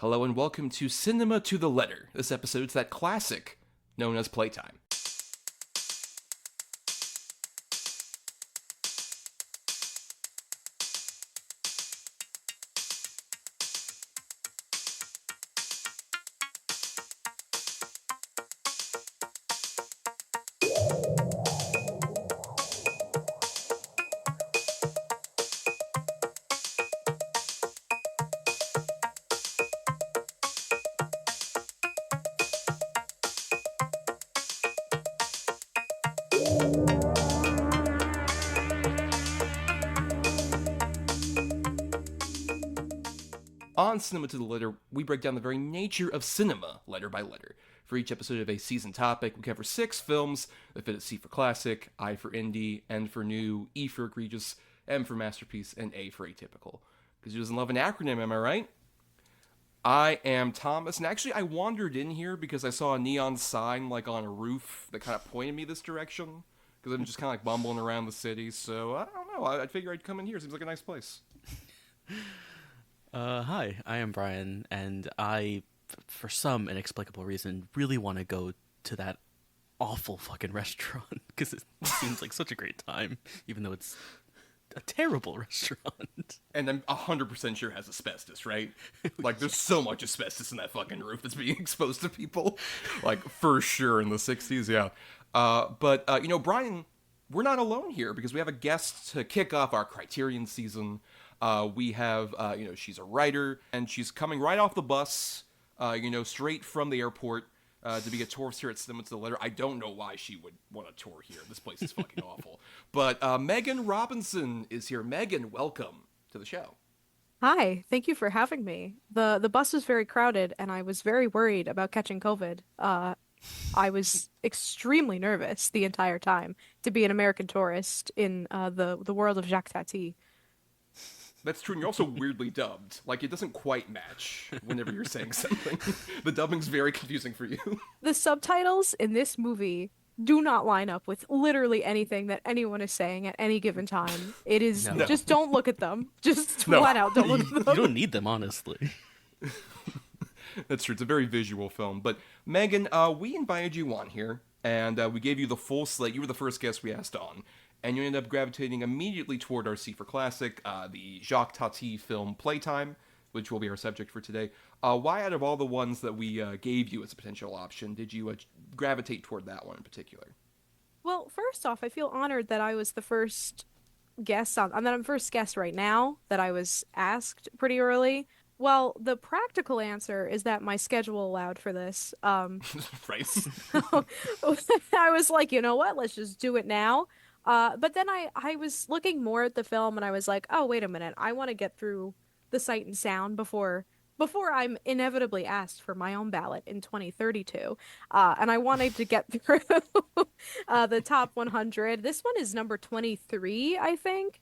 Hello and welcome to Cinema to the Letter. This episode's that classic known as Playtime. On Cinema to the Letter, we break down the very nature of cinema, letter by letter. For each episode of a season topic, we cover 6 films that fit at C for classic, I for indie, N for new, E for egregious, M for masterpiece, and A for atypical. Because who doesn't love an acronym, am I right? I am Thomas, and actually I wandered in here because I saw a neon sign like on a roof that kind of pointed me this direction. Because I'm just kind of like bumbling around the city, so I don't know. I figured I'd come in here. Seems like a nice place. Hi, I am Bryan, and I, for some inexplicable reason, really want to go to that awful fucking restaurant, because it seems like such a great time, even though it's a terrible restaurant. And I'm 100% sure it has asbestos, right? Like, there's so much asbestos in that fucking roof that's being exposed to people. Like, for sure in the 60s, yeah. But Bryan, we're not alone here, because we have a guest to kick off our Criterion season. We have, she's a writer, and she's coming right off the bus, straight from the airport to be a tourist here at Cinema to the Letter. I don't know why she would want a tour here. This place is fucking awful. But Megan Robinson is here. Megan, welcome to the show. Hi, thank you for having me. The bus was very crowded and I was very worried about catching COVID. I was extremely nervous the entire time to be an American tourist in the world of Jacques Tati. That's true, and you're also weirdly dubbed. Like, it doesn't quite match whenever you're saying something. The dubbing's very confusing for you. The subtitles in this movie do not line up with literally anything that anyone is saying at any given time. It is No. just don't look at them. Just No. flat out don't look at You them. don't need them, honestly. That's true, it's a very visual film. But, Megan, we invited you on here, and we gave you the full slate. You were the first guest we asked on. And you ended up gravitating immediately toward our C for Classic, the Jacques Tati film Playtime, which will be our subject for today. Why, out of all the ones that we gave you as a potential option, did you gravitate toward that one in particular? Well, first off, I feel honored that I was the first guest on, that I'm first guest right now, that I was asked pretty early. Well, the practical answer is that my schedule allowed for this. Right. I was like, you know what? Let's just do it now. But then I was looking more at the film and I was like, oh, wait a minute. I want to get through the sight and sound before I'm inevitably asked for my own ballot in 2032. And I wanted to get through the top 100. This one is number 23, I think,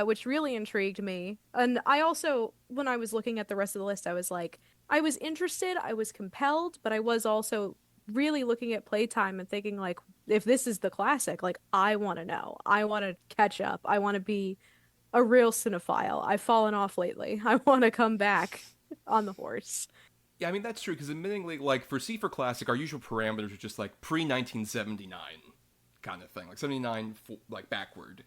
which really intrigued me. And I also, when I was looking at the rest of the list, I was like, I was interested, I was compelled, but I was also really looking at Playtime and thinking, like, if this is the classic, like, I want to know. I want to catch up. I want to be a real cinephile. I've fallen off lately. I want to come back on the horse. Yeah, I mean, that's true, because admittingly, like, for C for Classic, our usual parameters are just, like, pre-1979 kind of thing. Like, 79, like, backward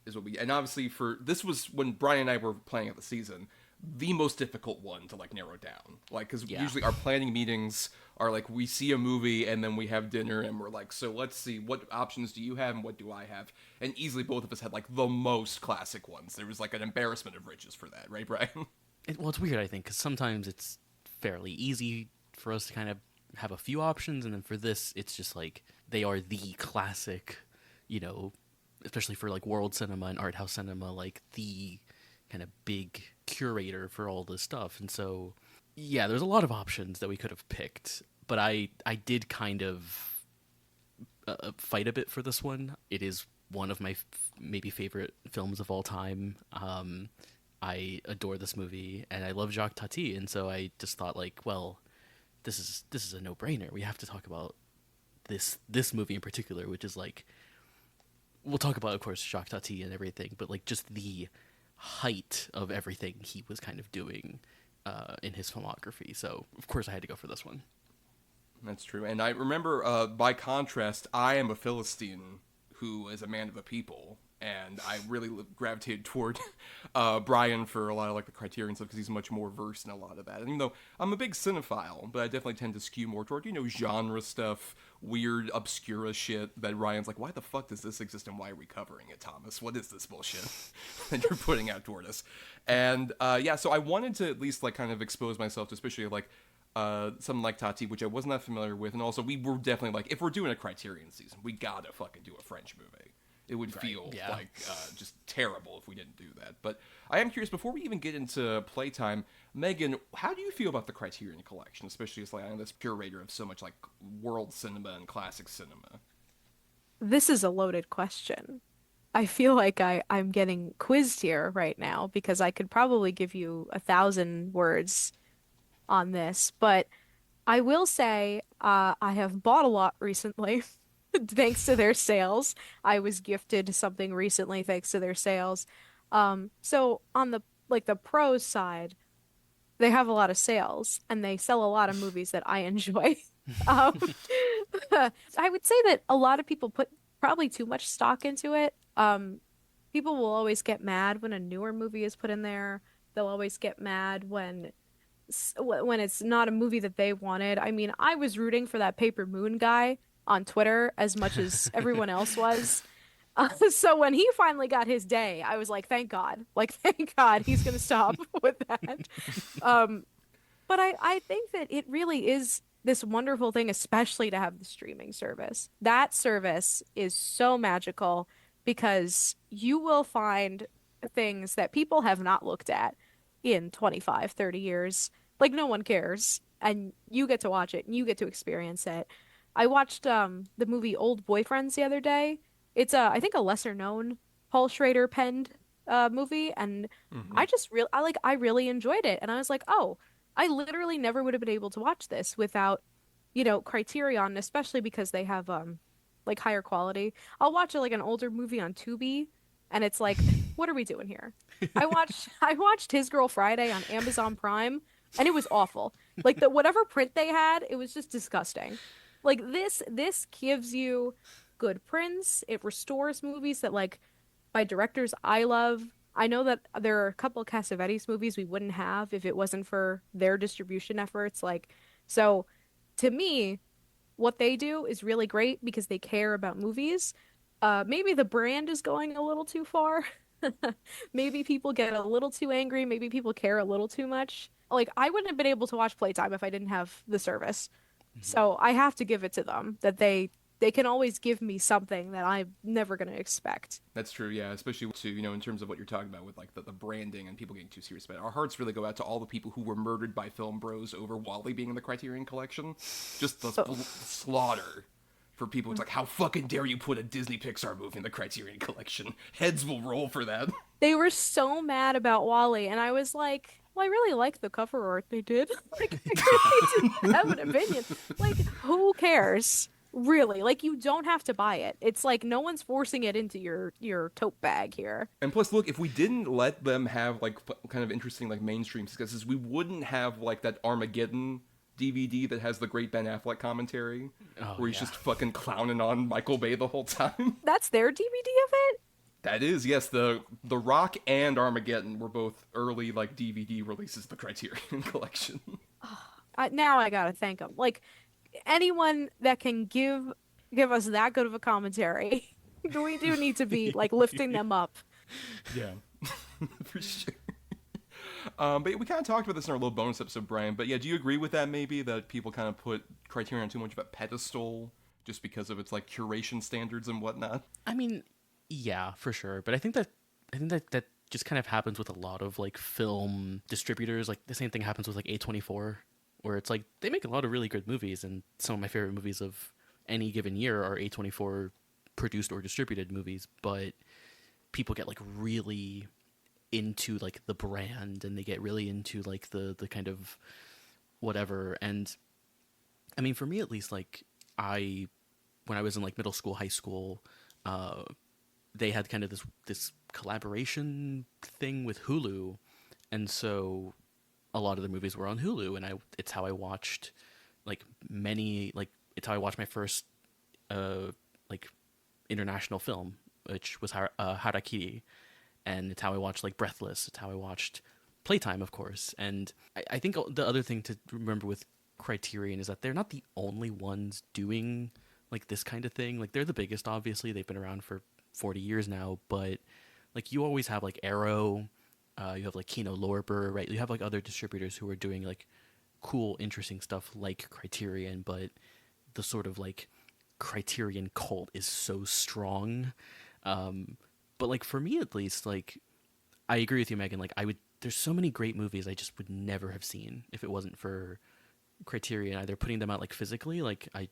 is what we... And obviously, this was when Bryan and I were planning out the season, the most difficult one to, like, narrow down. Like, because usually our planning meetings are, like, we see a movie, and then we have dinner, and we're like, so let's see, what options do you have, and what do I have? And easily both of us had, like, the most classic ones. There was, like, an embarrassment of riches for that, right, Bryan? Well, it's weird, I think, because sometimes it's fairly easy for us to kind of have a few options, and then for this, it's just like, they are the classic, especially for, like, world cinema and art house cinema, like, the kind of big curator for all this stuff. And so, yeah, there's a lot of options that we could have picked, but I did kind of fight a bit for this one. It is one of my maybe favorite films of all time. I adore this movie, and I love Jacques Tati, and so I just thought, like, well, this is a no-brainer. We have to talk about this movie in particular, which is, like, we'll talk about, of course, Jacques Tati and everything, but, like, just the height of everything he was kind of doing in his filmography. So of course I had to go for this one. That's true. And I remember, by contrast, I am a Philistine who is a man of the people. And I really gravitated toward Bryan for a lot of like the Criterion stuff because he's much more versed in a lot of that. And even though I'm a big cinephile, but I definitely tend to skew more toward, genre stuff, weird, obscura shit that Ryan's like, why the fuck does this exist and why are we covering it, Thomas? What is this bullshit that you're putting out toward us? And so I wanted to at least like kind of expose myself to especially like something like Tati, which I wasn't that familiar with. And also we were definitely like, if we're doing a Criterion season, we gotta fucking do a French movie. It would feel like just terrible if we didn't do that. But I am curious, before we even get into Playtime, Megan, how do you feel about the Criterion Collection, especially as like I'm this curator of so much like world cinema and classic cinema? This is a loaded question. I feel like I'm getting quizzed here right now because I could probably give you 1,000 words on this, but I will say I have bought a lot recently thanks to their sales. I was gifted something recently thanks to their sales. So on the pros side, they have a lot of sales and they sell a lot of movies that I enjoy. Um, I would say that a lot of people put probably too much stock into it. People will always get mad when a newer movie is put in there. They'll always get mad when it's not a movie that they wanted. I mean, I was rooting for that Paper Moon guy on Twitter as much as everyone else was. So when he finally got his day, I was like, thank God. Like, thank God he's going to stop with that. Um, but I think that it really is this wonderful thing, especially to have the streaming service. That service is so magical because you will find things that people have not looked at in 25, 30 years. Like no one cares. And you get to watch it and you get to experience it. I watched the movie Old Boyfriends the other day. It's I think a lesser known Paul Schrader penned movie and Mm-hmm. I really enjoyed it and I was like, "Oh, I literally never would have been able to watch this without, Criterion, especially because they have like higher quality. I'll watch like an older movie on Tubi and it's like, what are we doing here? I watched His Girl Friday on Amazon Prime and it was awful. Like the whatever print they had, it was just disgusting. Like this gives you good prints. It restores movies that like by directors I love. I know that there are a couple Cassavetes movies we wouldn't have if it wasn't for their distribution efforts. Like, so to me, what they do is really great because they care about movies. Maybe the brand is going a little too far. Maybe people get a little too angry. Maybe people care a little too much. Like, I wouldn't have been able to watch Playtime if I didn't have the service. So I have to give it to them that they can always give me something that I'm never going to expect. That's true, yeah. Especially to in terms of what you're talking about with like the branding and people getting too serious about it. Our hearts really go out to all the people who were murdered by film bros over Wally being in the Criterion Collection. Just the slaughter for people. It's like, how fucking dare you put a Disney Pixar movie in the Criterion Collection? Heads will roll for that. They were so mad about Wally, and I was like, well, I really like the cover art they did. Like, I really didn't have an opinion. Like, who cares? Really? Like, you don't have to buy it. It's like no one's forcing it into your tote bag here. And plus, look, if we didn't let them have like kind of interesting like mainstream successes, we wouldn't have like that Armageddon DVD that has the great Ben Affleck commentary, where he's just fucking clowning on Michael Bay the whole time. That's their DVD of it? That is, yes, the Rock and Armageddon were both early like DVD releases of the Criterion Collection. Now I gotta thank them. Like, anyone that can give us that good of a commentary, we do need to be like lifting them up. Yeah, for sure. But we kind of talked about this in our little bonus episode, Brian. But yeah, do you agree with that? Maybe that people kind of put Criterion on too much of a pedestal just because of its like curation standards and whatnot. I mean, yeah, for sure. But I think that just kind of happens with a lot of like film distributors. Like the same thing happens with like A24, where it's like they make a lot of really good movies, and some of my favorite movies of any given year are A24 produced or distributed movies. But people get like really into like the brand, and they get really into like the kind of whatever. And I mean, for me at least, like when I was in like middle school, high school, they had kind of this collaboration thing with Hulu, and so a lot of the movies were on Hulu, and it's how I watched like many like it's how I watched my first like international film, which was Harakiri, and it's how I watched like Breathless. It's how I watched Playtime, of course. And I think the other thing to remember with Criterion is that they're not the only ones doing like this kind of thing. Like they're the biggest, obviously. They've been around for 40 years now, but like you always have like Arrow, you have like Kino Lorber, right? You have like other distributors who are doing like cool, interesting stuff like Criterion, but the sort of like Criterion cult is so strong. But like for me at least, like I agree with you, Megan. Like I would, there's so many great movies I just would never have seen if it wasn't for Criterion either putting them out like physically. Like I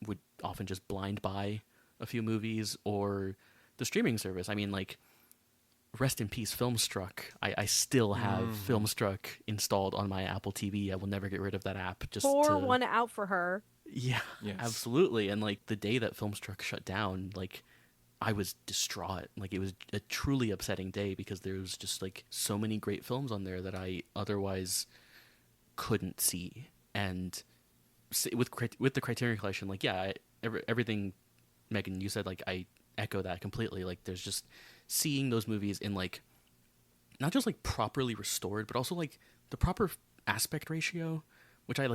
would often just blind buy a few movies or the streaming service. I mean, like rest in peace, Filmstruck. I still have Filmstruck installed on my Apple TV. I will never get rid of that app. Just Pour to one out for her. yeah, Yes. absolutely. And like the day that Filmstruck shut down, like I was distraught. Like it was a truly upsetting day because there was just like so many great films on there that I otherwise couldn't see. And with the Criterion Collection, like yeah, everything Megan you said, like I echo that completely. Like there's just seeing those movies in like not just like properly restored, but also like the proper aspect ratio, which I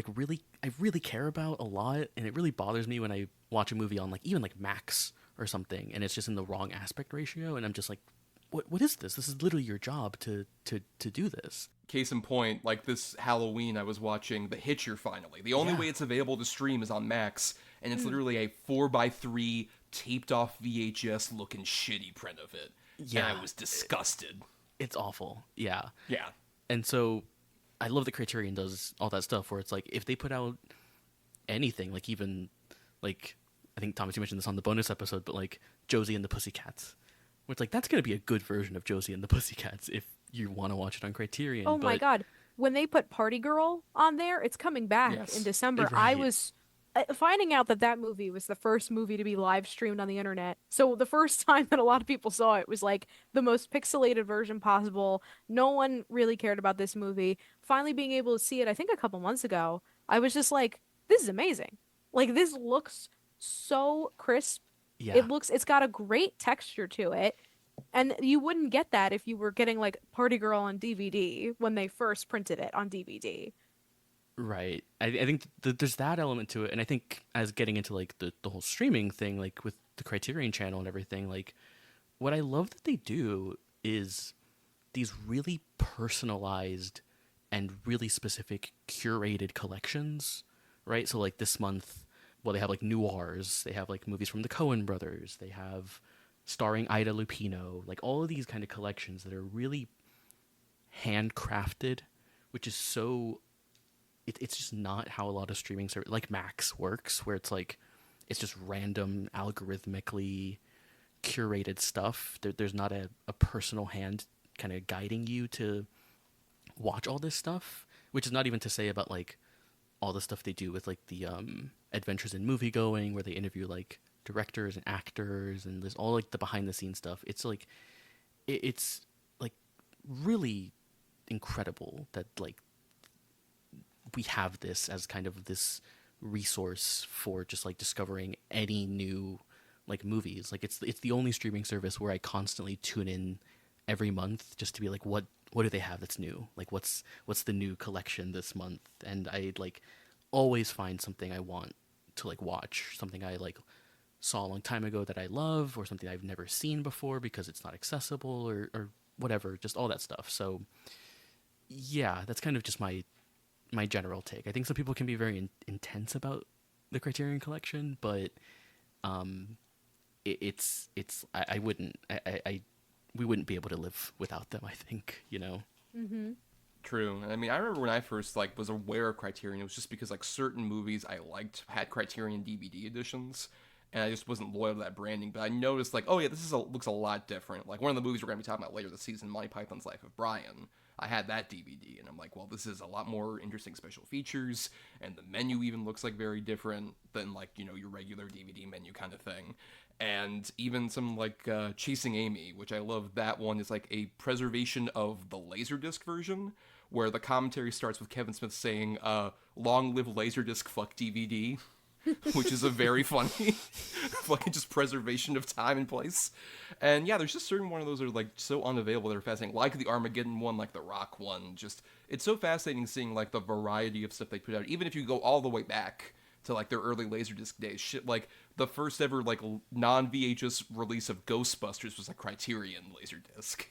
really care about a lot, and it really bothers me when I watch a movie on like even like Max or something, and it's just in the wrong aspect ratio, and I'm just like, what is this? This is literally your job to do this. Case in point, like this Halloween, I was watching The Hitcher finally. The only Yeah. way it's available to stream is on Max, and it's literally a 4:3 taped off VHS looking shitty print of it. Yeah. And I was disgusted. It's awful. Yeah. Yeah. And so I love that Criterion does all that stuff where it's like if they put out anything, like even like I think Thomas you mentioned this on the bonus episode, but like Josie and the Pussycats. Where it's like that's gonna be a good version of Josie and the Pussycats if you want to watch it on Criterion. Oh my but God. When they put Party Girl on there, it's coming back Yes. in December. I Right. was finding out that that movie was the first movie to be live streamed on the internet. So the first time that a lot of people saw it was like the most pixelated version possible. No one really cared about this movie. Finally being able to see it, I think a couple months ago, I was just like, this is amazing. Like this looks so crisp. Yeah. It's got a great texture to it. And you wouldn't get that if you were getting like Party Girl on DVD when they first printed it on DVD. Right. I think there's that element to it, and I think as getting into like the whole streaming thing, like with the Criterion channel and everything, like what I love that they do is these really personalized and really specific curated collections, right? So like this month, well, they have like noirs, they have like movies from the Coen brothers, they have starring Ida Lupino, like all of these kind of collections that are really handcrafted, which is so it's just not how a lot of streaming service like Max works, where it's like it's just random algorithmically curated stuff. There's not a personal hand kind of guiding you to watch all this stuff, which is not even to say about like all the stuff they do with like the adventures in movie going, where they interview like directors and actors, and there's all like the behind the scenes stuff. It's like it's like really incredible that like we have this as kind of this resource for just like discovering any new like movies. Like it's the only streaming service where I constantly tune in every month just to be like what do they have that's new? Like what's the new collection this month? And I like always find something I want to like watch, something I like saw a long time ago that I love, or something I've never seen before because it's not accessible or whatever, just all that stuff. So yeah, that's kind of just my general take. I think some people can be very intense about the Criterion Collection, but I wouldn't we wouldn't be able to live without them. I think Mm-hmm. True. I mean, I remember when I first like was aware of Criterion, it was just because like certain movies I liked had Criterion DVD editions, and I just wasn't loyal to that branding. But I noticed like, oh yeah, this looks a lot different. Like one of the movies we're gonna be talking about later this season, Monty Python's Life of Brian. I had that DVD, and I'm like, well, this is a lot more interesting special features, and the menu even looks like very different than like your regular DVD menu kind of thing. And even some like Chasing Amy, which I love. That one is like a preservation of the Laserdisc version, where the commentary starts with Kevin Smith saying, "Long live Laserdisc, fuck DVD," which is a very funny, fucking just preservation of time and place. And yeah, there's just certain one of those that are like so unavailable that are fascinating, like the Armageddon one, like the Rock one. Just it's so fascinating seeing like the variety of stuff they put out, even if you go all the way back to like their early Laserdisc days. Shit, like the first ever like non-VHS release of Ghostbusters was like Criterion Laserdisc.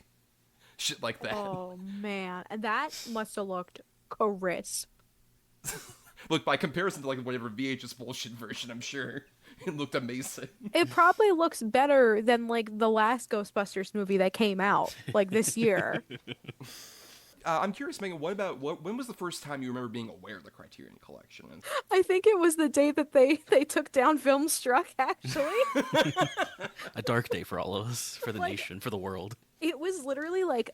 Shit like that. Oh man, and that must have looked crisp. Look, by comparison to like whatever VHS bullshit version, I'm sure it looked amazing. It probably looks better than like the last Ghostbusters movie that came out like this year. I'm curious, Megan, when was the first time you remember being aware of the Criterion Collection? I think it was the day that they took down Filmstruck, actually. A dark day for all of us, for the Like- nation, for the world. It was literally like,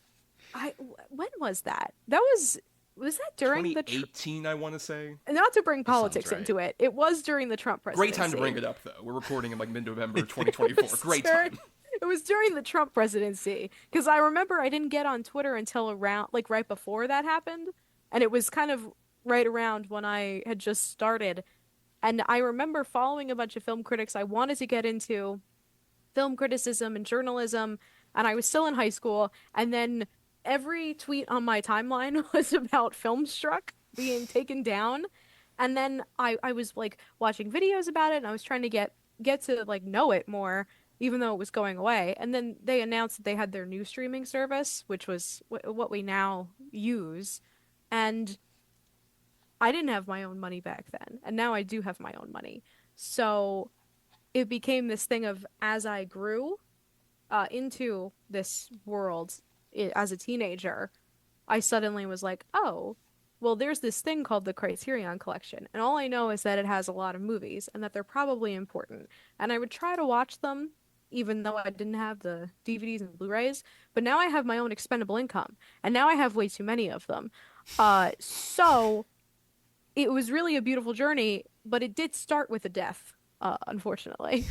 when was that? Was that during the 2018, I want to say. not to bring politics right. into it. It was during the Trump presidency. Great time to bring it up, though. We're recording in like mid-November 2024. Great time. It was during the Trump presidency because I remember I didn't get on Twitter until around like right before that happened, and it was kind of right around when I had just started. And I remember following a bunch of film critics. I wanted to get into film criticism and journalism, and I was still in high school. And then every tweet on my timeline was about Filmstruck being taken down. And then I was like watching videos about it, and I was trying to get to like know it more, even though it was going away. And then they announced that they had their new streaming service, which was what we now use. And I didn't have my own money back then, and now I do have my own money. So it became this thing of, as I grew into this world as a teenager, I suddenly was like, oh, well, there's this thing called the Criterion Collection, and all I know is that it has a lot of movies and that they're probably important. And I would try to watch them, even though I didn't have the DVDs and Blu-rays. But now I have my own expendable income, and now I have way too many of them. So it was really a beautiful journey, but it did start with a death, unfortunately.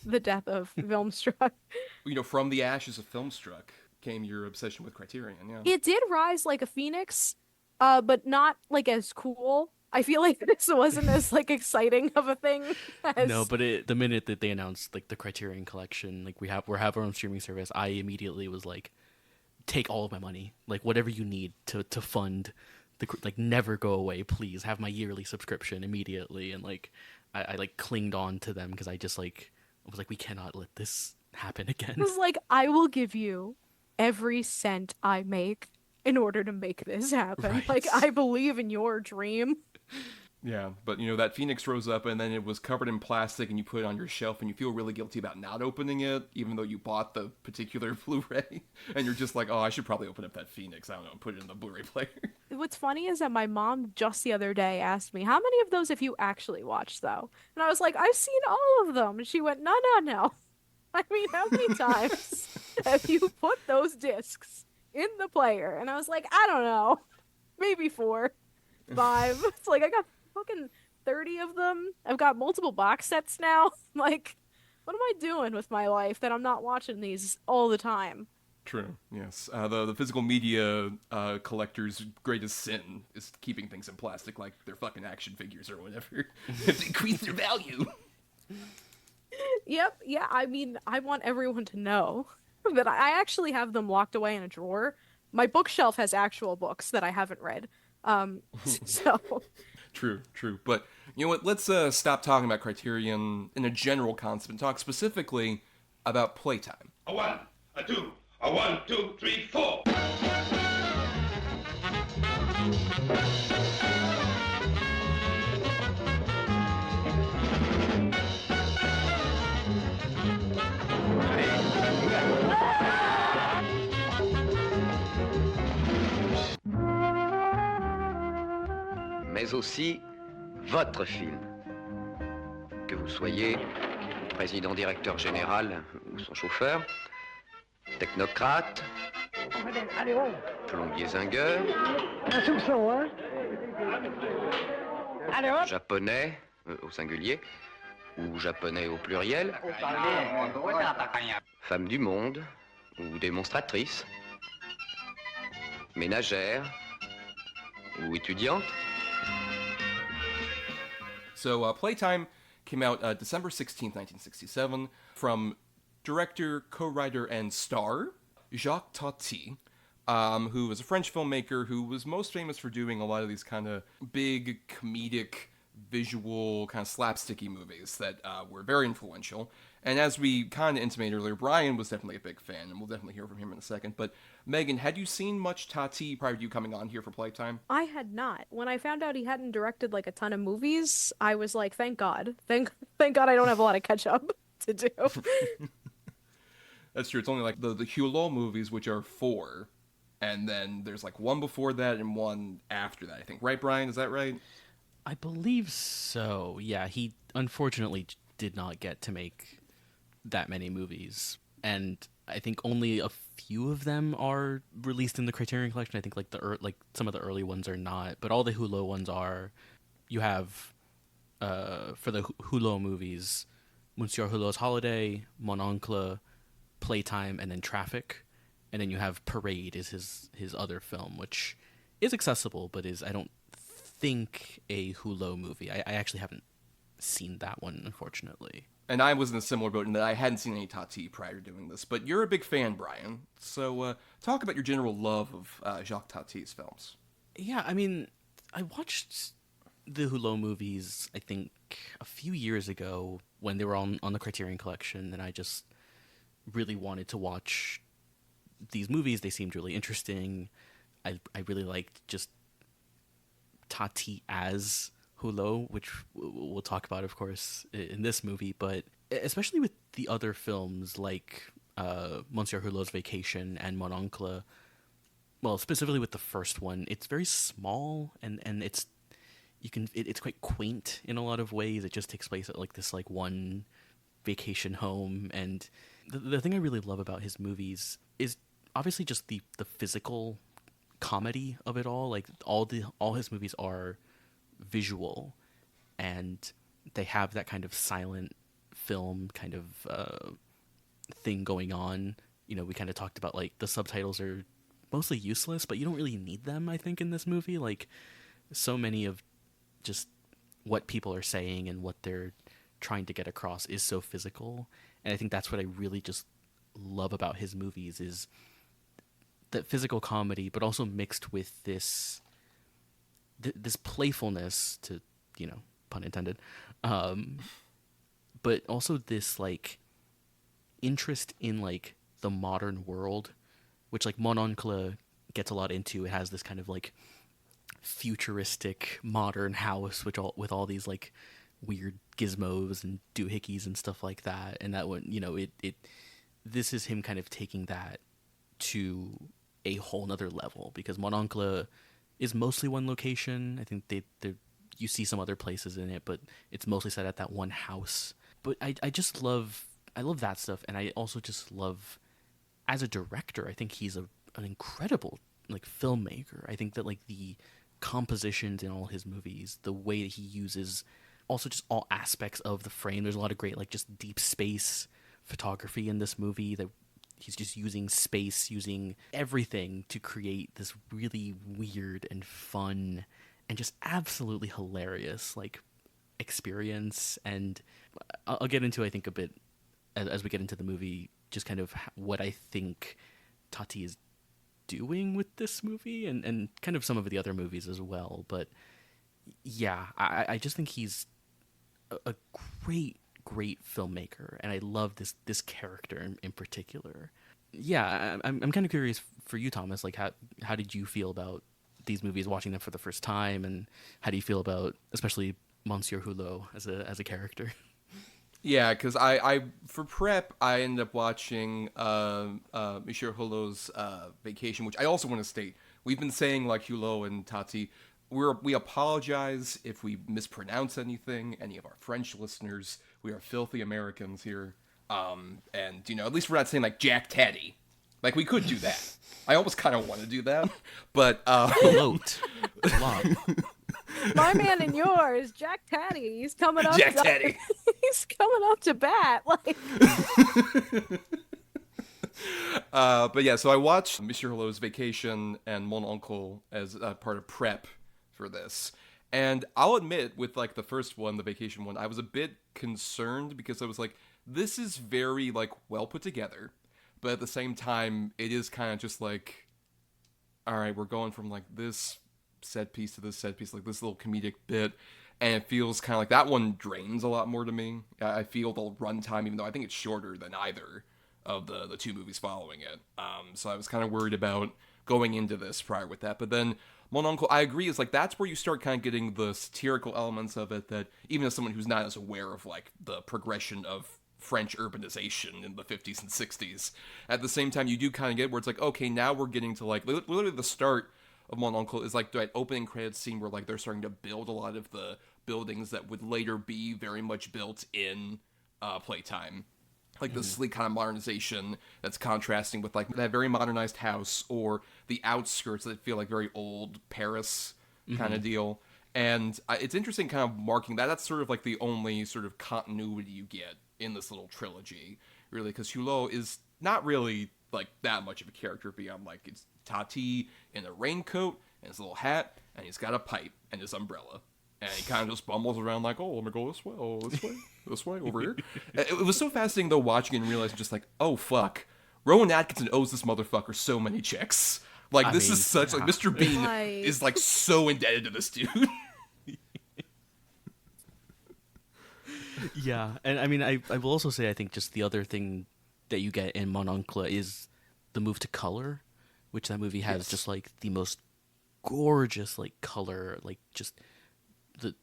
The death of Filmstruck. You know, from the ashes of Filmstruck came your obsession with Criterion, yeah. It did rise like a phoenix, but not like as cool. I feel like this wasn't as like exciting of a thing as... No, but the minute that they announced like the Criterion Collection, like we have our own streaming service, I immediately was like, take all of my money, like whatever you need to fund like never go away, please have my yearly subscription immediately. And like I like clinged on to them because I just like was like, we cannot let this happen again. It was like, I will give you every cent I make in order to make this happen. Right. Like, I believe in your dream. Yeah, but you know, that Phoenix rose up and then it was covered in plastic and you put it on your shelf and you feel really guilty about not opening it, even though you bought the particular Blu-ray. And you're just like, oh, I should probably open up that Phoenix. I don't know, and put it in the Blu-ray player. What's funny is that my mom just the other day asked me, how many of those have you actually watched, though? And I was like, I've seen all of them. And she went, no. I mean, how many times have you put those discs in the player? And I was like, I don't know. Maybe 4, 5. It's like, I got fucking 30 of them. I've got multiple box sets now. Like, what am I doing with my life that I'm not watching these all the time? True, yes. The physical media collector's greatest sin is keeping things in plastic like they're fucking action figures or whatever. If increase their value. Yep, yeah, I mean, I want everyone to know that I actually have them locked away in a drawer. My bookshelf has actual books that I haven't read. So... True. But you know what? Let's stop talking about Criterion in a general concept and talk specifically about Playtime. A 1, a 2, a 1, 2, 3, 4. Mais aussi votre film. Que vous soyez président directeur général ou son chauffeur, technocrate, plombier zingueur, japonais au singulier ou japonais au pluriel, femme du monde ou démonstratrice, ménagère, ou étudiante. So, Playtime came out December 16th, 1967, from director, co-writer, and star Jacques Tati, who was a French filmmaker who was most famous for doing a lot of these kind of big, comedic, visual, kind of slapsticky movies that were very influential. And as we kind of intimated earlier, Bryan was definitely a big fan, and we'll definitely hear from him in a second. But Megan, had you seen much Tati prior to you coming on here for Playtime? I had not. When I found out he hadn't directed like a ton of movies, I was like, thank God. Thank God I don't have a lot of catch up to do. That's true. It's only like the Hulot movies, which are 4. And then there's like one before that and one after that, I think. Right, Bryan? Is that right? I believe so. Yeah, he unfortunately did not get to make that many movies, and I think only a few of them are released in the Criterion collection. I think like some of the early ones are not, but all the Hulot ones are. You have for the Hulot movies, Monsieur Hulot's Holiday, Mon Oncle, Playtime, and then Traffic, and then you have Parade is his other film, which is accessible, but is I don't think a Hulot movie. I actually haven't seen that one, unfortunately. And I was in a similar boat in that I hadn't seen any Tati prior to doing this. But you're a big fan, Bryan. So talk about your general love of Jacques Tati's films. Yeah, I mean, I watched the Hulot movies, I think, a few years ago when they were on the Criterion collection, and I just really wanted to watch these movies. They seemed really interesting. I really liked just Tati as Hulot, which we'll talk about, of course, in this movie, but especially with the other films like Monsieur Hulot's Vacation and Mon Oncle, well, specifically with the first one, it's very small and it's quite quaint in a lot of ways. It just takes place at like this like one vacation home, and the thing I really love about his movies is obviously just the physical comedy of it all. Like all his movies are visual, and they have that kind of silent film kind of thing going on. You know, we kind of talked about like the subtitles are mostly useless, but you don't really need them, I think, in this movie. Like, so many of just what people are saying and what they're trying to get across is so physical, and I think that's what I really just love about his movies is that physical comedy, but also mixed with this playfulness, to, you know, pun intended, but also this like interest in like the modern world, which like Mon Oncle gets a lot into. It has this kind of like futuristic modern house, with all these like weird gizmos and doohickeys and stuff like that. And that one, you know, this is him kind of taking that to a whole nother level, because Mon Oncle is mostly one location. I think you see some other places in it, but it's mostly set at that one house. But I just love that stuff, and I also just love, as a director, I think he's an incredible like filmmaker. I think that like the compositions in all his movies, the way that he uses also just all aspects of the frame. There's a lot of great like just deep space photography in this movie, that he's just using space, using everything to create this really weird and fun and just absolutely hilarious like experience. And I'll get into, I think, a bit as we get into the movie, just kind of what I think Tati is doing with this movie, and kind of some of the other movies as well. But yeah, I just think he's a great filmmaker, and I love this character in particular. Yeah, I'm kind of curious for you, Thomas, like how did you feel about these movies, watching them for the first time, and how do you feel about especially Monsieur Hulot as a character? Yeah, because I for prep I ended up watching Monsieur Hulot's Vacation, which I also want to state, we've been saying like Hulot and Tati, we apologize if we mispronounce anything. Any of our French listeners, we are filthy Americans here, and you know, at least we're not saying like Jacques Tati. Like, we could do that. I almost kind of want to do that, but Float. My man and yours, Jacques Tati. He's coming up. Jacques Tati. He's coming up to bat. Like. But yeah, so I watched Monsieur Hulot's Vacation and Mon Oncle as part of prep for this. And I'll admit, with like the first one, the vacation one, I was a bit concerned because I was like, this is very like well put together, but at the same time, it is kind of just like, all right, we're going from like this set piece to this set piece, like this little comedic bit, and it feels kind of like that one drains a lot more to me. I feel the runtime, even though I think it's shorter than either of the two movies following it. So I was kind of worried about going into this prior with that, but then Mon Oncle, I agree, is like that's where you start kind of getting the satirical elements of it that even as someone who's not as aware of like the progression of French urbanization in the 50s and 60s, at the same time you do kind of get where it's like, okay, now we're getting to like literally the start of Mon Oncle is like that opening credits scene where like they're starting to build a lot of the buildings that would later be very much built in Playtime. Like the sleek kind of modernization that's contrasting with like that very modernized house or the outskirts that feel like very old Paris kind of deal. And it's interesting kind of marking that. That's sort of like the only sort of continuity you get in this little trilogy, really, because Hulot is not really like that much of a character beyond like it's Tati in a raincoat and his little hat, and he's got a pipe and his umbrella. And he kind of just bumbles around like, oh, let me go this way, oh, this way, over here. It was so fascinating, though, watching and realizing just like, oh, fuck. Rowan Atkinson owes this motherfucker so many checks. Like, this is such, like, Mr. Bean is, like, so indebted to this dude. Yeah, and I mean, I will also say, I think just the other thing that you get in Mon Oncle is the move to color, which that movie has just, like, the most gorgeous, like, color, like, just...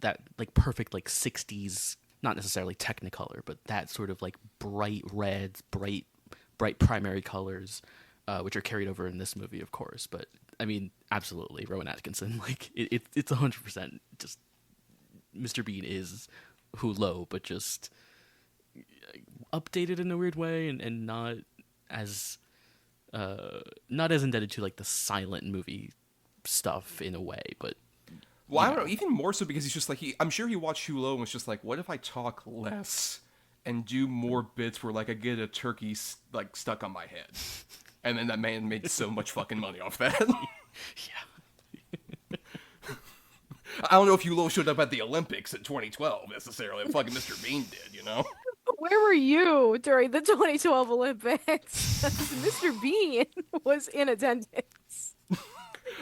that like perfect like 60s, not necessarily Technicolor, but that sort of like bright reds, bright primary colors, which are carried over in this movie, of course. But I mean, absolutely, Rowan Atkinson, like it's 100% just Mr. Bean is Hulot, but just updated in a weird way and not as indebted to like the silent movie stuff in a way, but. Well, I don't know, even more so because he's just like, I'm sure he watched Hulot and was just like, what if I talk less and do more bits where, like, I get a turkey, like, stuck on my head? And then that man made so much fucking money off that. Yeah. I don't know if Hulot showed up at the Olympics in 2012, necessarily. Fucking Mr. Bean did, you know? Where were you during the 2012 Olympics? Mr. Bean was in attendance.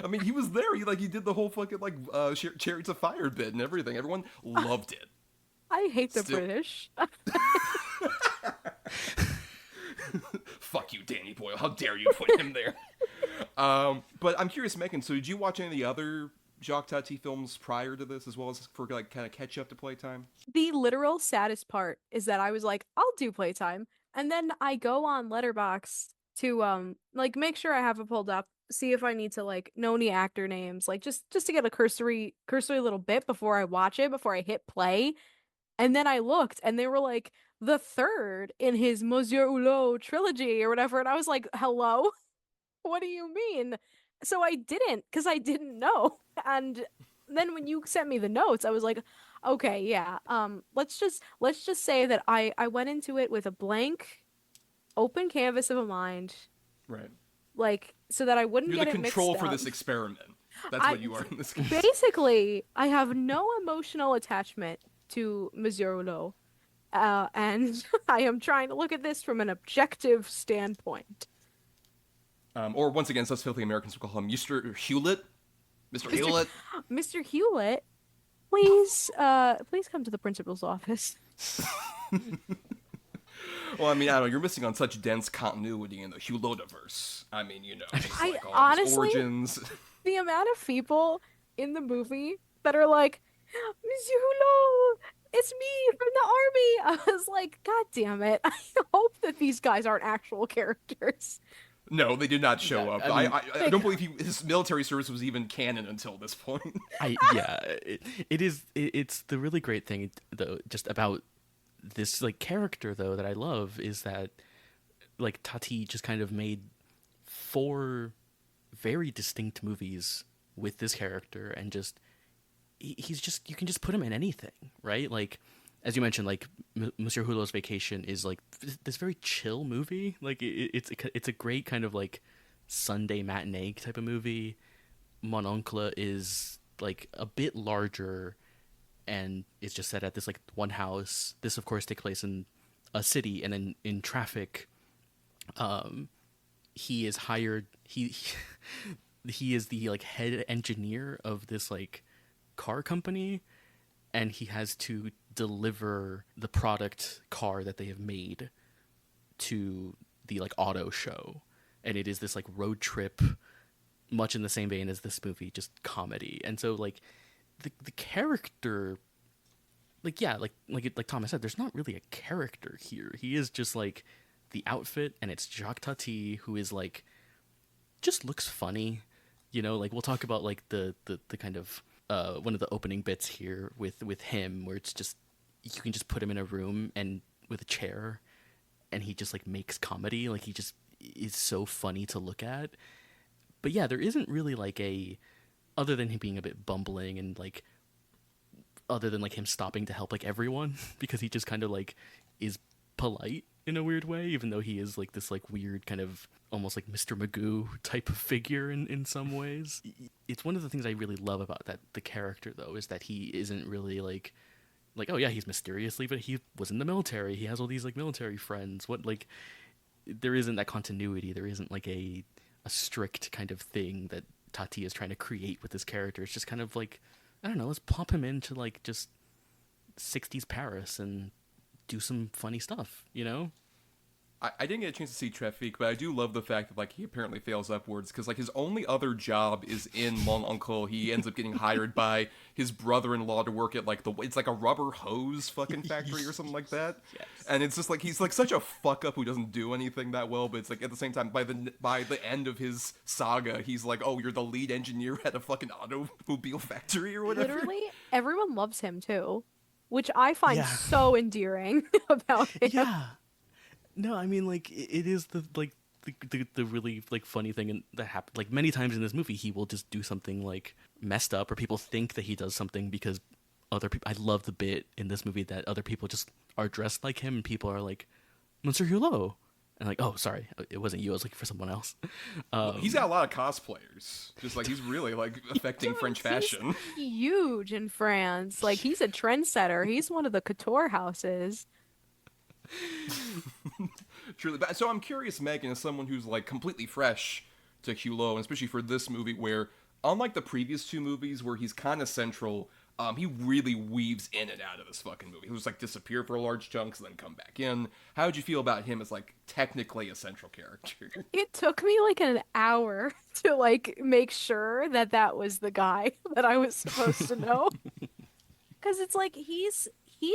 I mean, he was there. He did the whole fucking like Chariots of Fire bit and everything. Everyone loved it. I hate the British. Fuck you, Danny Boyle. How dare you put him there? But I'm curious, Megan. So, did you watch any of the other Jacques Tati films prior to this, as well as for like kind of catch up to Playtime? The literal saddest part is that I was like, I'll do Playtime, and then I go on Letterboxd to like make sure I have it pulled up, see if I need to like know any actor names, like just to get a cursory little bit before I watch it, before I hit play. And then I looked and they were like the third in his Monsieur Hulot trilogy or whatever, and I was like, hello? What do you mean? So I didn't, because I didn't know. And then when you sent me the notes, I was like, okay, yeah, let's just say that I went into it with a blank open canvas of a mind. Right. Like, so that I wouldn't You're get the it mixed control up. for this experiment. That's what you are in this case. Basically, I have no emotional attachment to Monsieur Hulot, and I am trying to look at this from an objective standpoint. Or once again, us filthy Americans will call him Mr. Hulot. Mr. Hulot. Mr. Hulot, please come to the principal's office. Well, I mean, I don't know. You're missing on such dense continuity in the Hulotiverse. I mean, you know, it's I like all honestly, his origins. The amount of people in the movie that are like, Monsieur Hulot, it's me from the army. I was like, God damn it. I hope that these guys aren't actual characters. No, they did not show up. I mean, I don't believe his military service was even canon until this point. It's the really great thing, though, just about this like character, though, that I love is that like Tati just kind of made 4 very distinct movies with this character, and just he's just, you can just put him in anything, right? Like, as you mentioned, like Monsieur Hulot's Vacation is like this very chill movie. Like it's a great kind of like Sunday matinee type of movie. Mon Oncle is like a bit larger, and it's just set at this like one house. This of course takes place in a city, and then in traffic, he is hired. He is the like head engineer of this like car company, and he has to deliver the product car that they have made to the like auto show. And it is this like road trip, much in the same vein as this movie, just comedy. And so like the character, like yeah, like Thomas said, there's not really a character here. He is just like the outfit, and it's Jacques Tati, who is like just looks funny, you know. Like we'll talk about like the kind of one of the opening bits here with him, where it's just you can just put him in a room and with a chair, and he just like makes comedy. Like he just is so funny to look at. But yeah, there isn't really like a, other than him being a bit bumbling and like, other than like him stopping to help like everyone because he just kind of like is polite in a weird way, even though he is like this like weird kind of almost like Mr. Magoo type of figure in some ways. It's one of the things I really love about that the character though, is that he isn't really like oh yeah, he's mysteriously, but he was in the military. He has all these like military friends. What like, there isn't that continuity. There isn't like a strict kind of thing that Tati is trying to create with this character. It's just kind of like, I don't know, let's plop him into like just 60s Paris and do some funny stuff, you know? I didn't get a chance to see Traffic, but I do love the fact that like he apparently fails upwards, because like his only other job is in Mon Oncle. He ends up getting hired by his brother-in-law to work at like it's like a rubber hose fucking factory or something like that. Yes. And it's just like he's like such a fuck up who doesn't do anything that well, but it's like at the same time by the end of his saga, he's like, oh, you're the lead engineer at a fucking automobile factory or whatever. Literally, everyone loves him too, which I find Yeah. so endearing about him. Yeah. No, I mean, like, it is the, like, the really, like, funny thing and that happens. Like, many times in this movie, he will just do something, like, messed up, or people think that he does something because other people... I love the bit in this movie that other people just are dressed like him, and people are like, Monsieur Hulot. And like, oh, sorry, it wasn't you, I was looking for someone else. He's got a lot of cosplayers. Just like, he's really, like, affecting French fashion. He's huge in France. Like, he's a trendsetter. He's one of the couture houses. Truly. But so I'm curious, Megan, as someone who's like completely fresh to Hulot, and especially for this movie, where unlike the previous two movies where he's kind of central, he really weaves in and out of this fucking movie. He'll just like disappear for large chunks and then come back in. How would you feel about him as like technically a central character? It took me like an hour to like make sure that that was the guy that I was supposed to know. Because it's like he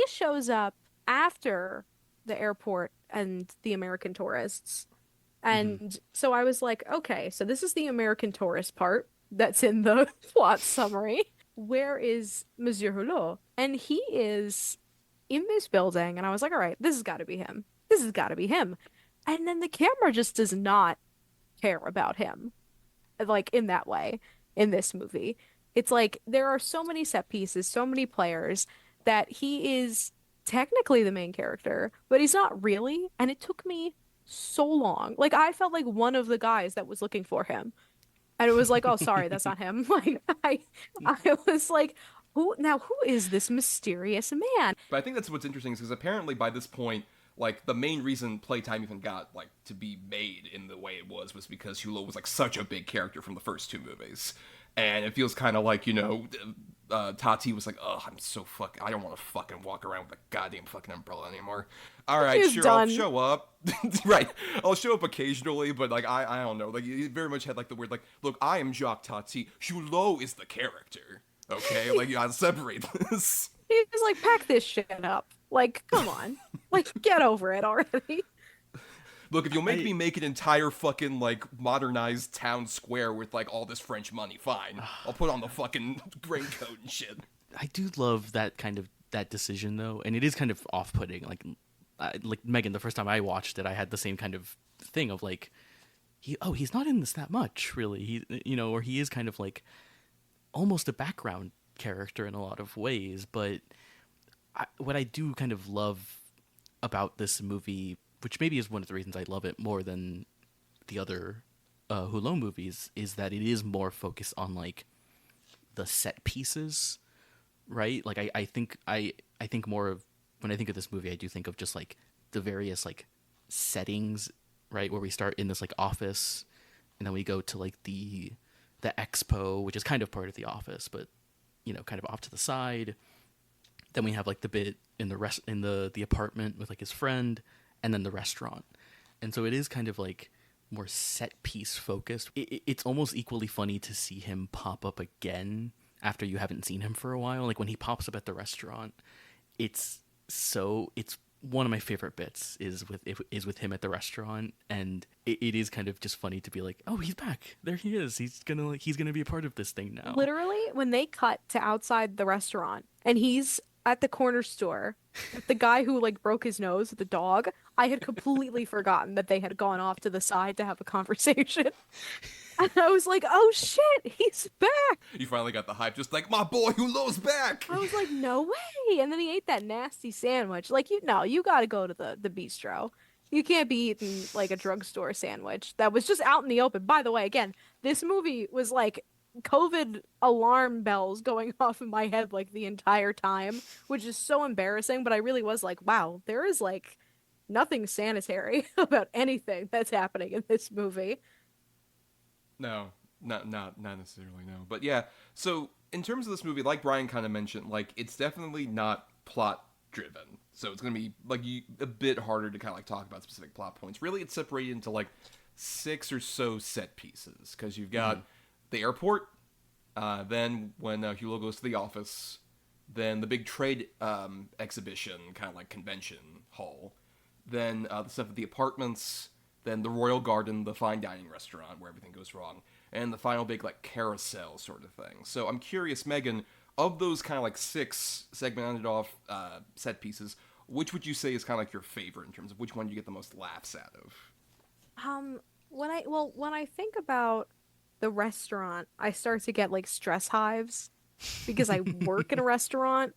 shows up after the airport and the American tourists. And so I was like, okay, so this is the American tourist part that's in the plot summary. Where is Monsieur Hulot? And he is in this building, and I was like, all right, this has got to be him. This has got to be him. And then the camera just does not care about him, like in that way, in this movie. It's like there are so many set pieces, so many players, that he is technically the main character, but he's not really. And it took me so long. Like I felt like one of the guys that was looking for him. And it was like, oh, sorry, that's not him. Like I was like, who is this mysterious man? But I think that's what's interesting, is because apparently by this point, like the main reason Playtime even got like to be made in the way it was because Hulot was like such a big character from the first two movies. And it feels kind of like, you know, Tati was like, oh, I don't want to fucking walk around with a goddamn fucking umbrella anymore. All right, She's sure, done. I'll show up. Right, I'll show up occasionally, but like, I don't know. Like, he very much had like the weird, like, look, I am Jacques Tati. Hulot is the character. Okay, like, you gotta separate this. He was like, pack this shit up. Like, come on. Like, get over it already. Look, if you'll make me make an entire fucking, like, modernized town square with, like, all this French money, fine. I'll put on the fucking raincoat and shit. I do love that kind of, that decision, though, and it is kind of off-putting. Like Megan, the first time I watched it, I had the same kind of thing of, like, he's not in this that much, really. Or he is kind of, like, almost a background character in a lot of ways, but what I do kind of love about this movie, which maybe is one of the reasons I love it more than the other Hulot movies, is that it is more focused on like the set pieces, right? Like I think more of, when I think of this movie, I do think of just like the various like settings, right? Where we start in this like office, and then we go to like the expo, which is kind of part of the office, but kind of off to the side. Then we have like the bit in the apartment with like his friend, and then the restaurant. And so it is kind of like more set piece focused. It's almost equally funny to see him pop up again after you haven't seen him for a while. Like when he pops up at the restaurant, it's one of my favorite bits is with him at the restaurant, and it is kind of just funny to be like, oh, he's back, there he is, he's gonna be a part of this thing now. Literally, when they cut to outside the restaurant and he's at the corner store with the guy who like broke his nose with the dog, I had completely forgotten that they had gone off to the side to have a conversation. And I was like, oh shit, he's back. You finally got the hype, just like, my boy Hulot's back. I was like, no way. And then he ate that nasty sandwich. Like, you gotta go to the bistro. You can't be eating like a drugstore sandwich that was just out in the open. By the way, again, this movie was like COVID alarm bells going off in my head like the entire time, which is so embarrassing. But I really was like, wow, there is like nothing sanitary about anything that's happening in this movie. No, not necessarily, no. But yeah, so in terms of this movie, like Bryan kind of mentioned, like it's definitely not plot driven. So it's going to be like a bit harder to kind of like talk about specific plot points. Really, it's separated into like 6 or so set pieces, because you've got the airport, then when Hulot goes to the office, then the big trade exhibition, kind of like convention hall, then the stuff at the apartments, then the Royal Garden, the fine dining restaurant where everything goes wrong, and the final big like carousel sort of thing. So I'm curious, Megan, of those kind of like 6 segmented off set pieces, which would you say is kind of like your favorite in terms of which one you get the most laughs out of? When I think about the restaurant, I start to get like stress hives because I work in a restaurant.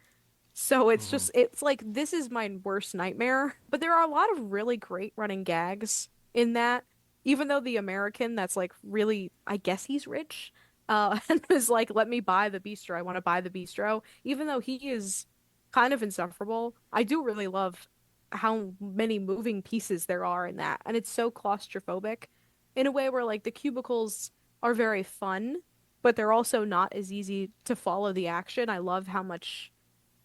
So it's like, this is my worst nightmare. But there are a lot of really great running gags in that. Even though the American that's like really, I guess he's rich, and is like, let me buy the bistro. I want to buy the bistro. Even though he is kind of insufferable, I do really love how many moving pieces there are in that. And it's so claustrophobic in a way where like the cubicles are very fun, but they're also not as easy to follow the action. I love how much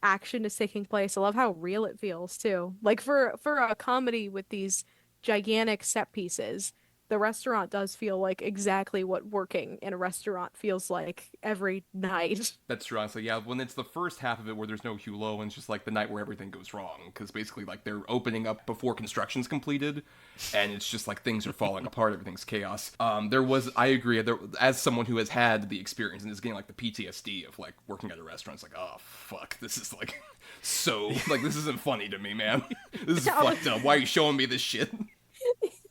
action is taking place. I love how real it feels too. Like for a comedy with these gigantic set pieces, the restaurant does feel like exactly what working in a restaurant feels like every night. That's true, honestly. Yeah, when it's the first half of it where there's no Hulot and it's just like the night where everything goes wrong, because basically like they're opening up before construction's completed, and it's just like things are falling apart, everything's chaos. I agree, as someone who has had the experience and is getting like the PTSD of like working at a restaurant, it's like, oh fuck, this is like so like this isn't funny to me, man. This is fucked up. Why are you showing me this shit?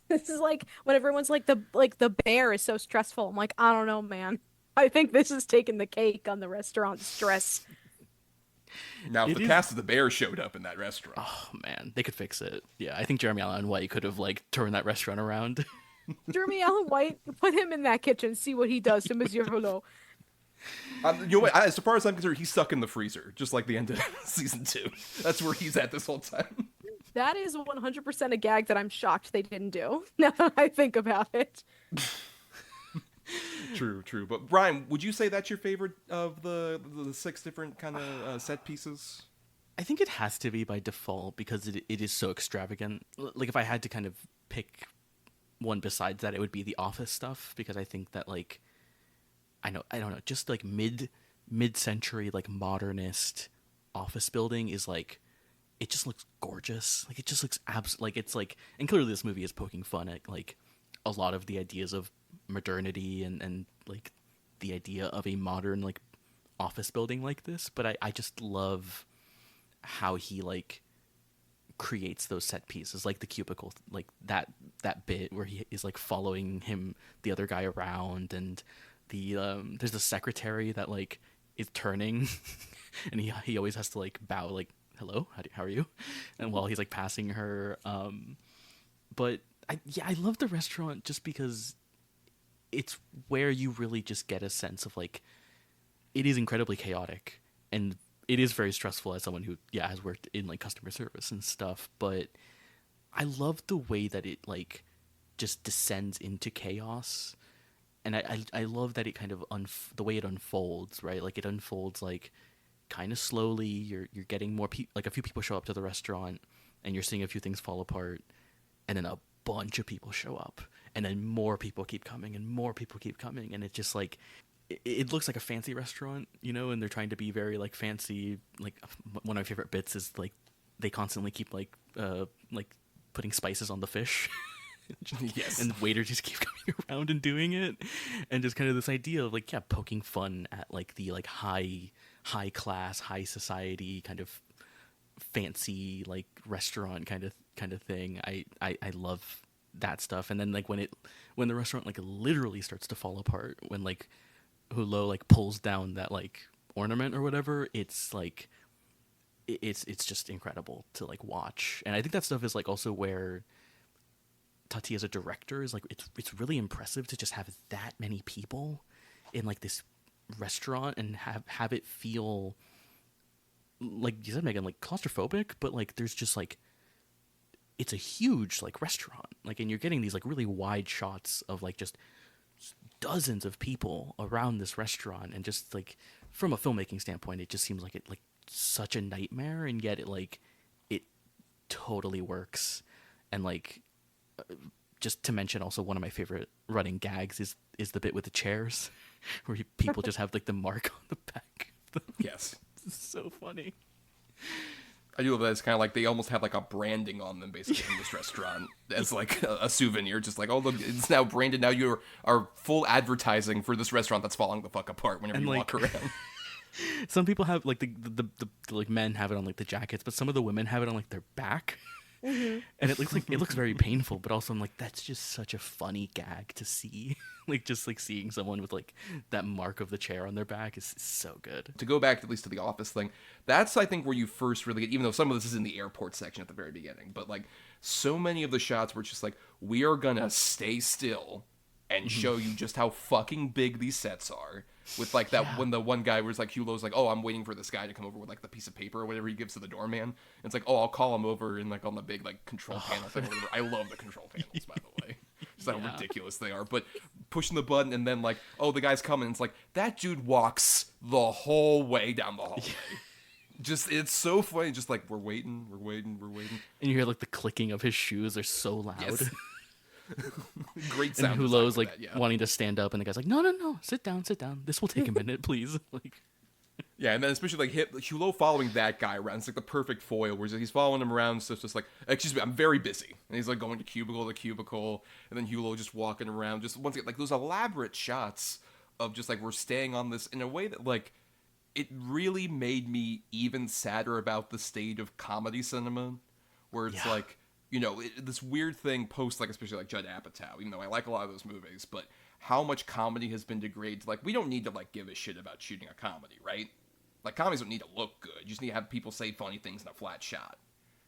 This is like when everyone's like the bear is so stressful. I'm like, I don't know, man. I think this is taking the cake on the restaurant stress. Now, if the cast of the Bear showed up in that restaurant, oh man, they could fix it. Yeah, I think Jeremy Allen White could have like turned that restaurant around. Jeremy Allen White, put him in that kitchen, see what he does to Monsieur Hulot. As far as I'm concerned, he's stuck in the freezer, just like the end of season 2. That's where he's at this whole time. That is 100% a gag that I'm shocked they didn't do, now that I think about it. True. But Bryan, would you say that's your favorite of the 6 different kind of set pieces? I think it has to be by default because it is so extravagant. Like if I had to kind of pick one besides that, it would be the office stuff, because I think that like, I don't know, just like mid-century like modernist office building is like, it just looks gorgeous. Like it just looks like it's like, and clearly this movie is poking fun at like a lot of the ideas of modernity and like the idea of a modern like office building like this. But I just love how he like creates those set pieces, like the cubicle, like that bit where he is like following the other guy around, and the there's the secretary that like is turning and he always has to like bow like, hello, how are you? And while he's like passing her, but I love the restaurant just because it's where you really just get a sense of like it is incredibly chaotic, and it is very stressful as someone who has worked in like customer service and stuff. But I love the way that it like just descends into chaos, and I love that it kind of the way it unfolds, right? Like it unfolds like kind of slowly. You're getting more like a few people show up to the restaurant, and you're seeing a few things fall apart, and then a bunch of people show up, and then more people keep coming, and more people keep coming, and it just like it looks like a fancy restaurant, you know, and they're trying to be very like fancy. Like one of my favorite bits is like they constantly keep like putting spices on the fish. Yes. And waiters just keep coming around and doing it, and just kind of this idea of like poking fun at like the like high class, high society kind of fancy like restaurant kind of thing. I love that stuff. And then like when the restaurant like literally starts to fall apart, when like Hulot like pulls down that like ornament or whatever, it's like it's just incredible to like watch. And I think that stuff is like also where Tati as a director is like it's really impressive to just have that many people in like this restaurant and have it feel like you said, Megan, like claustrophobic, but like there's just like it's a huge like restaurant, like, and you're getting these like really wide shots of like just dozens of people around this restaurant, and just like from a filmmaking standpoint, it just seems like it like such a nightmare, and yet it totally works. And like just to mention also one of my favorite running gags is the bit with the chairs where people just have like the mark on the back of them. Yes. It's so funny. I do love that it's kind of like they almost have like a branding on them basically in this restaurant as like a souvenir, just like, oh look, it's now branded. Now you are full advertising for this restaurant that's falling the fuck apart whenever And, you like, walk around. Some people have like the like men have it on like the jackets, but some of the women have it on like their back. Mm-hmm. And it looks very painful, but also I'm like, that's just such a funny gag to see. Like just like seeing someone with like that mark of the chair on their back is so good. To go back at least to the office thing, that's I think where you first really get, even though some of this is in the airport section at the very beginning, but like so many of the shots were just like, we are gonna stay still and show you just how fucking big these sets are. With like that, when the one guy was like, Hulot's like, oh, I'm waiting for this guy to come over with like the piece of paper or whatever he gives to the doorman. And it's like, oh, I'll call him over and like on the big like control panel thing or whatever. I love the control panels, by the way. Just how ridiculous they are. But pushing the button and then like, oh, the guy's coming. And it's like, that dude walks the whole way down the hallway. Just, it's so funny. Just like, we're waiting. And you hear like the clicking of his shoes are so loud. Yes. Great And sound. Hulot's design like for that, wanting to stand up, and the guy's like, no, sit down. This will take a minute, please. Like, yeah, and then especially like Hulot following that guy around, it's like the perfect foil, where he's following him around, so it's just like, excuse me, I'm very busy, and he's like going to cubicle to cubicle, and then Hulot just walking around, just once again, like those elaborate shots of just like we're staying on this in a way that like it really made me even sadder about the state of comedy cinema, where it's like, you know, this weird thing post, like, especially like Judd Apatow, even though I like a lot of those movies, but how much comedy has been degraded. Like, we don't need to, like, give a shit about shooting a comedy, right? Like, comedies don't need to look good. You just need to have people say funny things in a flat shot.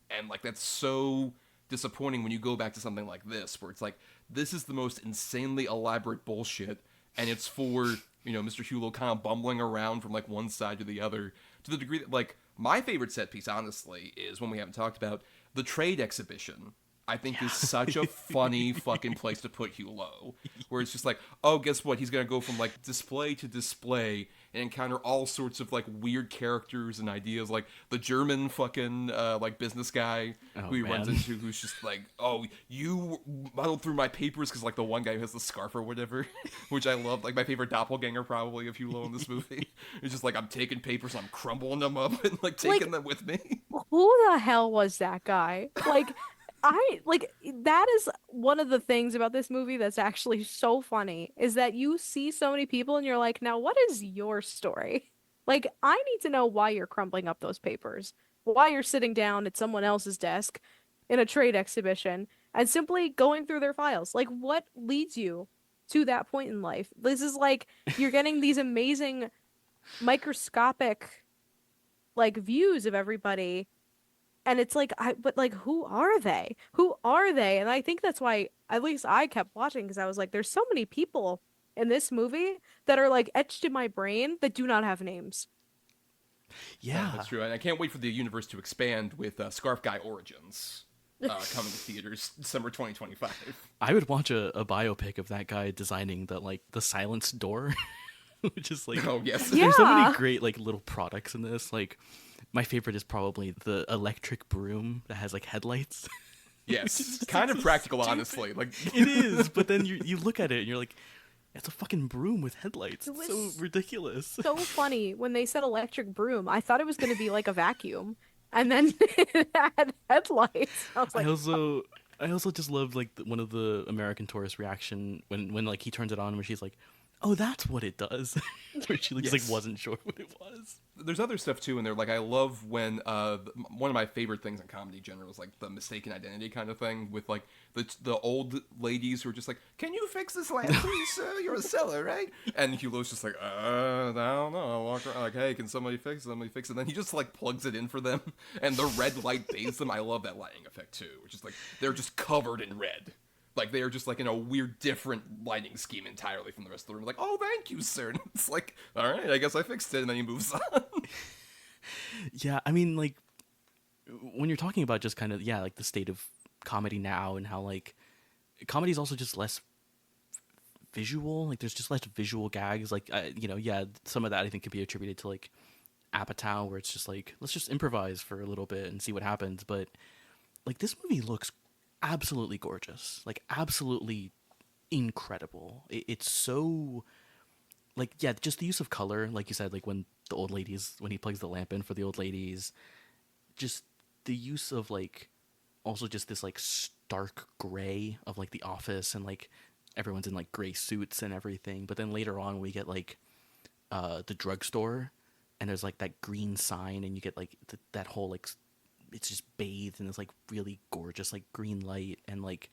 And, like, that's so disappointing when you go back to something like this, where it's like, this is the most insanely elaborate bullshit, and it's for, you know, Mr. Hulot kind of bumbling around from, like, one side to the other, to the degree that, like, my favorite set piece, honestly, is one we haven't talked about, the trade exhibition. I think is such a funny fucking place to put Hulot, where it's just like, oh, guess what? He's gonna go from like display to display and encounter all sorts of like weird characters and ideas, like the German fucking like business guy who he runs into, who's just like, oh, you muddled through my papers, because like the one guy who has the scarf or whatever, which I love, like my favorite doppelganger probably of Hulot in this movie. It's just like, I'm taking papers, I'm crumbling them up and like taking them with me. Who the hell was that guy? Like, that is one of the things about this movie that's actually so funny, is that you see so many people and you're like, now what is your story? Like, I need to know why you're crumbling up those papers, why you're sitting down at someone else's desk in a trade exhibition and simply going through their files. Like, what leads you to that point in life? This is like, you're getting these amazing microscopic like views of everybody. And it's like, but like, who are they? Who are they? And I think that's why, at least I kept watching, because I was like, there's so many people in this movie that are like etched in my brain that do not have names. Yeah, That's true. And I can't wait for the universe to expand with Scarf Guy Origins coming to theaters December 2025. I would watch a biopic of that guy designing the silenced door, which is like, Oh, yes. there's so Yeah. many great like little products in this. Like, my favorite is probably the electric broom that has like headlights. Yes. Kind of so practical, stupid. honestly. Like It is, but then you look at it and you're like, it's a fucking broom with headlights. It It's so was ridiculous. so funny when they said electric broom. I thought it was going to be like a vacuum, and then it had headlights. I was like, I also just loved like one of the American Tourist reaction when like he turns it on where she's like, "Oh, that's what it does," where she just Yes. like wasn't sure what it was. there's other stuff too in there. Like I love when one of my favorite things in comedy in general is like the mistaken identity kind of thing with like the old ladies who are just like, "Can you fix this lamp, please, sir? You're a seller, right?" And Hulot's just like, I don't know. I'll walk around like, "Hey, can somebody fix it? Somebody fix it?" And then he just like plugs it in for them, and the red light bathes them. I love that lighting effect too, which is like they're just covered in red. Like, they are just, like, in a weird, different lighting scheme entirely from the rest of the room. Like, "Oh, thank you, sir." And it's like, all right, I guess I fixed it. And then he moves on. Yeah, I mean, like, when you're talking about just kind of, yeah, like the state of comedy now and how, like, comedy is also just less visual. Like, there's just less visual gags. Like, yeah, some of that I think could be attributed to, like, Apatow, where it's just like, let's just improvise for a little bit and see what happens. But, like, this movie looks absolutely gorgeous. Like, absolutely incredible. It's so, like, yeah, just the use of color, like you said, like when he plugs the lamp in for the old ladies, just the use of like also just this like stark gray of like the office, and like everyone's in like gray suits and everything. But then later on we get like the drugstore, and there's like that green sign, and you get like that whole like it's just bathed in this like really gorgeous like green light, and like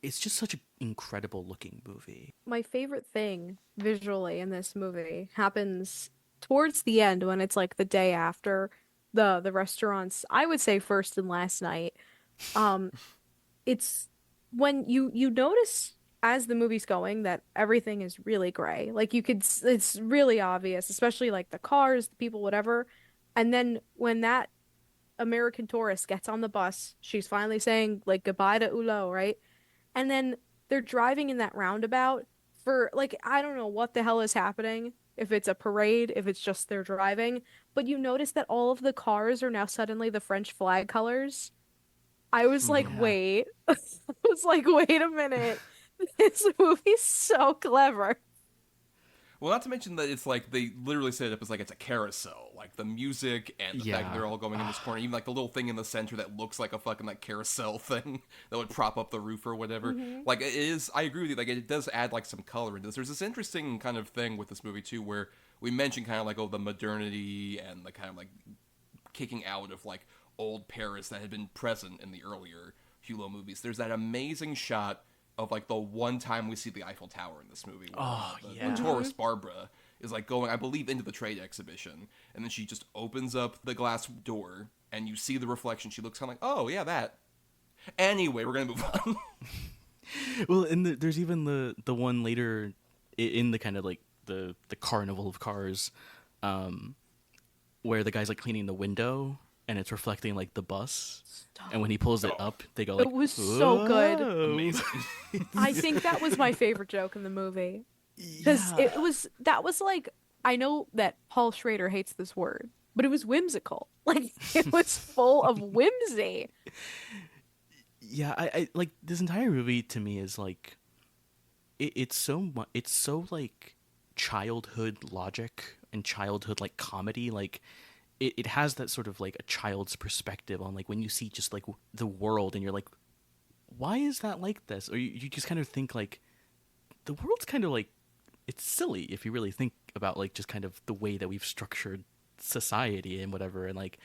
it's just such an incredible looking movie. my favorite thing visually in this movie happens towards the end when it's like the day after the restaurant's, I would say, first and last night. Um, it's when you notice as the movie's going that everything is really gray. Like it's really obvious, especially like the cars, the people, whatever. And then when that American tourist gets on the bus, she's finally saying like goodbye to Hulot, right? And then they're driving in that roundabout for like I don't know what the hell is happening. If it's a parade, if it's just they're driving, but you notice that all of the cars are now suddenly the French flag colors. I was like, Yeah. wait. I was like, wait a minute. This movie's so clever. Well, not to mention that it's like they literally set it up as like it's a carousel. Like the music and the fact that they're all going in this corner, even like the little thing in the center that looks like a fucking like carousel thing that would prop up the roof or whatever. Like it is, I agree with you. Like it does add like some color into this. There's this interesting kind of thing with this movie too, where we mentioned kind of like the modernity and the kind of like kicking out of like old Paris that had been present in the earlier Hulot movies. There's that amazing shot of like the one time we see the Eiffel Tower in this movie. Where, Yeah. the tourist Barbara is like going, I believe, into the trade exhibition, and then she just opens up the glass door, and you see the reflection. She looks kind of like, oh yeah, that. Anyway, we're gonna move on. Well, and there's even the one later in the kind of like the carnival of cars, where the guy's like cleaning the window and it's reflecting like the bus, and when he pulls it up, they go like, It was so good. "Whoa." Amazing. I think that was my favorite joke in the movie. Because Yeah. that was like, I know that Paul Schrader hates this word, but it was whimsical. Like, it was full of whimsy. Yeah, I like this entire movie to me is like it's so like childhood logic and childhood like comedy. Like it has that sort of like a child's perspective on like when you see just like the world and you're like, why is that like this? Or you just kind of think like the world's kind of like, it's silly if you really think about like just kind of the way that we've structured society and whatever. And like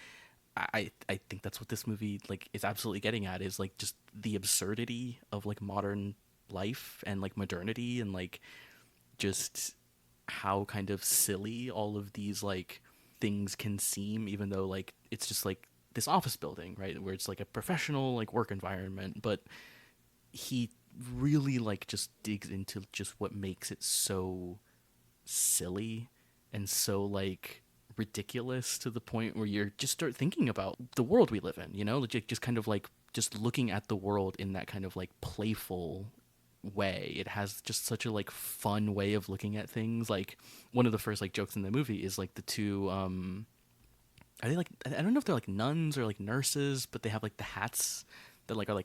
I think that's what this movie like is absolutely getting at, is like just the absurdity of like modern life and like modernity, and like just how kind of silly all of these like things can seem, even though like it's just like this office building, right, where it's like a professional like work environment. But he really like just digs into just what makes it so silly and so like ridiculous to the point where you just start thinking about the world we live in, you know, like, just kind of like just looking at the world in that kind of like playful way. It has just such a like fun way of looking at things. Like one of the first like jokes in the movie is like the two are they like, I don't know if they're like nuns or like nurses, but they have like the hats that like like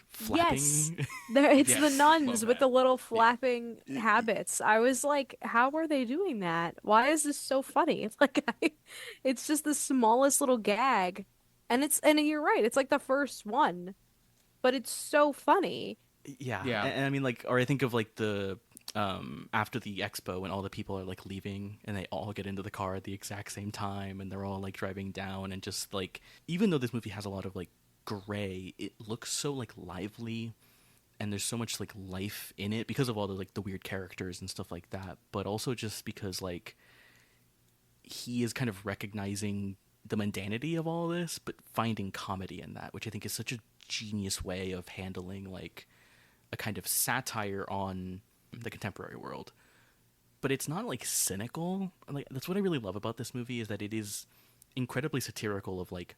flapping. Yes. It's the Yes, nuns love with that. the little flapping habits. I was like, how are they doing that? Why is this so funny? It's like it's just the smallest little gag. And you're right, it's like the first one, but it's so funny. Yeah, Yeah. and I mean, like, or I think of like the after the expo when all the people are like leaving and they all get into the car at the exact same time and they're all like driving down and just like even though this movie has a lot of like gray, it looks so like lively and there's so much like life in it because of all the like the weird characters and stuff like that, but also just because like he is kind of recognizing the mundanity of all this but finding comedy in that, which I think is such a genius way of handling like a kind of satire on the contemporary world. But it's not like cynical. Like that's what I really love about this movie is that it is incredibly satirical of like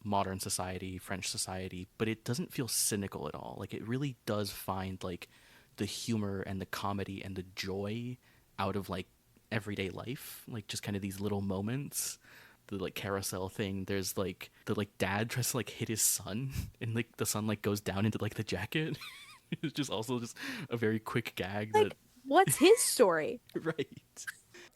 modern society, French society, but it doesn't feel cynical at all. Like it really does find like the humor and the comedy and the joy out of like everyday life, like just kind of these little moments. The like carousel thing, there's like the like dad tries to like hit his son and like the son like goes down into like the jacket. It's just also just a very quick gag that Like, what's his story? right.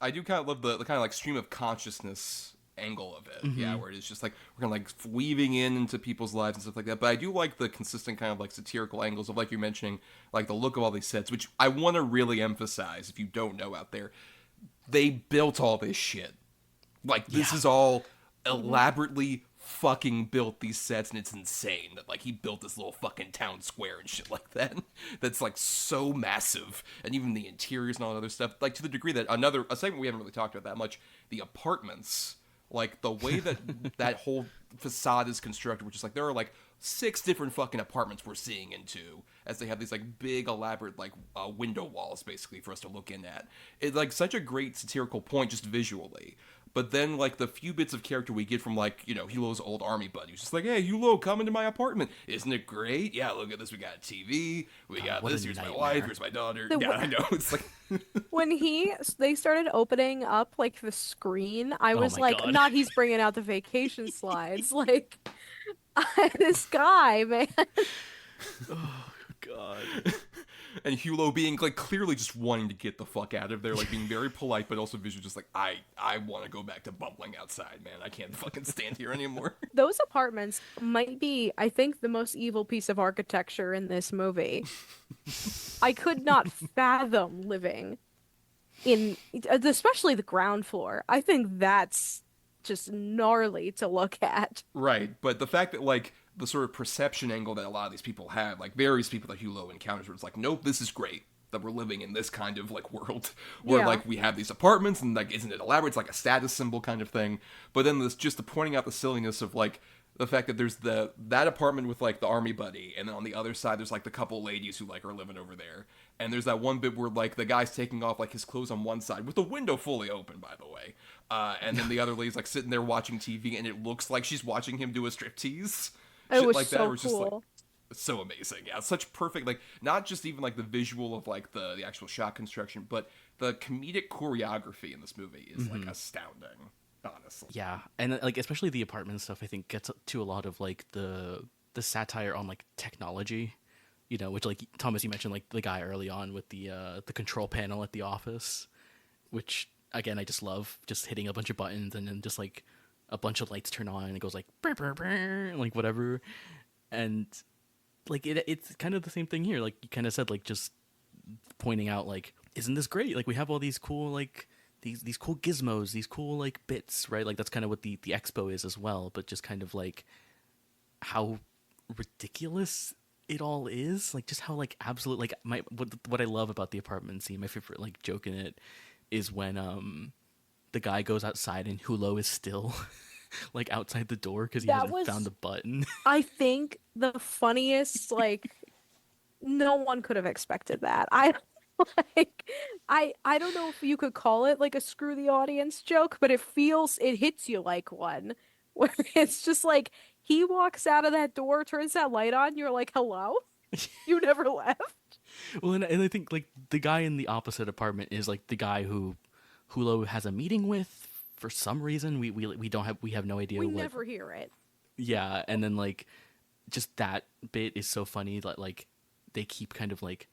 I do kind of love the kind of like stream of consciousness angle of it. Yeah, where it's just like we're kind of like weaving in into people's lives and stuff like that. But I do like the consistent kind of like satirical angles of like you're mentioning, like the look of all these sets, which I want to really emphasize if you don't know out there. They built all this shit. Like this is all elaborately fucking built these sets, and it's insane that like he built this little fucking town square and shit like that. That's like so massive, and even the interiors and all that other stuff. Like to the degree that a segment we haven't really talked about that much, the apartments, like the way that that whole facade is constructed, which is like there are like 6 different fucking apartments we're seeing into as they have these like big elaborate like window walls basically for us to look in at. It's like such a great satirical point just visually. But then, like, the few bits of character we get from, like, you know, Hulot's old army buddy, who's just like, hey, Hulot, come into my apartment. Isn't it great? Yeah, look at this. We got a TV. We got what this. a Here's my nightmare. wife. Here's my daughter. The Yeah, wa- I know. It's like, When they started opening up like the screen, I Oh was my like, God. not he's bringing out the vacation slides. Like, this guy, man. God. and Hulot being, like, clearly just wanting to get the fuck out of there, like, being very polite, but also visually just like, I want to go back to bumbling outside, man. I can't fucking stand here anymore. Those apartments might be, I think, the most evil piece of architecture in this movie. I could not fathom living in, especially the ground floor. I think that's just gnarly to look at. Right, but the fact that, like, the sort of perception angle that a lot of these people have, like, various people that Hulot encounters, where it's like, nope, this is great that we're living in this kind of, like, world where, Yeah. like, we have these apartments and, like, isn't it elaborate? It's like a status symbol kind of thing. But then there's just the pointing out the silliness of, like, the fact that there's that apartment with, like, the army buddy, and then on the other side there's, like, the couple ladies who, like, are living over there. And there's that one bit where, like, the guy's taking off, like, his clothes on one side, with the window fully open, by the way. And then the other lady's, like, sitting there watching TV, and it looks like she's watching him do a striptease. It Shit was like that, so where it's just, like, cool. it's so amazing. Yeah, it's such perfect, like, not just even, like, the visual of, like, the actual shot construction, but the comedic choreography in this movie is, like, astounding, honestly. Yeah, and like especially the apartment stuff, I think gets to a lot of like the satire on like technology, you know, which like Thomas, you mentioned like the guy early on with the control panel at the office, which again I just love, just hitting a bunch of buttons and then just like a bunch of lights turn on and it goes like brr, brr, brr, like whatever, and like it's kind of the same thing here, like you kind of said, like just pointing out like isn't this great, like we have all these cool like these cool gizmos, these cool like bits, right? Like that's kind of what the expo is as well, but just kind of like how ridiculous it all is, like just how like absolute like what I love about the apartment scene, my favorite like joke in it is when the guy goes outside and Hulot is still like outside the door because he That hasn't was- found the button. I think the funniest like no one could have expected that. I like I don't know if you could call it like a screw the audience joke, but it hits you like one where it's just like he walks out of that door, turns that light on, you're like, "Hello? You never left?" Well, and I think like the guy in the opposite apartment is like the guy who Hulot has a meeting with for some reason. We have no idea We what. never hear it. Yeah, and then like just that bit is so funny that like they keep kind of like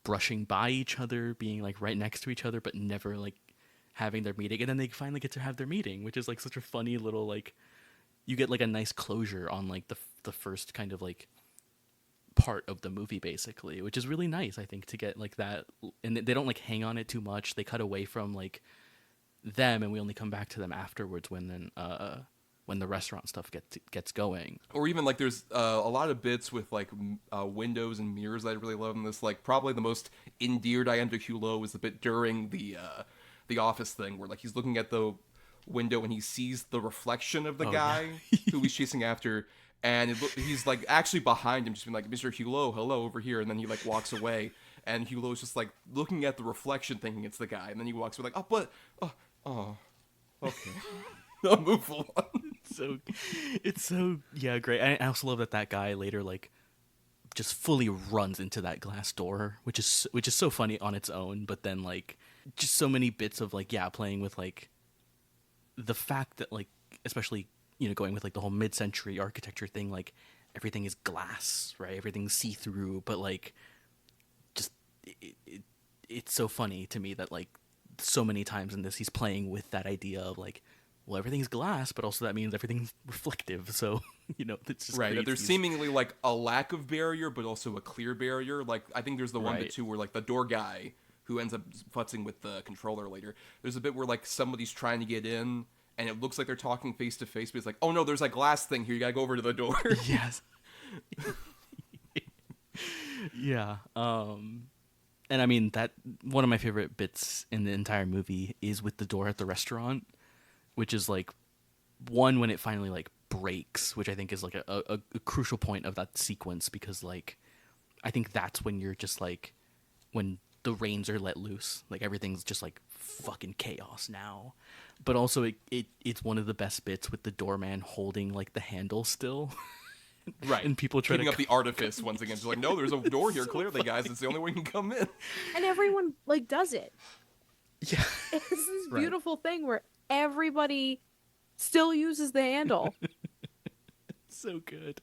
brushing by each other, being like right next to each other, but never like having their meeting. And then they finally get to have their meeting, which is like such a funny little like you get like a nice closure on like the first kind of like part of the movie basically, which is really nice I think to get like that. And they don't like hang on it too much. They cut away from like them and we only come back to them afterwards when the restaurant stuff gets going. Or even like there's a lot of bits with like windows and mirrors that I really love in this. Like probably the most endeared I am to Hulot is the bit during the office thing where like he's looking at the window and he sees the reflection of the guy who he's chasing after, and he's like actually behind him, just being like, "Mr. Hulot, hello, over here," and then he like walks away, and Hulot's just like looking at the reflection, thinking it's the guy, and then he walks away like, "Oh, but oh, okay." I'll move on. It's so yeah, great. I also love that guy later like just fully runs into that glass door, which is so funny on its own. But then like just so many bits of like playing with like the fact that like especially going with like the whole mid-century architecture thing, like everything is glass, right? Everything's see-through, but like just it's so funny to me that like so many times in this he's playing with that idea of like, well, everything's glass, but also that means everything's reflective. So, it's just right. great. There's seemingly like a lack of barrier, but also a clear barrier. Like I think there's the one bit too where like the door guy who ends up futzing with the controller later. There's a bit where like somebody's trying to get in, and it looks like they're talking face to face, but it's like, oh no, there's a glass thing here. You gotta go over to the door. Yes. Yeah. And I mean that one of my favorite bits in the entire movie is with the door at the restaurant, which is like one when it finally like breaks, which I think is like a crucial point of that sequence, because like I think that's when you're just like when the reins are let loose, like everything's just like fucking chaos now. But also it's one of the best bits with the doorman holding like the handle still. Right. And people try picking up the artifice once again. Just like, no, there's a door here, clearly, funny. guys. It's the only way you can come in. And everyone like does it. Yeah. It's this beautiful thing where everybody still uses the handle. So good.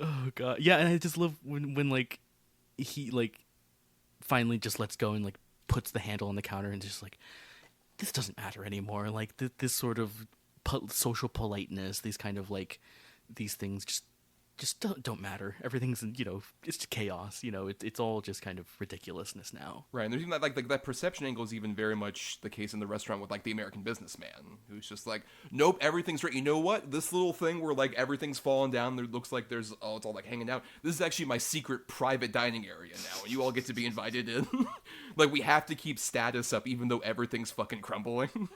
Oh god. Yeah, and I just love when like he like finally just lets go and like puts the handle on the counter and just like, this doesn't matter anymore. Like this sort of social politeness, these kind of like these things just don't matter. Everything's it's chaos. It's all just kind of ridiculousness now. Right, and there's even that like that perception angle is even very much the case in the restaurant with like the American businessman who's just like, nope, everything's right. You know what? This little thing where like everything's falling down, there looks like there's it's all like hanging out. This is actually my secret private dining area now, and you all get to be invited in. Like we have to keep status up even though everything's fucking crumbling.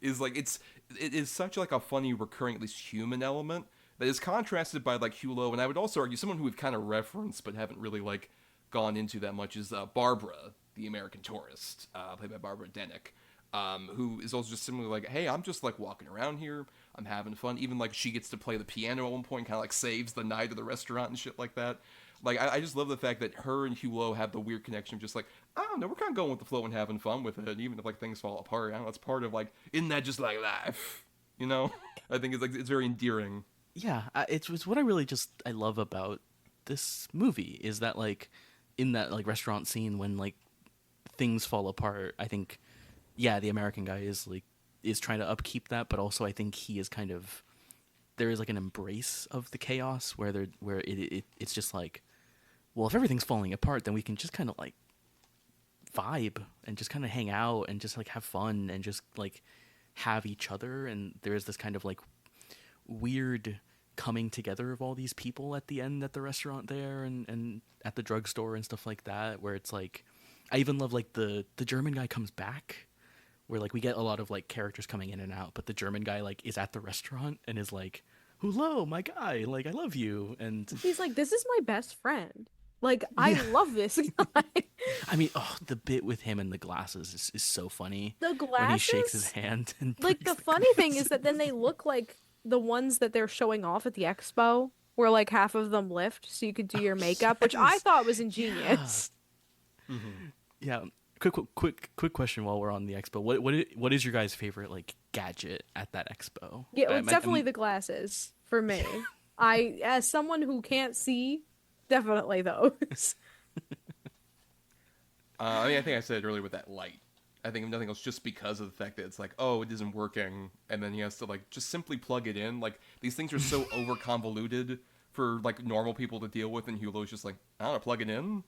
Is like it is such like a funny recurring, at least human element that is contrasted by like Hulot, and I would also argue someone who we've kind of referenced but haven't really like gone into that much is Barbara, the American tourist, played by Barbara Denick, who is also just similarly like, hey, I'm just like walking around here, I'm having fun. Even like she gets to play the piano at one point, kind of like saves the night of the restaurant and shit like that. Like I just love the fact that her and Hulot have the weird connection of just like, I don't know, we're kind of going with the flow and having fun with it, and even if like things fall apart, I don't know, it's part of like, isn't that just like life, I think it's like it's very endearing. Yeah, it's what I really I love about this movie is that like in that like restaurant scene when like things fall apart, I think the American guy is trying to upkeep that, but also I think he is kind of, there is like an embrace of the chaos where it's just like, well, if everything's falling apart, then we can just kind of like vibe and just kind of hang out and just like have fun and just like have each other. And there is this kind of like weird coming together of all these people at the end at the restaurant there and at the drugstore and stuff like that, where it's like, I even love like the German guy comes back, where like we get a lot of like characters coming in and out, but the German guy like is at the restaurant and is like, hello, my guy, like I love you, and He's like, this is my best friend. Like, I love this guy. I mean, oh, the bit with him and the glasses is so funny. The When he shakes his glasses, hand and like breaks the the funny thing glass. is that then they look like the ones that they're showing off at the expo, where like half of them lift so you could do your makeup, which I Yes. thought was Yeah. ingenious. Yeah. Quick question while we're on the expo. What is your guys' favorite like gadget at that expo? Yeah, well, I, it's I, definitely I'm- the glasses for me. I, as someone who can't see, definitely those. I mean, I think I said it earlier with that light. I think if nothing else, just because of the fact that it's like, oh, it isn't working, and then he has to like just simply plug it in. Like these things are so over convoluted for like normal people to deal with, and Hulot's just like, I don't know, plug it in.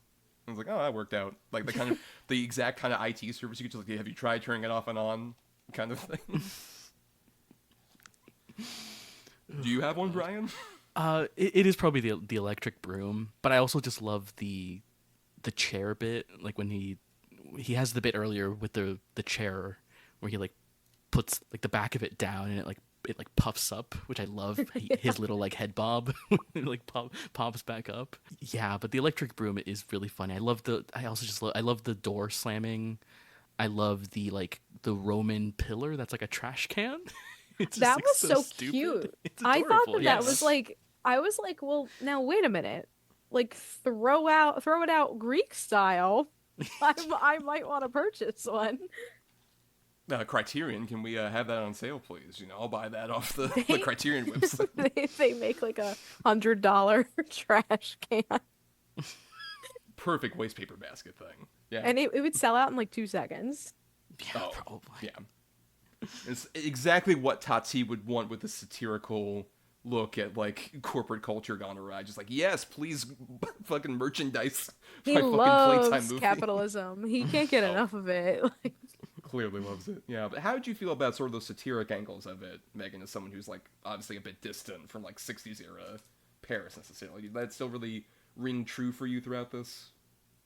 I was like, oh, that worked out. Like the kind of the exact kind of IT service you could just like, have you tried turning it off and on, kind of thing. Do you have one, Brian? it is probably the electric broom, but I also just love the chair bit. Like when he has the bit earlier with the chair where he like puts like the back of it down and it like puffs up, which I love. His little like head bob it, like pops back up. Yeah, but the electric broom is really funny. I also just I love the door slamming. I love the Roman pillar that's like a trash can. It's just, That like, was so stupid. cute. It's I thought adorable. that was Yes. like, I was like, well, now wait a minute. Like, throw it out Greek style. I might want to purchase one. Criterion, can we have that on sale, please? You know, I'll buy that off the Criterion website. They make like $100 trash can, Perfect waste paper basket thing. Yeah. and it would sell out in like 2 seconds. Yeah, Oh, probably. yeah. It's exactly what Tati would want with a satirical look at like corporate culture gone awry. Just like, yes, please, fucking merchandise He my fucking Playtime loves movie. capitalism. He can't get enough of it. Like, Clearly loves it. Yeah, but how did you feel about sort of those satiric angles of it, Megan, as someone who's like obviously a bit distant from like 60s era Paris necessarily? Did that still really ring true for you throughout this?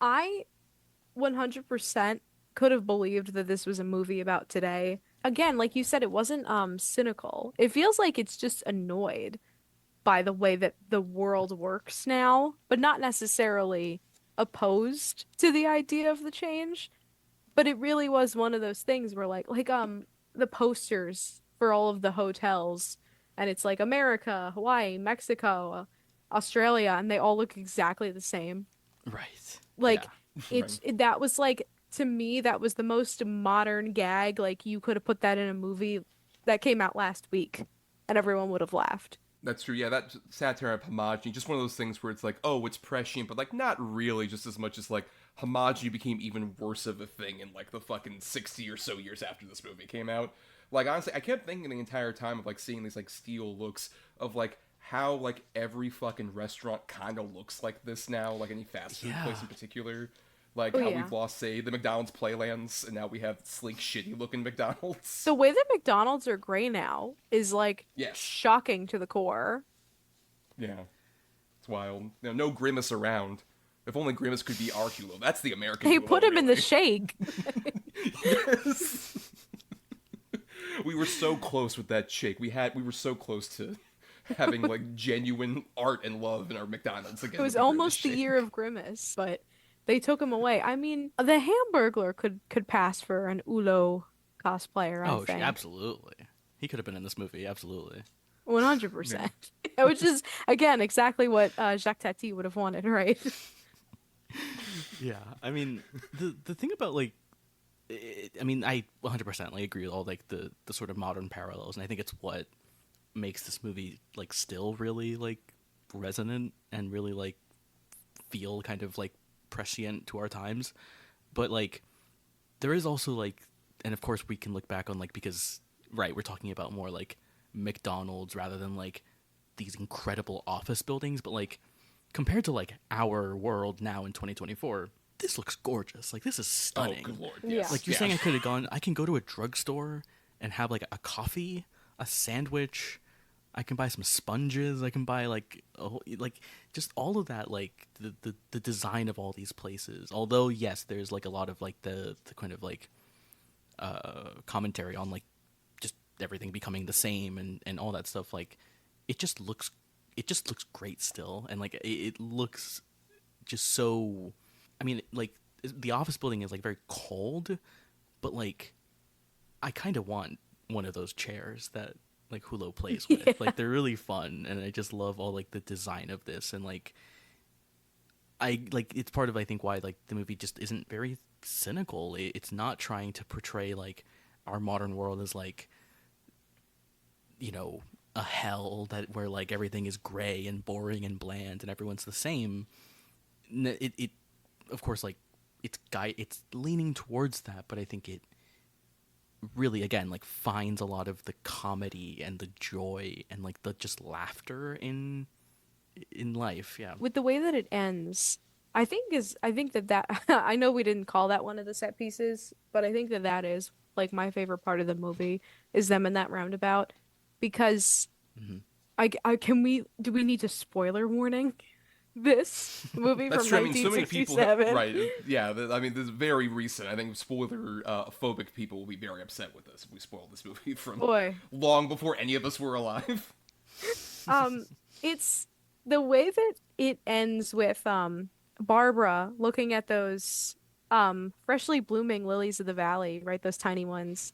I 100% could have believed that this was a movie about today. Again, like you said, it wasn't cynical. It feels like it's just annoyed by the way that the world works now, but not necessarily opposed to the idea of the change. But it really was one of those things where like the posters for all of the hotels, and it's like America, Hawaii, Mexico, Australia, and they all look exactly the same. Right. Like Yeah. that was like, to me, that was the most modern gag. Like you could have put that in a movie that came out last week and everyone would have laughed. That's true. Yeah, that satire of homogeny, just one of those things where it's like, oh, it's prescient, but like not really, just as much as like homogeny became even worse of a thing in like the fucking 60 or so years after this movie came out. Like honestly, I kept thinking the entire time of like seeing these like steel looks of like how like every fucking restaurant kind of looks like this now, like any fast food place in particular. Like Oh, how yeah. we've lost, say, the McDonald's Playlands, and now we have sleek, shitty-looking McDonald's. The way that McDonald's are gray now is like Yes. shocking to the core. Yeah, it's wild. No Grimace around. If only Grimace could be our Hulot. That's the American They Hulot, put him in the really. shake. Yes. We were so close with that shake. We were so close to having like genuine art and love in our McDonald's again. It was with Grimace almost the shake. year of Grimace, but they took him away. I mean, the Hamburglar could pass for an Hulot cosplayer, I Oh, think. absolutely. He could have been in this movie. Absolutely. 100%. Which is, again, exactly what Jacques Tati would have wanted, right? Yeah. I mean, the thing about like, I mean, I 100% like agree with all like the sort of modern parallels, and I think it's what makes this movie like still really like resonant and really like feel kind of like prescient to our times. But like, there is also like, and of course we can look back on like, because right, we're talking about more like McDonald's rather than like these incredible office buildings, but like compared to like our world now in 2024, this looks gorgeous. Like this is Oh, stunning. good lord. Yeah. Yes. Like you're saying, I can go to a drugstore and have like a coffee, a sandwich. I can buy some sponges. I can buy like like just all of that, like the design of all these places. Although yes, there's like a lot of like the kind of like commentary on like just everything becoming the same and all that stuff. Like it just looks great still, and like it looks just so, I mean, like the office building is like very cold, but like I kind of want one of those chairs that like Hulot plays with. Yeah. Like they're really fun, and I just love all like the design of this, and like I like it's part of I think why like the movie just isn't very cynical. It's not trying to portray like our modern world as like, you know, a hell that where like everything is gray and boring and bland and everyone's the same. It of course like it's leaning towards that, but I think it really again like finds a lot of the comedy and the joy and like the just laughter in life. Yeah. With the way that it ends, I think that I know we didn't call that one of the set pieces, but I think that that is like my favorite part of the movie is them in that roundabout because Mhm. I can we do we need to spoiler warning this movie That's from true. I mean, so many people, 1967? right? Yeah, I mean, this is very recent. I think spoiler phobic people will be very upset with us if we spoil this movie from Boy, long before any of us were alive. um, it's the way that it ends with Barbara looking at those freshly blooming lilies of the valley, right? Those tiny ones.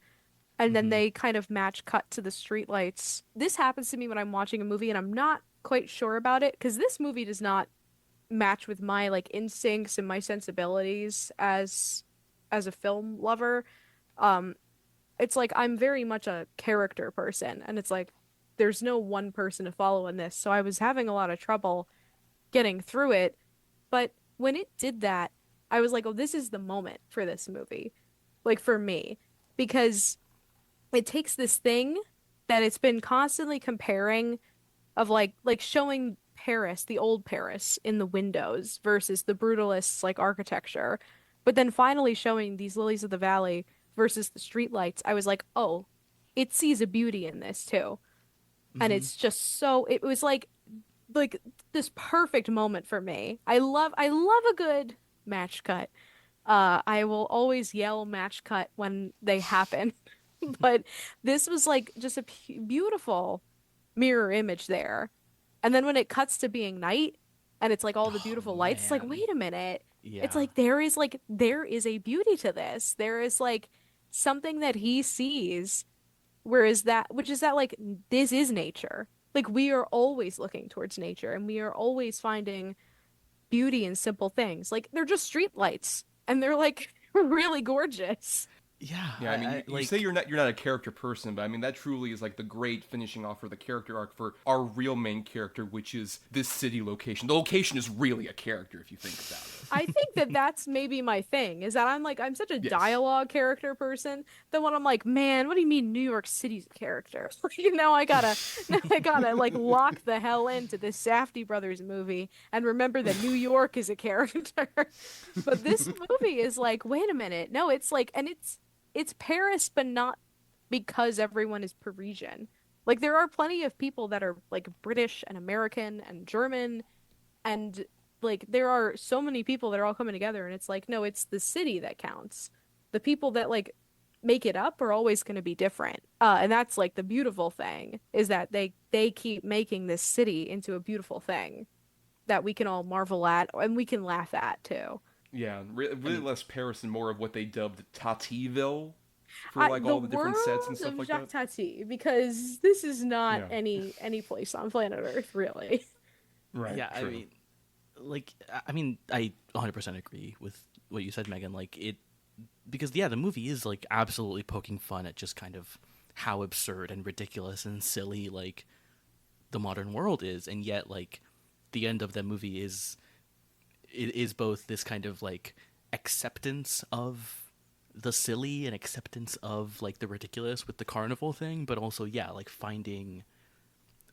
And then Mhm. they kind of match cut to the streetlights. This happens to me when I'm watching a movie and I'm not quite sure about it because this movie does not match with my like instincts and my sensibilities as a film lover. Um, it's like I'm very much a character person, and it's like there's no one person to follow in this. So I was having a lot of trouble getting through it. But when it did that, I was like, oh, this is the moment for this movie. Like for me, because it takes this thing that it's been constantly comparing of like showing Paris, the old Paris in the windows versus the brutalists like architecture, but then finally showing these lilies of the valley versus the streetlights. I was like, "Oh, it sees a beauty in this too." And Mhm. it's just so it was like this perfect moment for me. I love a good match cut. I will always yell match cut when they happen. But this was like just a beautiful mirror image there. And then when it cuts to being night and it's like all the Oh beautiful lights, it's like, man. wait a minute. It's Yeah. like there is a beauty to this. There is like something that he sees, whereas that which is that like this is nature. Like we are always looking towards nature and we are always finding beauty in simple things. Like they're just street lights and they're like really gorgeous. Yeah. Yeah, I mean, I you say like. you're not a character person, but I mean that truly is like the great finishing off for the character arc for our real main character, which is this city location. The location is really a character if you think about I it. think that that's maybe my thing is that I'm such a Yes. dialogue character person that when I'm like, man, what do you mean New York City's a character? Now I gotta like lock the hell into this Safdie Brothers movie and remember that New York is a character. But this movie is like, wait a minute, no, it's like, and it's Paris, but not because everyone is Parisian. Like there are plenty of people that are like British and American and German and like there are so many people that are all coming together and it's like no, it's the city that counts. The people that like make it up are always going to be different. And that's like the beautiful thing is that they keep making this city into a beautiful thing that we can all marvel at and we can laugh at too. Yeah, I really mean, less Paris and more of what they dubbed Tativille for I like the all the different sets world and stuff of like Jacques that. Tati because this is not Yeah. any place on planet Earth really. Right. yeah. I True. mean, like. I mean, I 100% agree with what you said, Megan. Like it, because yeah, the movie is like absolutely poking fun at just kind of how absurd and ridiculous and silly like the modern world is, and yet like the end of the movie is it is both this kind of like acceptance of the silly and acceptance of like the ridiculous with the carnival thing, but also yeah, like finding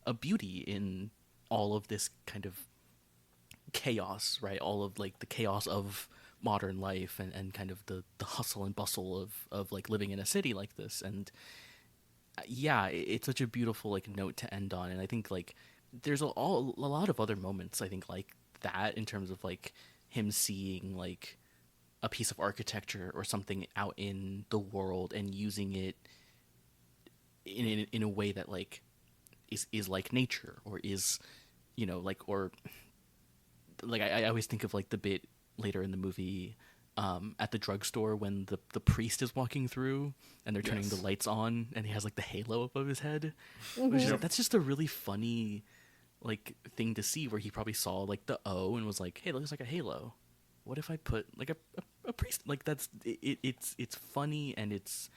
a beauty in all of this kind of chaos, right? All of like the chaos of modern life and kind of the hustle and bustle of like living in a city like this. And yeah, it's such a beautiful like note to end on. And I think like there's a lot of other moments I think like that in terms of like him seeing like a piece of architecture or something out in the world and using it in a way that like is like nature or is, you know, like or like I always think of like the bit later in the movie at the drugstore when the priest is walking through and they're turning Yes. the lights on and he has like the halo above his head. Which is, like, that's just a really funny like thing to see, where he probably saw like the O and was like, hey, it looks like a halo. What if I put like a priest? Like that's it's funny and it's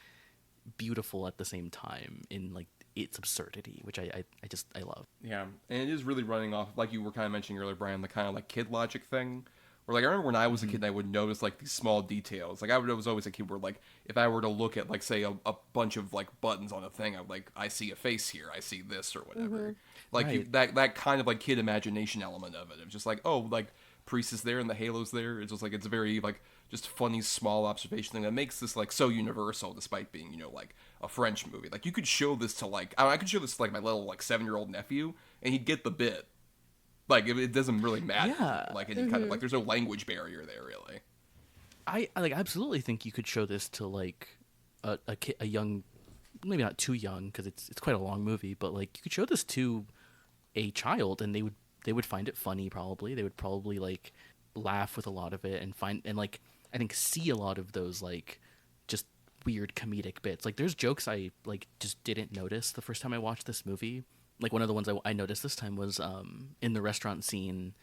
beautiful at the same time in like its absurdity, which I love. Yeah, and it is really running off, like you were kind of mentioning earlier, Brian, the kind of like kid logic thing. Where like I remember when I was a kid, and I would notice like these small details. Like was always a kid where like if I were to look at like say a bunch of like buttons on a thing, I'm like, I see a face here, I see this or whatever. Like Right. that kind of like kid imagination element of it. It's just like, oh, like priest is there and the halo's there. It's just like it's a very like just funny small observation thing that makes this like so universal, despite being, you know, like a French movie. Like you could show this to like I could show this to like my little like 7-year-old nephew and he'd get the bit. Like it doesn't really matter. Yeah. Like any kind of like there's no language barrier there really. I like absolutely think you could show this to like a young, maybe not too young because it's quite a long movie, but like you could show this to a child and they would find it funny. Probably they would probably like laugh with a lot of it and find and like I think see a lot of those like just weird comedic bits. Like there's jokes I like just didn't notice the first time I watched this movie. Like one of the ones I noticed this time was in the restaurant scene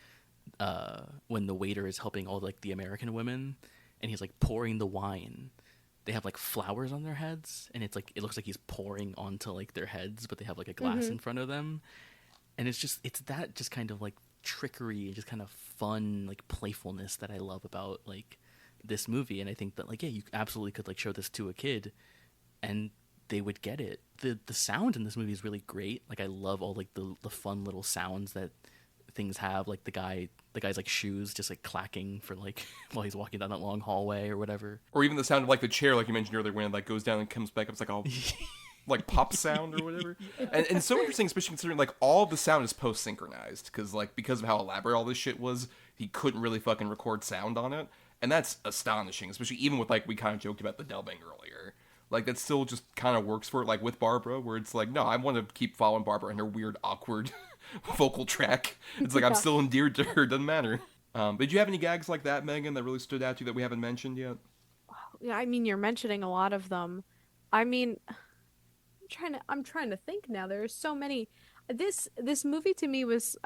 when the waiter is helping all like the American women and he's like pouring the wine. They have like flowers on their heads and it's like it looks like he's pouring onto like their heads, but they have like a glass in front of them. And it's that just kind of like trickery and just kind of fun like playfulness that I love about like this movie. And I think that like yeah, you absolutely could like show this to a kid and they would get it. The sound in this movie is really great. Like I love all like the fun little sounds that things have, like the guy's like shoes just like clacking for like while he's walking down that long hallway or whatever. Or even the sound of like the chair, like you mentioned earlier, when it like goes down and comes back up, it's like all like pop sound or whatever. And it's so interesting, especially considering like all of the sound is post synchronized because of how elaborate all this shit was. He couldn't really fucking record sound on it, and that's astonishing. Especially even with like we kind of joked about the dubbing earlier. Like, that still just kind of works for it, like, with Barbara, where it's like, no, I want to keep following Barbara and her weird, awkward vocal track. It's like, I'm still endeared to her, doesn't matter. But did you have any gags like that, Megan, that really stood out to you that we haven't mentioned yet? Yeah, I mean, you're mentioning a lot of them. I mean, I'm trying to think now. There's so many. This movie to me was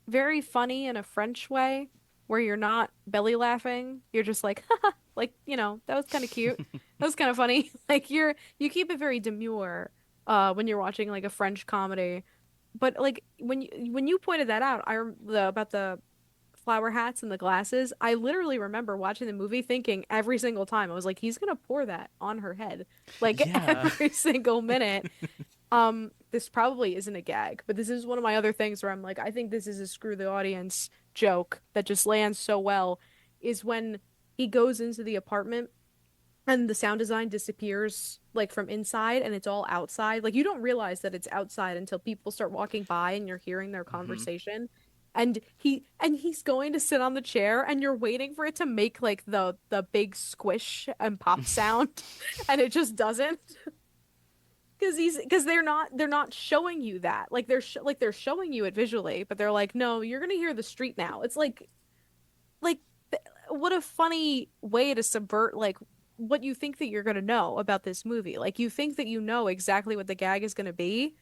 very funny in a French way, where you're not belly laughing. You're just like, like, you know, that was kind of cute. That was kind of funny. Like you keep it very demure when you're watching like a French comedy. But like when you pointed that out, about the flower hats and the glasses, I literally remember watching the movie thinking every single time, I was like, he's gonna pour that on her head. Like Yeah. every single minute. This probably isn't a gag, but this is one of my other things where I'm like, I think this is a screw the audience joke that just lands so well, is when he goes into the apartment and the sound design disappears like from inside and it's all outside. Like you don't realize that it's outside until people start walking by and you're hearing their conversation. And he's going to sit on the chair and you're waiting for it to make like the big squish and pop sound and it just doesn't. Because they're not showing you that. Like they're showing you it visually, but they're like, no, you're gonna hear the street now. It's like what a funny way to subvert like what you think that you're gonna know about this movie. Like you think that you know exactly what the gag is gonna be,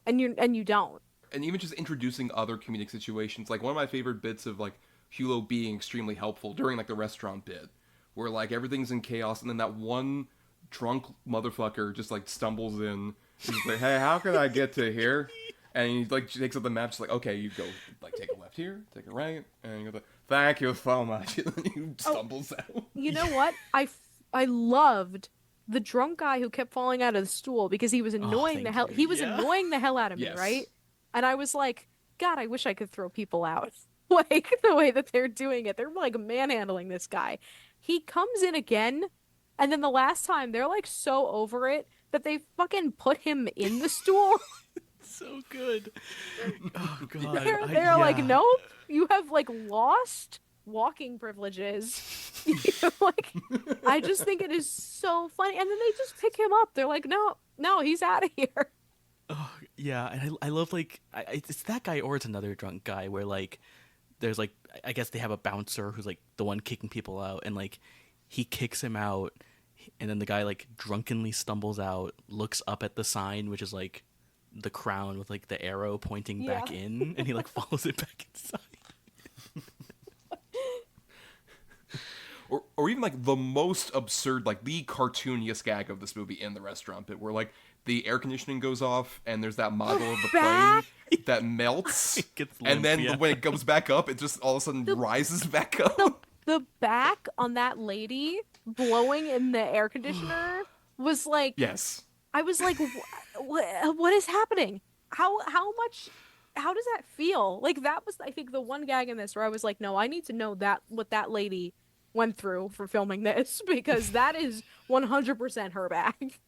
and you don't. And even just introducing other comedic situations. Like, one of my favorite bits of, like, Hulot being extremely helpful during, like, the restaurant bit, where, like, everything's in chaos, and then that one drunk motherfucker just, like, stumbles in. He's like, hey, how can I get to here? And he, like, takes up the map, just like, okay, you go, like, take a left here, take a right, and you go, thank you so much. And then he stumbles out. You know what? I loved the drunk guy who kept falling out of the stool because he was annoying thank you. he was Yeah. annoying the hell out of me, Yes. right? And I was like, God, I wish I could throw people out. Like the way that they're doing it. They're like manhandling this guy. He comes in again, and then the last time they're like so over it that they fucking put him in the stool. So good. Oh god. They're like, yeah. nope, you have like lost walking privileges. Like, I just think it is so funny. And then they just pick him up. They're like, no, he's out of here. Oh, yeah, and I love like it's that guy or it's another drunk guy where like there's like, I guess they have a bouncer who's like the one kicking people out, and like he kicks him out, and then the guy like drunkenly stumbles out, looks up at the sign, which is like the crown with like the arrow pointing back in, and he like follows it back inside. Or even like the most absurd, like the cartooniest gag of this movie in the restaurant bit, where like the air conditioning goes off and there's that model of the plane that melts, Gets and limp, then yeah. when it goes back up, it just all of a sudden rises back up. The back on that lady blowing in the air conditioner was like, Yes. I was like, what is happening? How does that feel? Like that was, I think, the one gag in this where I was like, no, I need to know what that lady went through for filming this, because that is 100% her back.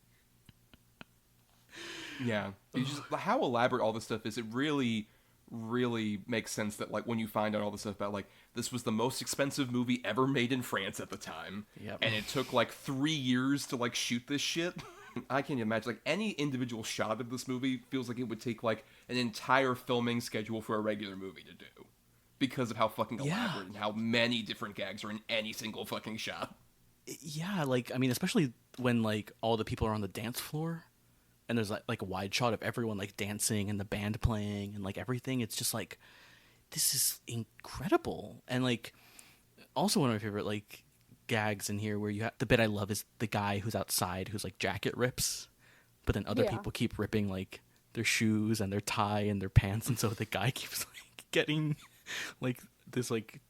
Yeah. You just, how elaborate all this stuff is. It really, really makes sense that like when you find out all this stuff about like this was the most expensive movie ever made in France at the time. Yep. And it took like 3 years to like shoot this shit. I can't imagine like any individual shot of this movie feels like it would take like an entire filming schedule for a regular movie to do, because of how fucking elaborate and how many different gags are in any single fucking shot. Yeah, like, I mean, especially when like all the people are on the dance floor and there's like a wide shot of everyone like dancing and the band playing and like everything. It's just like, this is incredible. And like, also one of my favorite like gags in here where you have the bit I love is the guy who's outside who's like jacket rips, but then other people keep ripping like their shoes and their tie and their pants, and so the guy keeps like getting like this like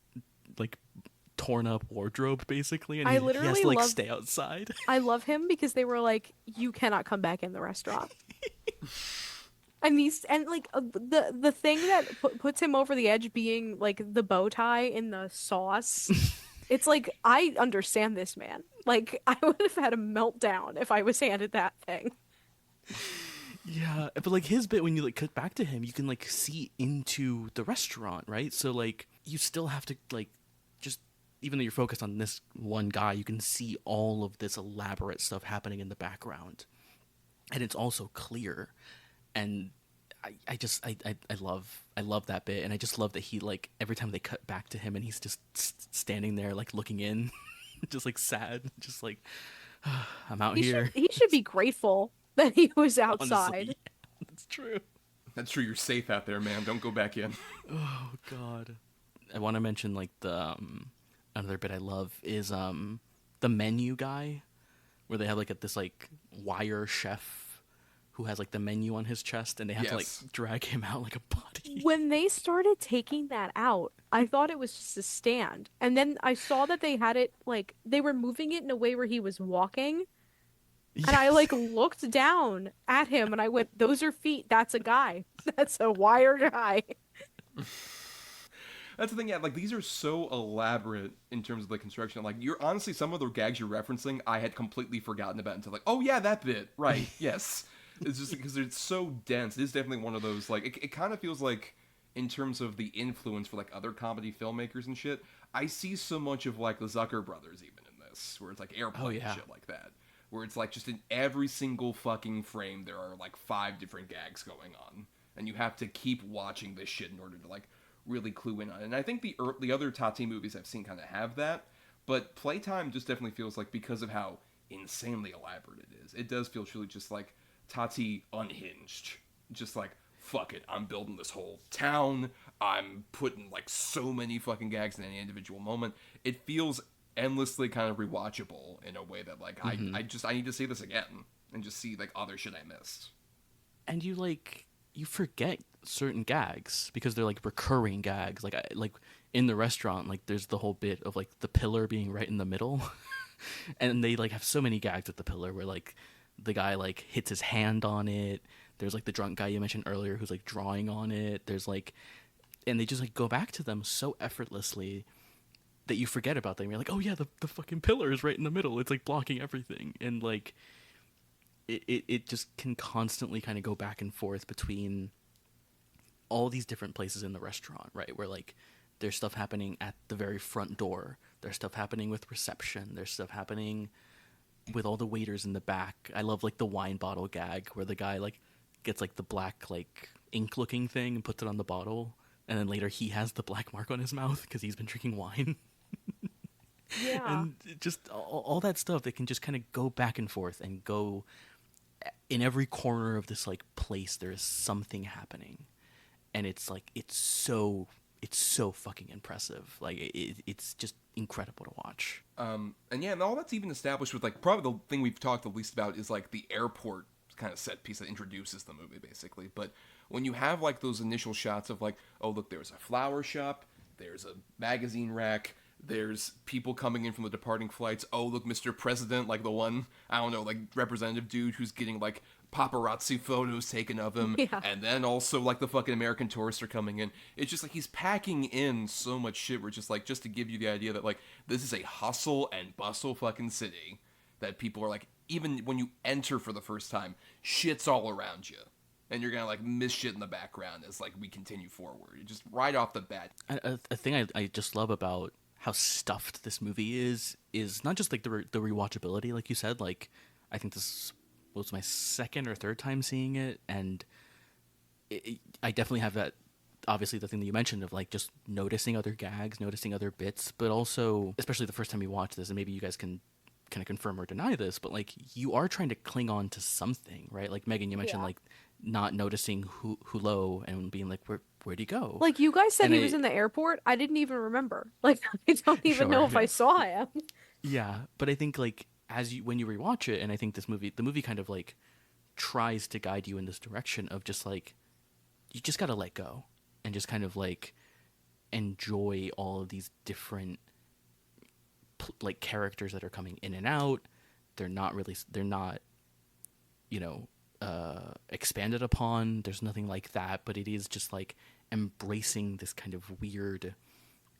torn up wardrobe basically, and he has to like stay outside. I love him because they were like, you cannot come back in the restaurant. And the thing that puts him over the edge being like the bow tie in the sauce. It's like, I understand this man. Like, I would have had a meltdown if I was handed that thing. Yeah, but like his bit, when you like cut back to him, you can like see into the restaurant, right? So like you still have to like, just even though you're focused on this one guy, you can see all of this elaborate stuff happening in the background, and it's also clear. And I love that bit, and I just love that he like every time they cut back to him and he's just standing there like looking in, just like sad, just like I'm out here. He should be grateful that he was outside. Honestly, yeah, that's true. That's true. You're safe out there, man. Don't go back in. Oh God. I want to mention like the another bit I love is the menu guy, where they have like this like wire chef who has like the menu on his chest, and they have to like drag him out like a body. When they started taking that out, I thought it was just a stand. And then I saw that they had it like they were moving it in a way where he was walking. Yes. And I like looked down at him and I went, those are feet. That's a guy. That's a wire guy. That's the thing, yeah, like, these are so elaborate in terms of the construction. Like, you're honestly, some of the gags you're referencing, I had completely forgotten about until, like, oh, yeah, that bit. Right, yes. It's just because it's so dense. It is definitely one of those, like, it kind of feels like, in terms of the influence for, like, other comedy filmmakers and shit, I see so much of, like, the Zucker brothers even in this, where it's, like, airplane and shit like that. Where it's, like, just in every single fucking frame, there are, like, 5 different gags going on. And you have to keep watching this shit in order to, like, really clue in on it. And I think the other Tati movies I've seen kind of have that, but Playtime just definitely feels like, because of how insanely elaborate it is, it does feel truly just like Tati unhinged. Just like, fuck it, I'm building this whole town, I'm putting like so many fucking gags in any individual moment. It feels endlessly kind of rewatchable in a way that like, I need to see this again and just see like other shit I missed. And you forget certain gags because they're like recurring gags. Like in the restaurant, like there's the whole bit of like the pillar being right in the middle, and they like have so many gags with the pillar where like the guy like hits his hand on it. There's like the drunk guy you mentioned earlier who's like drawing on it. There's like, and they just like go back to them so effortlessly that you forget about them. You're like, oh yeah, the fucking pillar is right in the middle. It's like blocking everything, and like. It just can constantly kind of go back and forth between all these different places in the restaurant, right? Where like there's stuff happening at the very front door. There's stuff happening with reception. There's stuff happening with all the waiters in the back. I love like the wine bottle gag where the guy like gets like the black like ink looking thing and puts it on the bottle and then later he has the black mark on his mouth because he's been drinking wine. Yeah. And just all that stuff that can just kind of go back and forth and go in every corner of this like place. There is something happening, and it's like it's so fucking impressive. Like it's just incredible to watch. And yeah, and all that's even established with like probably the thing we've talked the least about is like the airport kind of set piece that introduces the movie basically. But when you have like those initial shots of like, oh look, there's a flower shop, there's a magazine rack, there's people coming in from the departing flights. Oh, look, Mr. President, like the one, I don't know, like representative dude who's getting like paparazzi photos taken of him. Yeah. And then also like the fucking American tourists are coming in. It's just like he's packing in so much shit where just like, just to give you the idea that like this is a hustle and bustle fucking city that people are like, even when you enter for the first time, shit's all around you. And you're gonna like miss shit in the background as like we continue forward. Just right off the bat. A thing I just love about how stuffed this movie is not just like the rewatchability, like you said. Like I think this was my second or third time seeing it, and I definitely have that. Obviously, the thing that you mentioned of like just noticing other gags, noticing other bits, but also especially the first time you watch this, and maybe you guys can kind of confirm or deny this, but like you are trying to cling on to something, right? Like Megan, you mentioned like not noticing Hulot and being like, where'd he go? Like you guys said, And he was in the airport. I didn't even remember. Like I don't even know if I saw him. Yeah, but I think like when you rewatch it, and I think the movie kind of like tries to guide you in this direction of just like you just gotta let go and just kind of like enjoy all of these different like characters that are coming in and out. They're not expanded upon. There's nothing like that, but it is just like embracing this kind of weird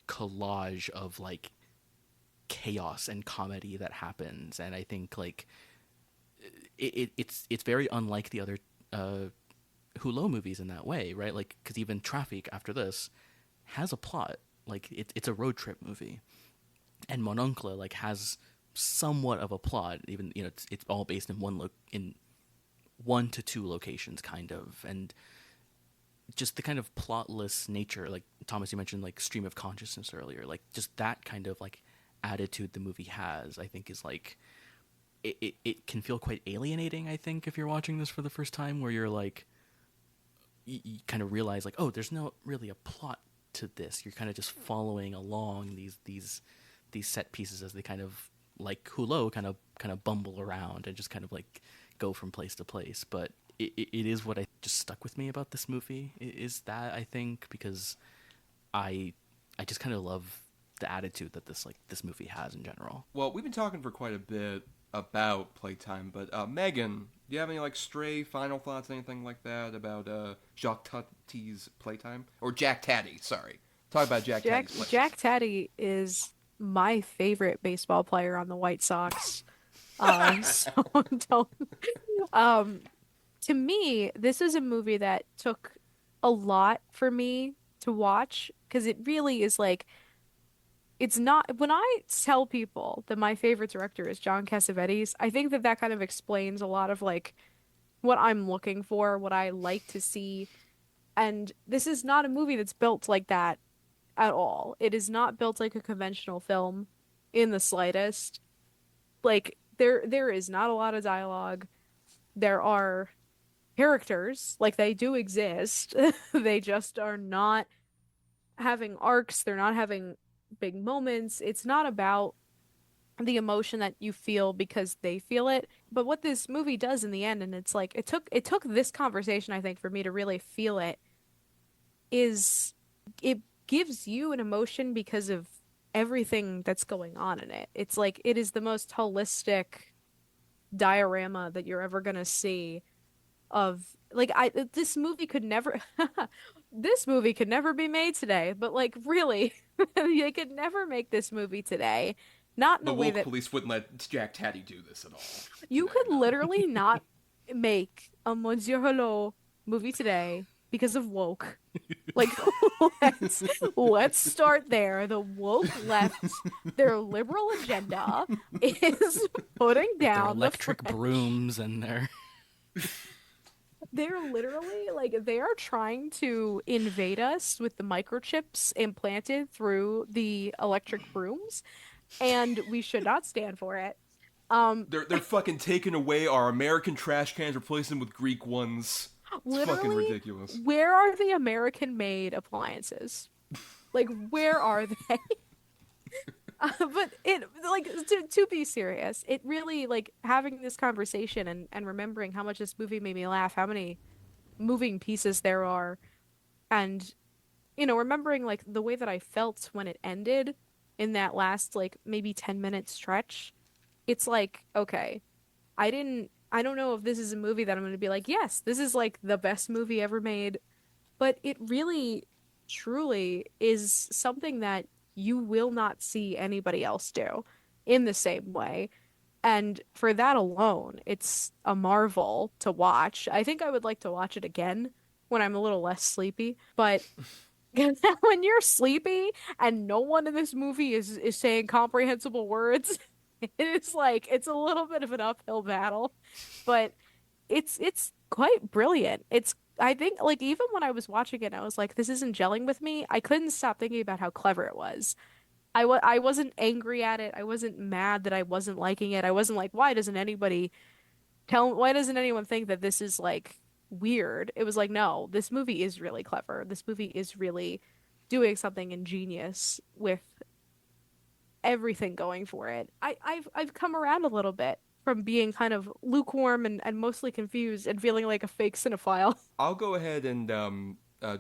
collage of like chaos and comedy that happens. And I think like it's very unlike the other Hulot movies in that way, right? Like because even Traffic after this has a plot. Like it's a road trip movie, and Mon Oncle like has somewhat of a plot. Even it's all based in in 1 to 2 locations, kind of, and just the kind of plotless nature. Like Thomas, you mentioned like stream of consciousness earlier. Like just that kind of like attitude the movie has, I think, is like it can feel quite alienating. I think if you're watching this for the first time, where you're like you kind of realize like, oh, there's not really a plot to this. You're kind of just following along these set pieces as they kind of like Hulot kind of bumble around and just kind of like go from place to place. But it is what I just stuck with me about this movie is that I think because I just kind of love the attitude that this movie has in general. Well, we've been talking for quite a bit about Playtime, but Megan, do you have any like stray final thoughts, anything like that about Jacques Tati's Playtime? Or Jack Tati, sorry. Talk about Jack Tati's Playtime. Jack Tati is my favorite baseball player on the White Sox. So don't. To me, this is a movie that took a lot for me to watch because it really is like. It's not when I tell people that my favorite director is John Cassavetes, I think that kind of explains a lot of like what I'm looking for, what I like to see. And this is not a movie that's built like that at all. It is not built like a conventional film in the slightest. Like there is not a lot of dialogue. There are characters, like they do exist. They just are not having arcs. They're not having big moments. It's not about the emotion that you feel because they feel it. But what this movie does in the end, and it's like it took this conversation, I think, for me to really feel it, is it gives you an emotion because of everything that's going on in it. It's like it is the most holistic diorama that you're ever gonna see of like this movie could never this movie could never be made today, but like really they could never make this movie today, not in the a way woke that police wouldn't let Jack Tati do this at all. you could literally not make a Monsieur Hulot movie today because of woke. Like let's start there. The woke left, their liberal agenda is putting down their electric the French. brooms and their They're literally like they are trying to invade us with the microchips implanted through the electric brooms, and we should not stand for it. Um, They're fucking taking away our American trash cans, replacing them with Greek ones. It's fucking literally, ridiculous. where are the American-made appliances? Like, where are they? But it like to be serious, it really like having this conversation and remembering how much this movie made me laugh, how many moving pieces there are, and remembering like the way that I felt when it ended in that last like maybe 10-minute stretch. It's like, okay, I don't know if this is a movie that I'm going to be like, yes, this is like the best movie ever made, but it really truly is something that you will not see anybody else do in the same way. And for that alone, it's a marvel to watch. I think I would like to watch it again when I'm a little less sleepy, but when you're sleepy and no one in this movie is saying comprehensible words, it's like it's a little bit of an uphill battle, but it's quite brilliant. It's I think like even when I was watching it, I was like, this isn't gelling with me. I couldn't stop thinking about how clever it was. I wasn't angry at it. I wasn't mad that I wasn't liking it. I wasn't like, why doesn't anyone think that this is like weird? It was like, no, this movie is really clever. This movie is really doing something ingenious with everything going for it. I've come around a little bit from being kind of lukewarm and mostly confused and feeling like a fake cinephile. I'll go ahead and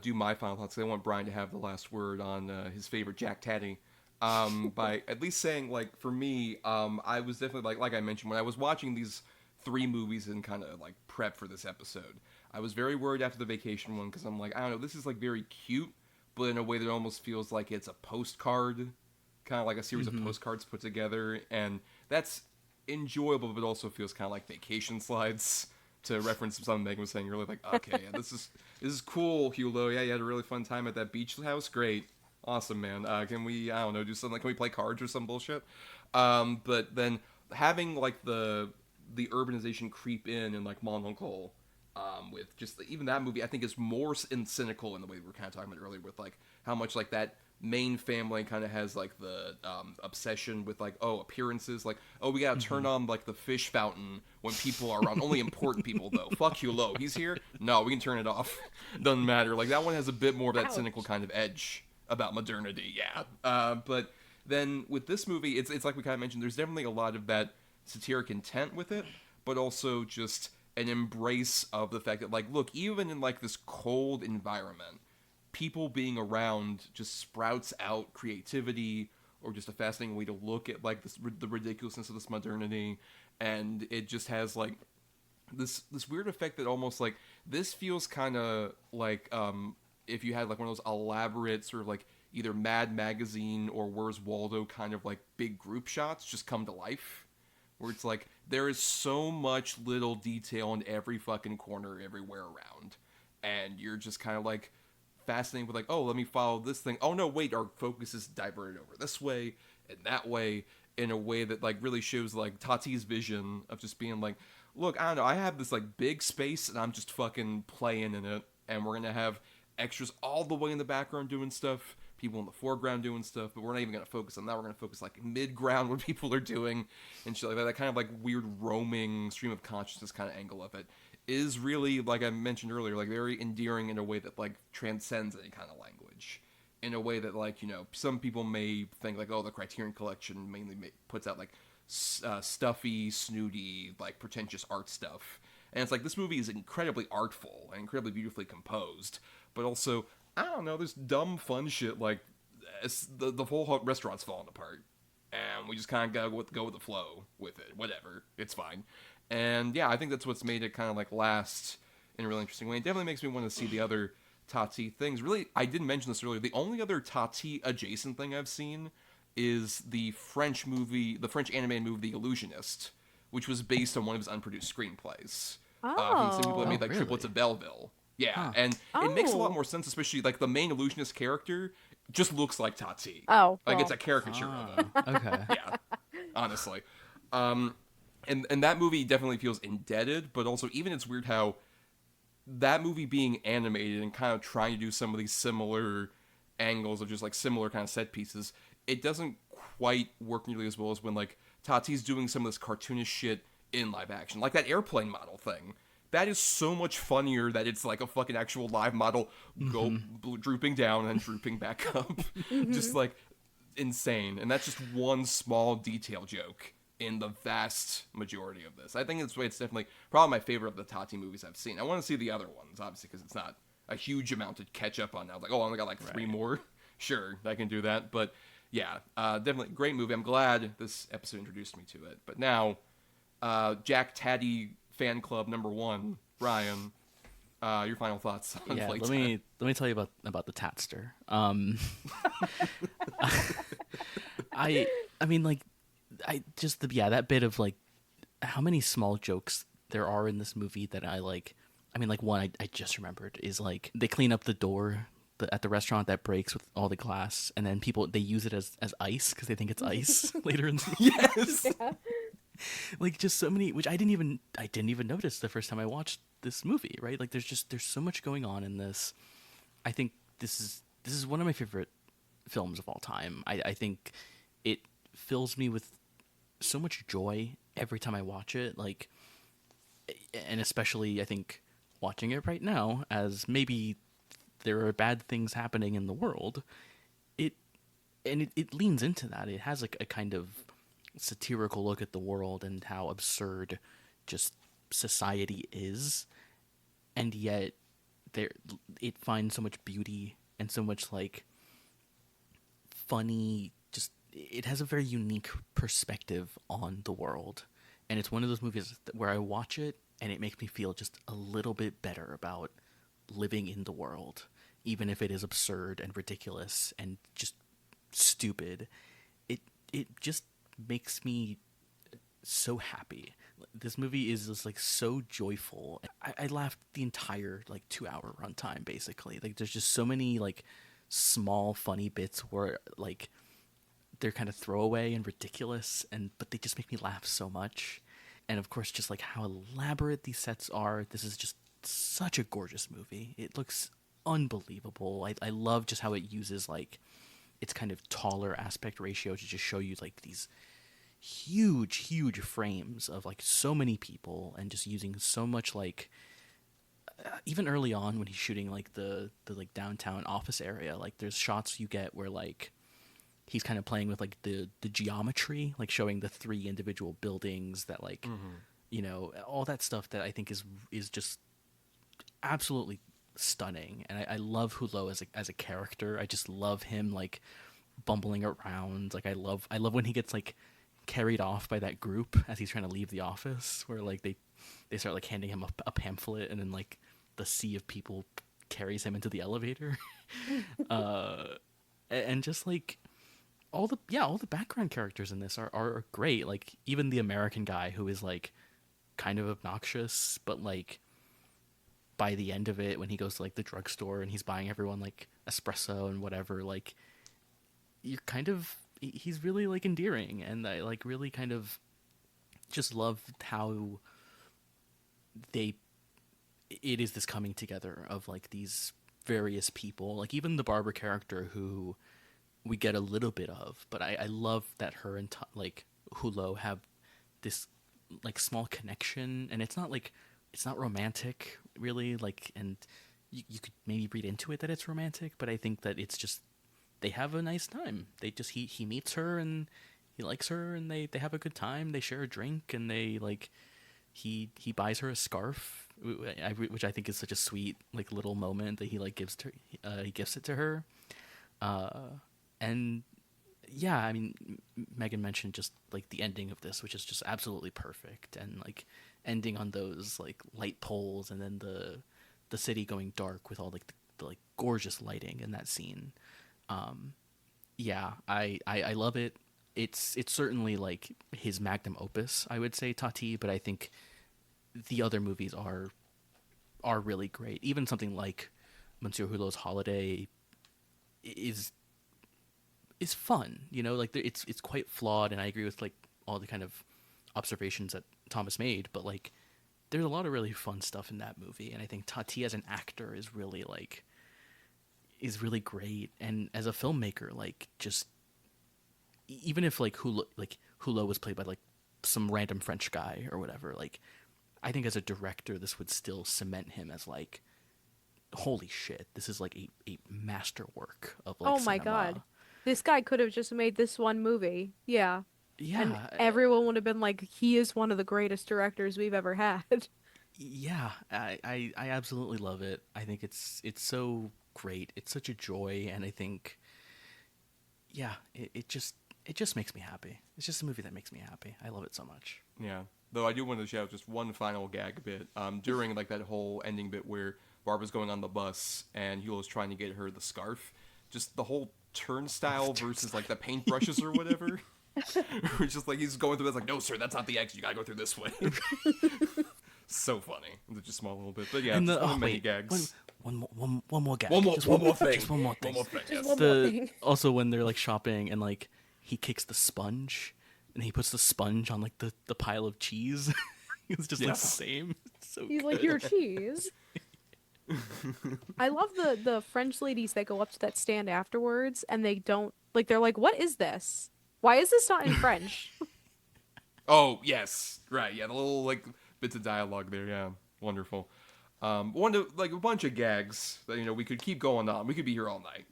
do my final thoughts. I want Brian to have the last word on his favorite Jacques Tati. By at least saying, like, for me, I was definitely, like I mentioned, when I was watching these three movies and kind of, like, prep for this episode, I was very worried after the vacation one, because I'm like, I don't know, this is, like, very cute, but in a way that almost feels like it's a postcard, kind of like a series of postcards put together, and that's enjoyable, but also feels kind of like vacation slides, to reference something Megan was saying earlier, like, okay, yeah, this is cool, Hulot, yeah, you had a really fun time at that beach house, great. Awesome, man. Can we, I don't know, do something? Can we play cards or some bullshit? But then having, like, the urbanization creep in like, Mon Oncle, with just, even that movie, I think is more cynical in the way we were kind of talking about earlier, with, like, how much, like, that main family kind of has, like, the obsession with, like, oh, appearances. Like, oh, we gotta turn on, like, the fish fountain when people are around. Only important people, though. Fuck Hulot. He's here? No, we can turn it off. Doesn't matter. Like, that one has a bit more of that cynical kind of edge about modernity, yeah. But then with this movie, it's like we kind of mentioned, there's definitely a lot of that satiric intent with it, but also just an embrace of the fact that, like, look, even in, like, this cold environment, people being around just sprouts out creativity, or just a fascinating way to look at, like, the ridiculousness of this modernity, and it just has, like, this weird effect that almost, like, this feels kind of like, if you had, like, one of those elaborate sort of, like, either Mad Magazine or Where's Waldo kind of, like, big group shots just come to life, where it's like, there is so much little detail in every fucking corner everywhere around, and you're just kind of, like, fascinated with, like, oh, let me follow this thing. Oh, no, wait, our focus is diverted over this way and that way, in a way that, like, really shows, like, Tati's vision of just being like, look, I don't know, I have this, like, big space, and I'm just fucking playing in it, and we're gonna have extras all the way in the background doing stuff, people in the foreground doing stuff, but we're not even going to focus on that. We're going to focus, like, mid-ground, what people are doing, and shit like that. That kind of, like, weird roaming stream of consciousness kind of angle of it is really, like I mentioned earlier, like, very endearing in a way that, like, transcends any kind of language. In a way that, like, you know, some people may think, like, oh, the Criterion Collection mainly puts out, like, stuffy, snooty, like, pretentious art stuff. And it's like, this movie is incredibly artful and incredibly beautifully composed, but also, I don't know, there's dumb fun shit, like, the whole restaurant's falling apart, and we just kind of gotta go with the flow with it, whatever, it's fine. And yeah, I think that's what's made it kind of, like, last in a really interesting way. It definitely makes me want to see the other Tati things. Really, I didn't mention this earlier, the only other Tati adjacent thing I've seen is the French animated movie The Illusionist, which was based on one of his unproduced screenplays. From the same people that made, like, really? Triplets of Belleville. Yeah, Huh. and it makes a lot more sense, especially, like, the main illusionist character just looks like Tati. Oh, Like, well. it's a caricature of him. Okay. Yeah, honestly. And that movie definitely feels indebted, but also, even it's weird how that movie being animated and kind of trying to do some of these similar angles of just like similar kind of set pieces, it doesn't quite work nearly as well as when like Tati's doing some of this cartoonish shit in live action, like that airplane model thing. That is so much funnier that it's like a fucking actual live model drooping down and then drooping back up. Just like insane. And that's just one small detail joke in the vast majority of this. I think it's definitely probably my favorite of the Tati movies I've seen. I want to see the other ones, obviously, because it's not a huge amount to catch up on now. Like, oh, I only got like 3 more. Sure, I can do that. But yeah, definitely great movie. I'm glad this episode introduced me to it. But now, Jacques Tati fan club number 1, Bryan. Your final thoughts on Playtime. Let me tell you about the Tatster. I mean, like, that bit of like how many small jokes there are in this movie that I like. I mean, like, one I just remembered is like they clean up the door at the restaurant that breaks with all the glass, and then they use it as ice because they think it's ice later in the Yes. Yeah. like just so many, which I didn't even notice the first time I watched this movie. Right, like there's so much going on in this. I think this is one of my favorite films of all time. I think it fills me with so much joy every time I watch it. Like, and especially I think watching it right now, as maybe there are bad things happening in the world, it leans into that. It has like a kind of satirical look at the world and how absurd just society is, and yet it finds so much beauty and so much like funny, just it has a very unique perspective on the world. And it's one of those movies where I watch it and it makes me feel just a little bit better about living in the world, even if it is absurd and ridiculous and just stupid. It just makes me so happy. This movie is just like so joyful. I laughed the entire like 2-hour runtime basically. Like there's just so many like small funny bits where like they're kind of throwaway and ridiculous, but they just make me laugh so much. And of course, just like how elaborate these sets are. This is just such a gorgeous movie. It looks unbelievable. I love just how it uses like its kind of taller aspect ratio to just show you like these huge frames of like so many people, and just using so much like even early on when he's shooting like the like downtown office area, like there's shots you get where like he's kind of playing with like the geometry, like showing the 3 individual buildings that like you know, all that stuff that I think is just absolutely stunning. And I love Hulot as a character. I just love him like bumbling around. Like I love when he gets like carried off by that group as he's trying to leave the office, where like they start like handing him a pamphlet, and then like the sea of people carries him into the elevator. And just like all the background characters in this are great. Like even the American guy who is like kind of obnoxious, but like by the end of it, when he goes to like the drugstore and he's buying everyone like espresso and whatever, like he's really like endearing, and I like really kind of just love how it is this coming together of like these various people, like even the barber character who we get a little bit of, but I love that her and like Hulot have this like small connection, and it's not romantic really, like, and you could maybe read into it that it's romantic, but I think that it's just they have a nice time. They just he meets her and he likes her, and they have a good time. They share a drink, and they like he buys her a scarf, which I think is such a sweet like little moment that he like gives he gifts it to her. And yeah, I mean, Megan mentioned just like the ending of this, which is just absolutely perfect, and like ending on those like light poles, and then the city going dark with all like the like gorgeous lighting in that scene. Yeah, I love it. It's certainly like his magnum opus, I would say, Tati, but I think the other movies are really great. Even something like Monsieur Hulot's Holiday is fun, you know, like it's quite flawed, and I agree with like all the kind of observations that Thomas made, but like there's a lot of really fun stuff in that movie, and I think Tati as an actor is really great, and as a filmmaker, like just even if like Hulot was played by like some random French guy or whatever, like I think as a director this would still cement him as like, holy shit, this is like a masterwork of like Oh my cinema. God. This guy could have just made this one movie. Yeah. And Yeah, everyone would have been like, he is one of the greatest directors we've ever had. yeah, I absolutely love it. I think it's so great. It's such a joy, and I think, yeah, it just makes me happy. It's just a movie that makes me happy. I love it so much. Yeah. Though I do want to shout out just one final gag bit. During like that whole ending bit where Barbara's going on the bus and Hulot's trying to get her the scarf, just the whole turnstile versus like the paintbrushes or whatever. It's just like he's going through this like, no sir, that's not the exit. You gotta go through this way. So funny. It's just a small little bit, but yeah, And just many gags. One more gag. One more thing. Just one more thing. Just Yes. one more thing. Also, when they're like shopping and like he kicks the sponge and he puts the sponge on like the pile of cheese. It's just like the Yes. same. It's so He's good. like, your cheese. I love the French ladies that go up to that stand afterwards and they don't, like, they're like, what is this? Why is this not in French? Oh yes, right. Yeah, the little like bits of dialogue there. Yeah, wonderful. Like a bunch of gags that we could keep going on. We could be here all night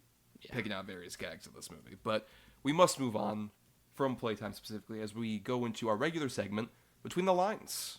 picking out various gags of this movie, but we must move on from Playtime specifically as we go into our regular segment, Between the Lines.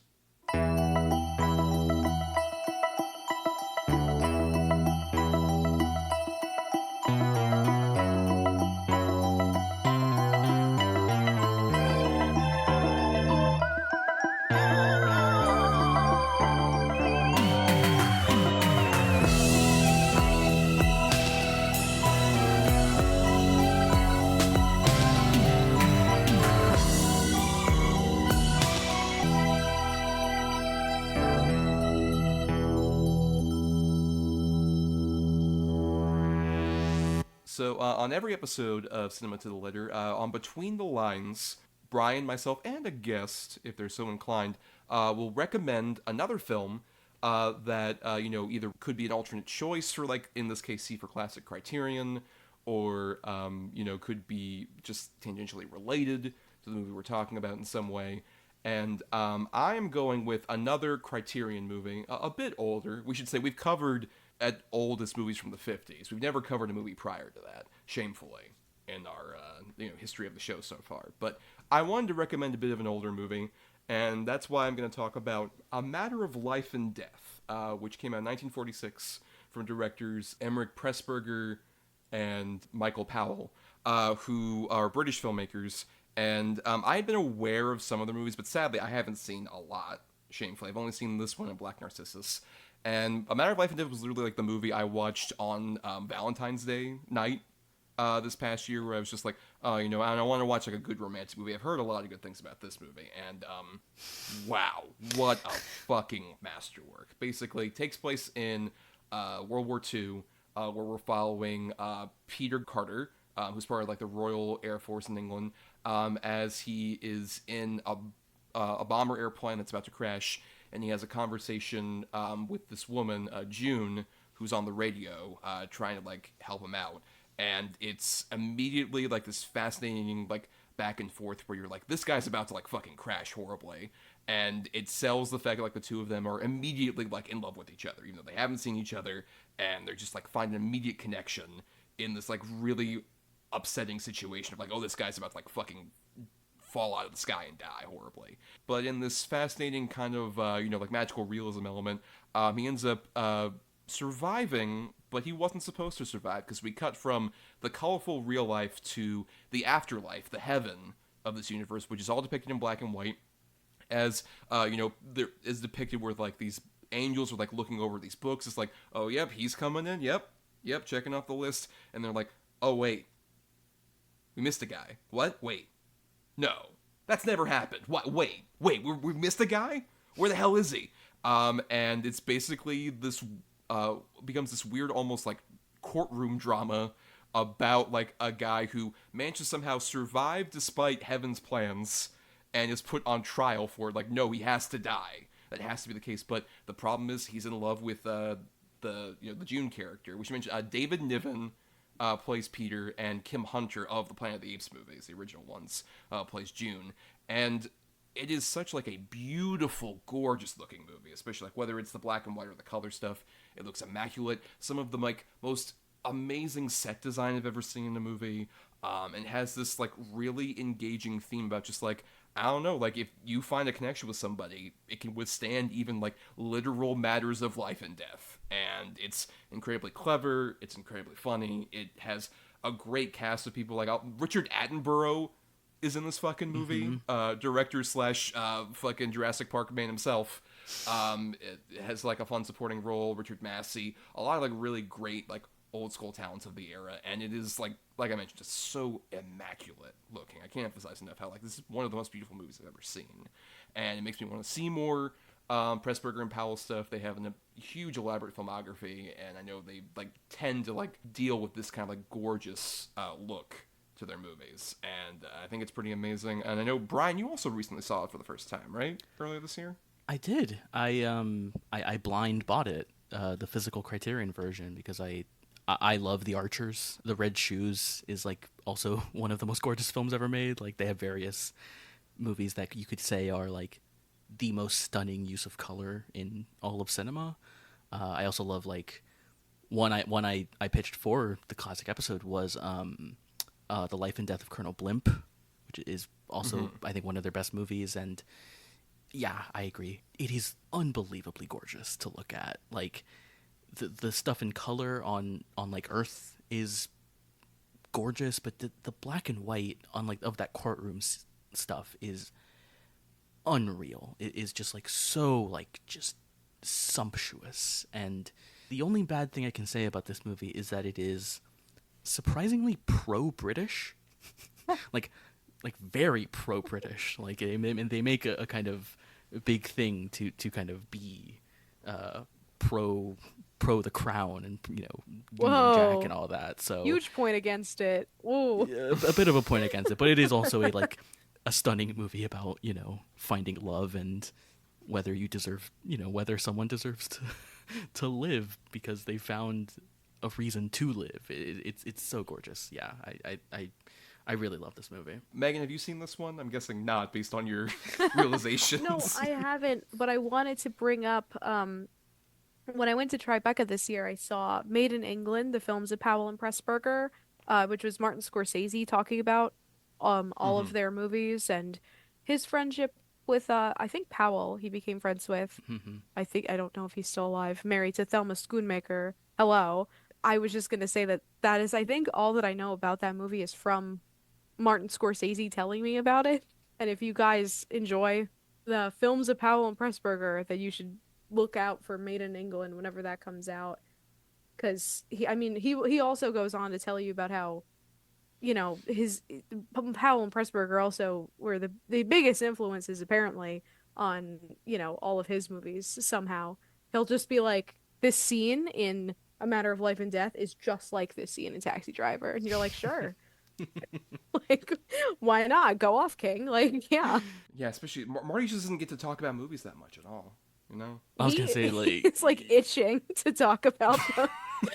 So on every episode of Cinema to the Letter, on Between the Lines, Bryan, myself, and a guest, if they're so inclined, will recommend another film that either could be an alternate choice for, like in this case, C for Classic Criterion, or could be just tangentially related to the movie we're talking about in some way. And I am going with another Criterion movie, a bit older. We should say we've covered at oldest movies from the 50s. We've never covered a movie prior to that, shamefully, in our history of the show so far. But I wanted to recommend a bit of an older movie, and that's why I'm going to talk about A Matter of Life and Death, which came out in 1946 from directors Emmerich Pressburger and Michael Powell, who are British filmmakers. And I had been aware of some of the movies, but sadly I haven't seen a lot, shamefully. I've only seen this one and Black Narcissus. And A Matter of Life and Death was literally like the movie I watched on Valentine's Day night this past year, where I was just like, I want to watch like a good romantic movie. I've heard a lot of good things about this movie, and wow, what a fucking masterwork. Basically, takes place in World War II, where we're following Peter Carter, who's part of like the Royal Air Force in England, as he is in a bomber airplane that's about to crash. And he has a conversation with this woman, June, who's on the radio, trying to like help him out. And it's immediately like this fascinating like back and forth where you're like, this guy's about to like fucking crash horribly. And it sells the fact that like the two of them are immediately like in love with each other, even though they haven't seen each other, and they're just like find an immediate connection in this like really upsetting situation of like, oh, this guy's about to like fucking fall out of the sky and die horribly. But in this fascinating kind of like magical realism element, he ends up surviving, but he wasn't supposed to survive, because we cut from the colorful real life to the afterlife, the heaven of this universe, which is all depicted in black and white, as there is depicted where like these angels are like looking over these books. It's like, oh yep, he's coming in, yep, checking off the list, and they're like, oh wait, we missed a guy. What? Wait. No, that's never happened. What? Wait, we missed a guy? Where the hell is he? And it's basically this, becomes this weird, almost like courtroom drama about like a guy who managed to somehow survive despite heaven's plans and is put on trial for like, no, he has to die. that has to be the case. But the problem is he's in love with the June character, which you mentioned. David Niven plays Peter, and Kim Hunter of the Planet of the Apes movies, the original ones, plays June. And it is such like a beautiful, gorgeous looking movie, especially like whether it's the black and white or the color stuff. It looks immaculate. Some of the like most amazing set design I've ever seen in a movie. And has this like really engaging theme about just like, I don't know, like if you find a connection with somebody, it can withstand even like literal matters of life and death. And it's incredibly clever. It's incredibly funny. It has a great cast of people like Richard Attenborough is in this fucking movie. Director slash fucking Jurassic Park man himself. It has like a fun supporting role. Richard Massey, a lot of like really great like old school talents of the era, and it is like I mentioned, just so immaculate looking. I can't emphasize enough how like this is one of the most beautiful movies I've ever seen, and it makes me want to see more Pressburger and Powell stuff. They have a huge elaborate filmography, and I know they like tend to like deal with this kind of like gorgeous look to their movies, and I think it's pretty amazing. And I know, Bryan, you also recently saw it for the first time, right? Earlier this year? I did. I blind bought it, the physical Criterion version, because I love The Archers. The Red Shoes is like also one of the most gorgeous films ever made. Like they have various movies that you could say are like the most stunning use of color in all of cinema. I also love like one I pitched for the classic episode was The Life and Death of Colonel Blimp, which is also I think one of their best movies. And yeah, I agree. It is unbelievably gorgeous to look at. Like the stuff in color on like Earth is gorgeous, but the black and white on like of that courtroom stuff is unreal. It is just like so like just sumptuous. And the only bad thing I can say about this movie is that it is surprisingly pro-British. like very pro-British. Like they make a kind of big thing to kind of be pro the crown and Union Jack and all that. So huge point against it. Ooh. A bit of a point against it, but it is also a stunning movie about finding love and whether you deserve whether someone deserves to live because they found a reason to live. It's so gorgeous. Yeah, I really love this movie. Megan, have you seen this one? I'm guessing not, based on your realizations. No, I haven't, but I wanted to bring up, when I went to Tribeca this year, I saw Made in England, the films of Powell and Pressburger, which was Martin Scorsese talking about all of their movies and his friendship with, I think Powell, he became friends with. I don't know if he's still alive, married to Thelma Schoonmaker. Hello. I was just going to say that is, I think, all that I know about that movie is from Martin Scorsese telling me about it. And if you guys enjoy the films of Powell and Pressburger, that you should look out for Made in England whenever that comes out. Because he also goes on to tell you about how, his Powell and Pressburger also were the biggest influences apparently on, all of his movies somehow. He'll just be like, this scene in A Matter of Life and Death is just like this scene in Taxi Driver. And you're like, sure. Like, why not? Go off, King. Like, yeah. Yeah, especially Marty just doesn't get to talk about movies that much at all, I was going to say, like... It's like itching to talk about them.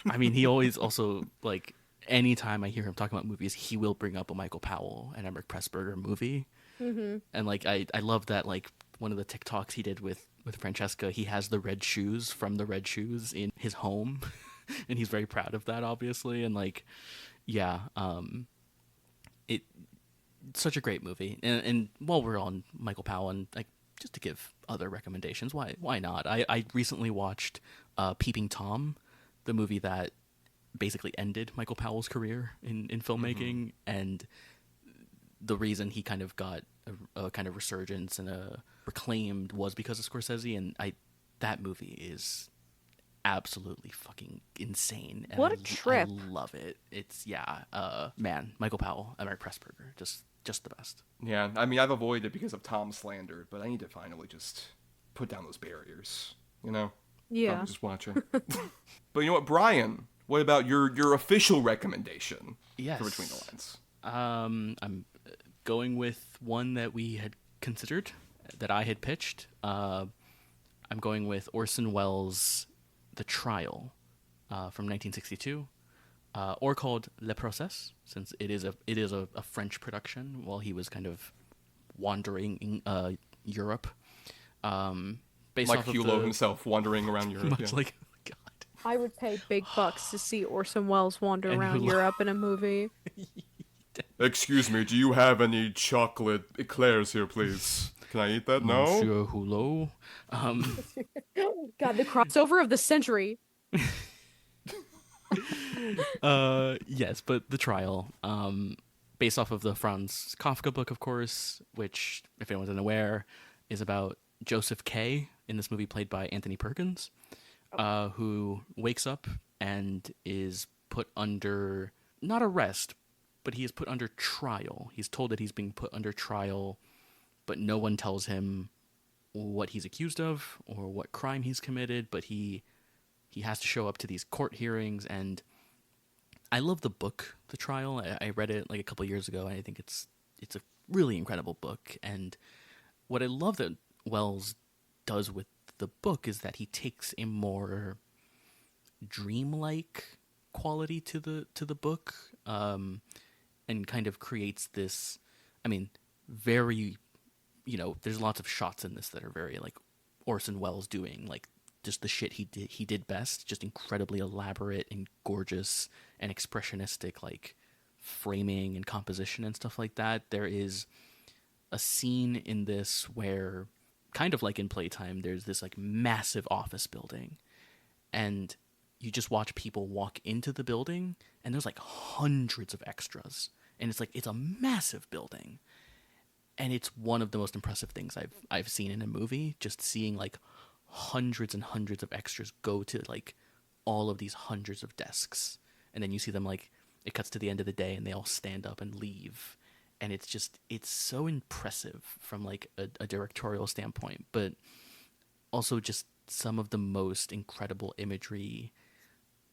I mean, he always also, like, anytime I hear him talk about movies, he will bring up a Michael Powell and Emmerich Pressburger movie. And, like, I love that, like, one of the TikToks he did with Francesca, he has the red shoes from the Red Shoes in his home. And he's very proud of that, obviously. And, like, yeah, it's such a great movie. And while we're on Michael Powell, and, like, just to give other recommendations, why not? I recently watched Peeping Tom, the movie that basically ended Michael Powell's career in filmmaking, and the reason he kind of got a kind of resurgence and a reclaimed was because of Scorsese, and that movie is absolutely fucking insane. And what a trip. I love it. It's, man, Michael Powell, Emmerich Pressburger, just the best. Yeah, I mean, I've avoided it because of Tom slander, but I need to finally just put down those barriers, Yeah. I'm just watching. But you know what, Bryan? What about your official recommendation Yes. for Between the Lines? I'm going with one that we had considered, that I had pitched. I'm going with Orson Welles' The Trial from 1962, or called Le Procès, since it is a French production while he was kind of wandering in Europe. Based Like off of Hulot himself wandering around Europe. much Yeah. like God. I would pay big bucks to see Orson Welles wander And around Hulot. Europe in a movie. Excuse me, do you have any chocolate eclairs here, please? Can I eat that? No? Monsieur Hulot. God, the crossover of the century. Yes, but The Trial, based off of the Franz Kafka book, of course, which, if anyone's unaware, is about Joseph K. in this movie played by Anthony Perkins, who wakes up and is put under, not arrest, but he is put under trial. He's told that he's being put under trial, but no one tells him what he's accused of or what crime he's committed, but he has to show up to these court hearings. And I love the book, The Trial. I read it like a couple years ago, and I think it's a really incredible book. And what I love that Wells does with the book is that he takes a more dreamlike quality to the book, and kind of creates this, I mean, very, there's lots of shots in this that are very like Orson Welles doing, like just the shit he did best, just incredibly elaborate and gorgeous and expressionistic, like framing and composition and stuff like that. There is a scene in this where, kind of like in Playtime, there's this like massive office building, and you just watch people walk into the building, and there's like hundreds of extras, and it's a massive building, and it's one of the most impressive things I've seen in a movie. Just seeing like hundreds and hundreds of extras go to like all of these hundreds of desks, and then you see them, like, it cuts to the end of the day and they all stand up and leave, and it's so impressive from like a directorial standpoint, but also just some of the most incredible imagery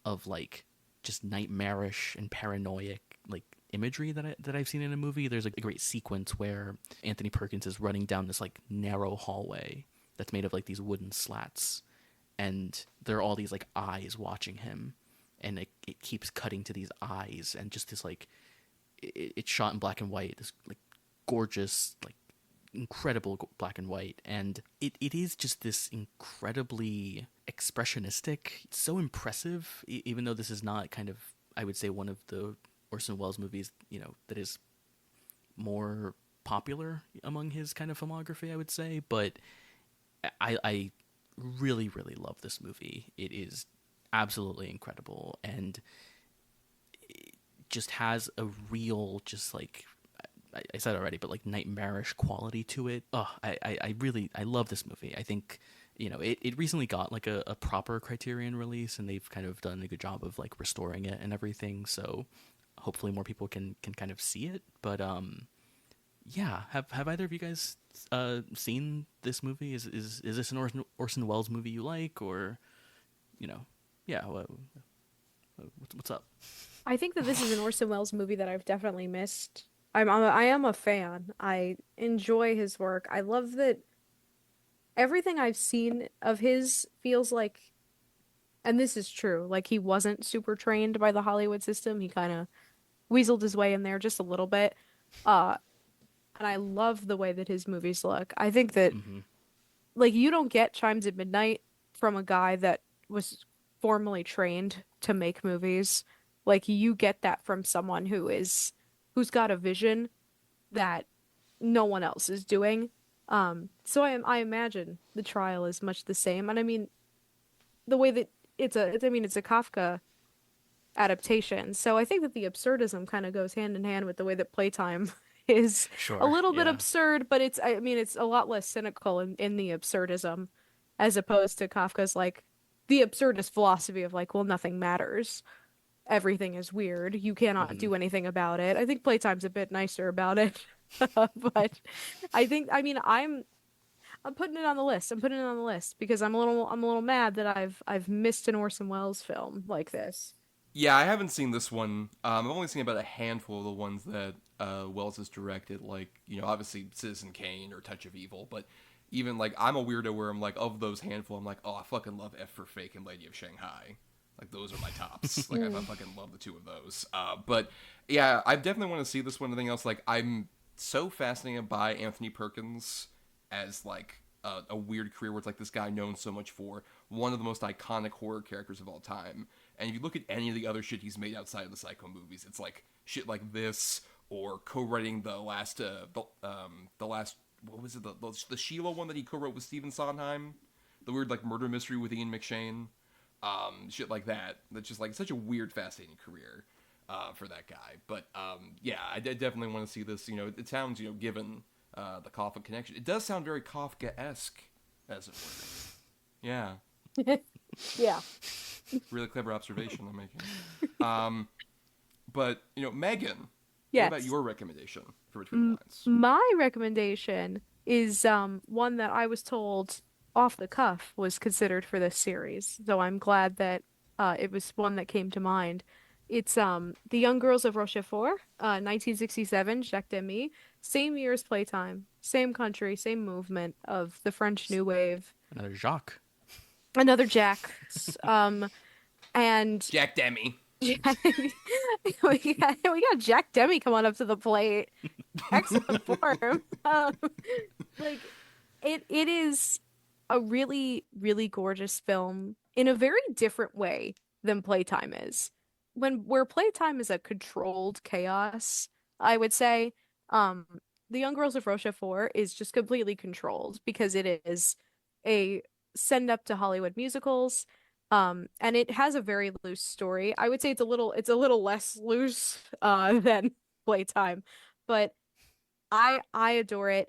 of like just nightmarish and paranoid like imagery that I've seen in a movie. There's a great sequence where Anthony Perkins is running down this like narrow hallway that's made of like these wooden slats, and there are all these like eyes watching him, and it keeps cutting to these eyes, and just this like it's shot in black and white, this like gorgeous, like incredible black and white, and it is just this incredibly expressionistic. It's so impressive, even though this is not kind of, I would say, one of the Orson Welles movies, that is more popular among his kind of filmography, I would say. But I really, really love this movie. It is absolutely incredible, and it just has a real, just like I said already, but like nightmarish quality to it. Oh, I love this movie. I think, it recently got like a proper Criterion release, and they've kind of done a good job of like restoring it and everything. So hopefully more people can kind of see it. But yeah, have either of you guys seen this movie? Is this an Orson Welles movie you like, or yeah, what's up? I think that this is an Orson Welles movie that I've definitely missed. I am a fan. I enjoy his work. I love that everything I've seen of his feels like, and this is true, like he wasn't super trained by the Hollywood system. He kind of weaseled his way in there just a little bit. And I love the way that his movies look. I think that, like, you don't get Chimes at Midnight from a guy that was formally trained to make movies. Like, you get that from someone who's got a vision that no one else is doing. So I imagine The Trial is much the same. And I mean, the way that it's a Kafka adaptation. So I think that the absurdism kind of goes hand in hand with the way that Playtime is Sure, a little bit yeah. absurd, but it's a lot less cynical in the absurdism, as opposed to Kafka's like the absurdist philosophy of like, well, nothing matters. Everything is weird. You cannot do anything about it. I think Playtime's a bit nicer about it. But I'm putting it on the list. I'm putting it on the list because I'm a little mad that I've missed an Orson Welles film like this. Yeah, I haven't seen this one. I've only seen about a handful of the ones that Wells has directed, like, obviously Citizen Kane or Touch of Evil. But even like I'm a weirdo where I'm like of those handful, I'm like, oh, I fucking love F for Fake and Lady of Shanghai. Like those are my tops. Like I fucking love the two of those. But yeah, I definitely want to see this one. Anything else? Like I'm so fascinated by Anthony Perkins as like a weird career where it's like this guy known so much for one of the most iconic horror characters of all time. And if you look at any of the other shit he's made outside of the Psycho movies, it's like shit like this or co-writing the last what was it the Sheila one that he co-wrote with Stephen Sondheim, the weird like murder mystery with Ian McShane, shit like that. That's just like such a weird, fascinating career for that guy. But yeah, I definitely want to see this. You know, it sounds, you know, given the Kafka connection, it does sound very Kafka-esque, as it were. Yeah. Yeah. Really clever observation I'm making. But, you know, Megan, Yes. what about your recommendation for Between the Lines? My recommendation is one that I was told off the cuff was considered for this series. So I'm glad that it was one that came to mind. It's The Young Girls of Rochefort, 1967, Jacques Demy. Same year as Playtime, same country, same movement of the French New Wave. Another Jacques. Another Jack. And Jack Demy. we got Jack Demy coming up to the plate. Excellent form. Like it is a really, really gorgeous film in a very different way than Playtime is. Where Playtime is a controlled chaos, I would say, The Young Girls of Rochefort is just completely controlled because it is a send up to Hollywood musicals. And it has a very loose story. I would say it's a little less loose than Playtime, but I adore it.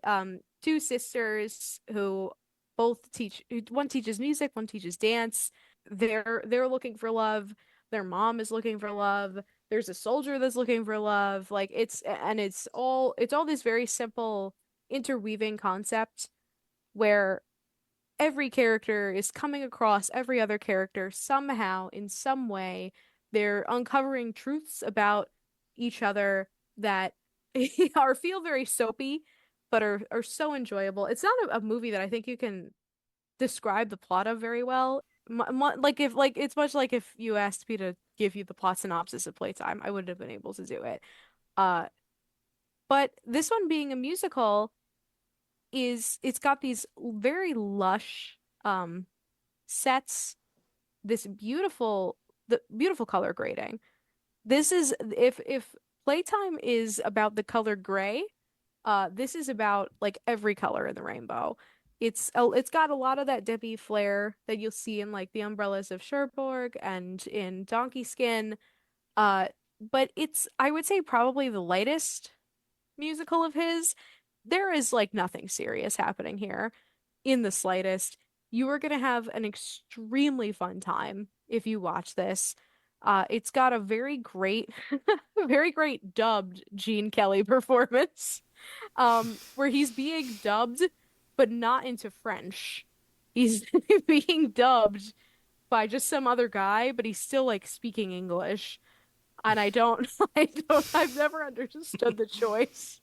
Two sisters who both teach, one teaches music, one teaches dance. They're looking for love. Their mom is looking for love. There's a soldier that's looking for love. Like it's all this very simple interweaving concept where every character is coming across every other character somehow in some way. They're uncovering truths about each other that feel very soapy, but are so enjoyable. It's not a movie that I think you can describe the plot of very well. It's much like if you asked me to give you the plot synopsis of Playtime, I wouldn't have been able to do it. Uh, but this one being a musical it's got these very lush sets, the beautiful color grading. This is if Playtime is about the color gray, this is about like every color in the rainbow. It's got a lot of that Debbie flair that you'll see in like The Umbrellas of Cherbourg and in Donkey Skin. But it's I would say probably the lightest musical of his. There is like nothing serious happening here in the slightest. You are going to have an extremely fun time if you watch this. It's got a very great, very great dubbed Gene Kelly performance, where he's being dubbed, but not into French. He's being dubbed by just some other guy, but he's still like speaking English. And I've never understood the choice.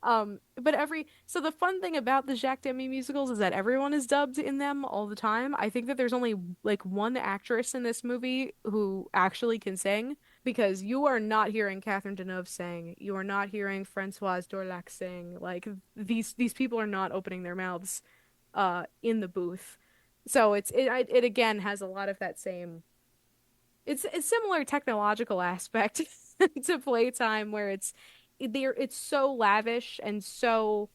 So the fun thing about the Jacques Demy musicals is that everyone is dubbed in them all the time. I think that there's only like one actress in this movie who actually can sing because you are not hearing Catherine Deneuve sing. You are not hearing Françoise Dorlac sing. Like these people are not opening their mouths in the booth. So it again has a lot of that same it's a similar technological aspect to Playtime where it's so lavish and so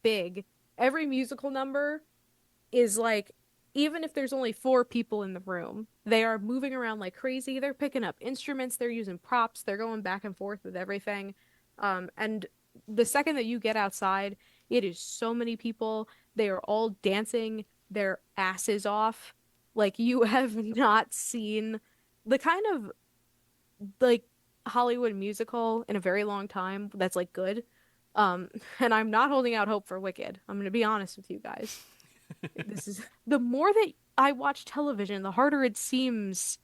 big. Every musical number is like, even if there's only 4 people in the room, they are moving around like crazy. They're picking up instruments, they're using props, they're going back and forth with everything. And the second that you get outside, it is so many people. They are all dancing their asses off. Like you have not seen the kind of like Hollywood musical in a very long time that's like good. And I'm not holding out hope for Wicked. I'm gonna be honest with you guys. This is the more that I watch television, the harder it seems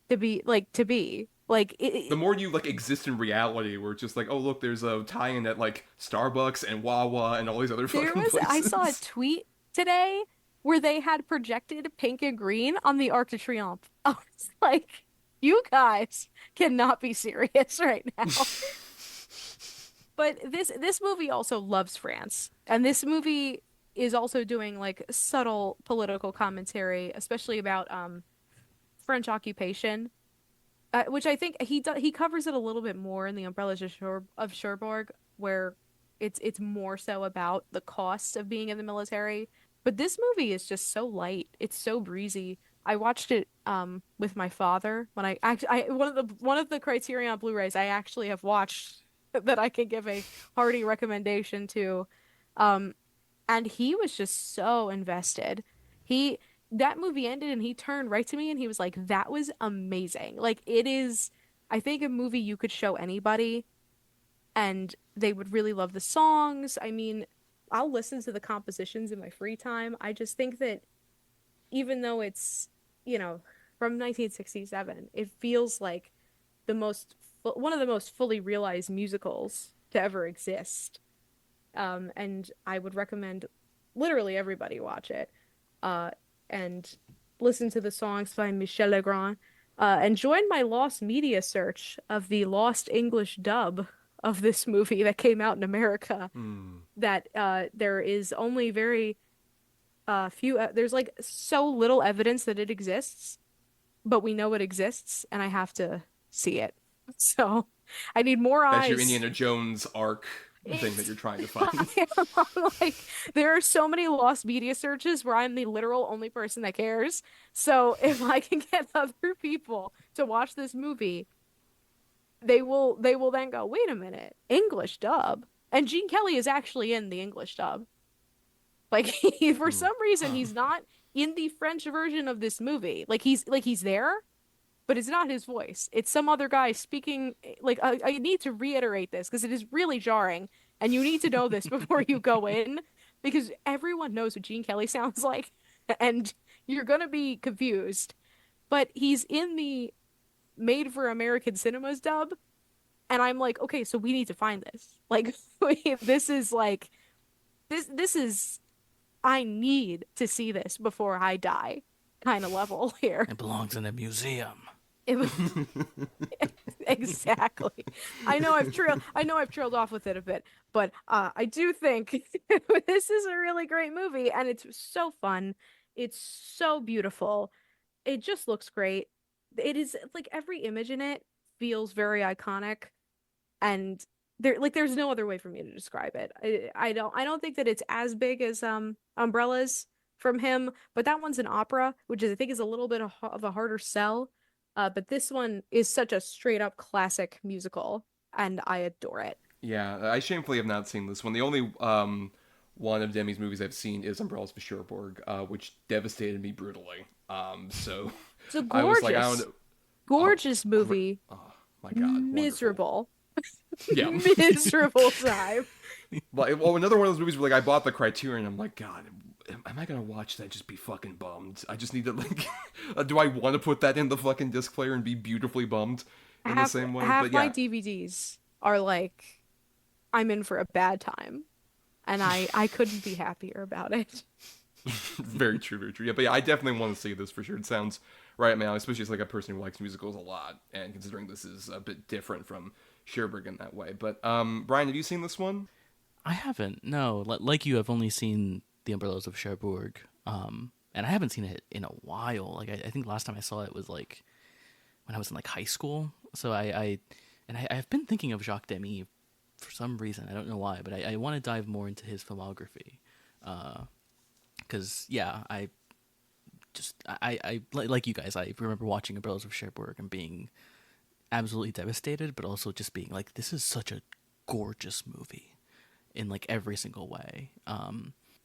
to be. Like The more you like exist in reality, where it's just like, oh look, there's a tie-in at like Starbucks and Wawa and all these other fucking I saw a places. tweet today where they had projected pink and green on the Arc de Triomphe. I was like, you guys cannot be serious right now. But this movie also loves France, and this movie is also doing like subtle political commentary, especially about French occupation, which I think he covers it a little bit more in the Umbrellas of Cherbourg, where it's more so about the costs of being in the military. But this movie is just so light. It's so breezy. I watched it with my father when I one of the Criterion Blu-rays I actually have watched that I can give a hearty recommendation to. Um, and he was just so invested. He That movie ended and he turned right to me and he was like, "That was amazing." Like it is, I think, a movie you could show anybody and they would really love the songs. I mean, I'll listen to the compositions in my free time. I just think that even though it's, from 1967, it feels like one of the most fully realized musicals to ever exist. And I would recommend literally everybody watch it. Uh, and listen to the songs by Michel Legrand. And join my lost media search of the lost English dub of this movie that came out in America. Hmm. That there is only very few. There's like so little evidence that it exists, but we know it exists, and I have to see it. So I need more That's your eyes. Indiana Jones arc thing that It's you're trying to I find. am like there are so many lost media searches where I'm the literal only person that cares. So if I can get other people to watch this movie, they will then go, wait a minute, English dub. And Gene Kelly is actually in the English dub. Like for Hmm. some reason he's not in the French version of this movie. Like he's there, but it's not his voice. It's some other guy speaking. Like I need to reiterate this because it is really jarring, and you need to know this before you go in because everyone knows what Gene Kelly sounds like, and you're gonna be confused. But he's in the Made for American Cinemas dub, and I'm like, okay, so we need to find this. Like, this is like this is I need to see this before I die kind of level here. It belongs in a museum. It, exactly. I know I've trailed off with it a bit, but I do think this is a really great movie and it's so fun. It's so beautiful. It just looks great. It is like every image in it feels very iconic and there's no other way for me to describe it. I don't think that it's as big as Umbrellas from him, but that one's an opera, which is I think is a little bit of a harder sell. But this one is such a straight up classic musical, and I adore it. Yeah, I shamefully have not seen this one. The only one of Demi's movies I've seen is Umbrellas for Cherbourg, which devastated me brutally. So It's a I was like, I gorgeous, don't. Oh, gorgeous movie. oh my god, wonderful. Miserable, Yeah. miserable time. Well, another one of those movies where like I bought the Criterion. I'm like, God, am I gonna watch that? And just be fucking bummed. I just need to like, do I want to put that in the fucking disc player and be beautifully bummed in the Half same way? half But my yeah, DVDs are like I'm in for a bad time, and I couldn't be happier about it. very true, very true. Yeah, but yeah, I definitely want to see this for sure. It sounds right up my alley, especially as like a person who likes musicals a lot, and considering this is a bit different from Cherbourg in that way. But Brian, have you seen this one? I haven't. No, like you, I've only seen The Umbrellas of Cherbourg, and I haven't seen it in a while. Like I think last time I saw it was like when I was in like high school. So I've been thinking of Jacques Demy for some reason. I don't know why, but I want to dive more into his filmography. Because yeah, I like you guys. I remember watching Umbrellas of Cherbourg and being absolutely devastated, but also just being like, this is such a gorgeous movie in like every single way.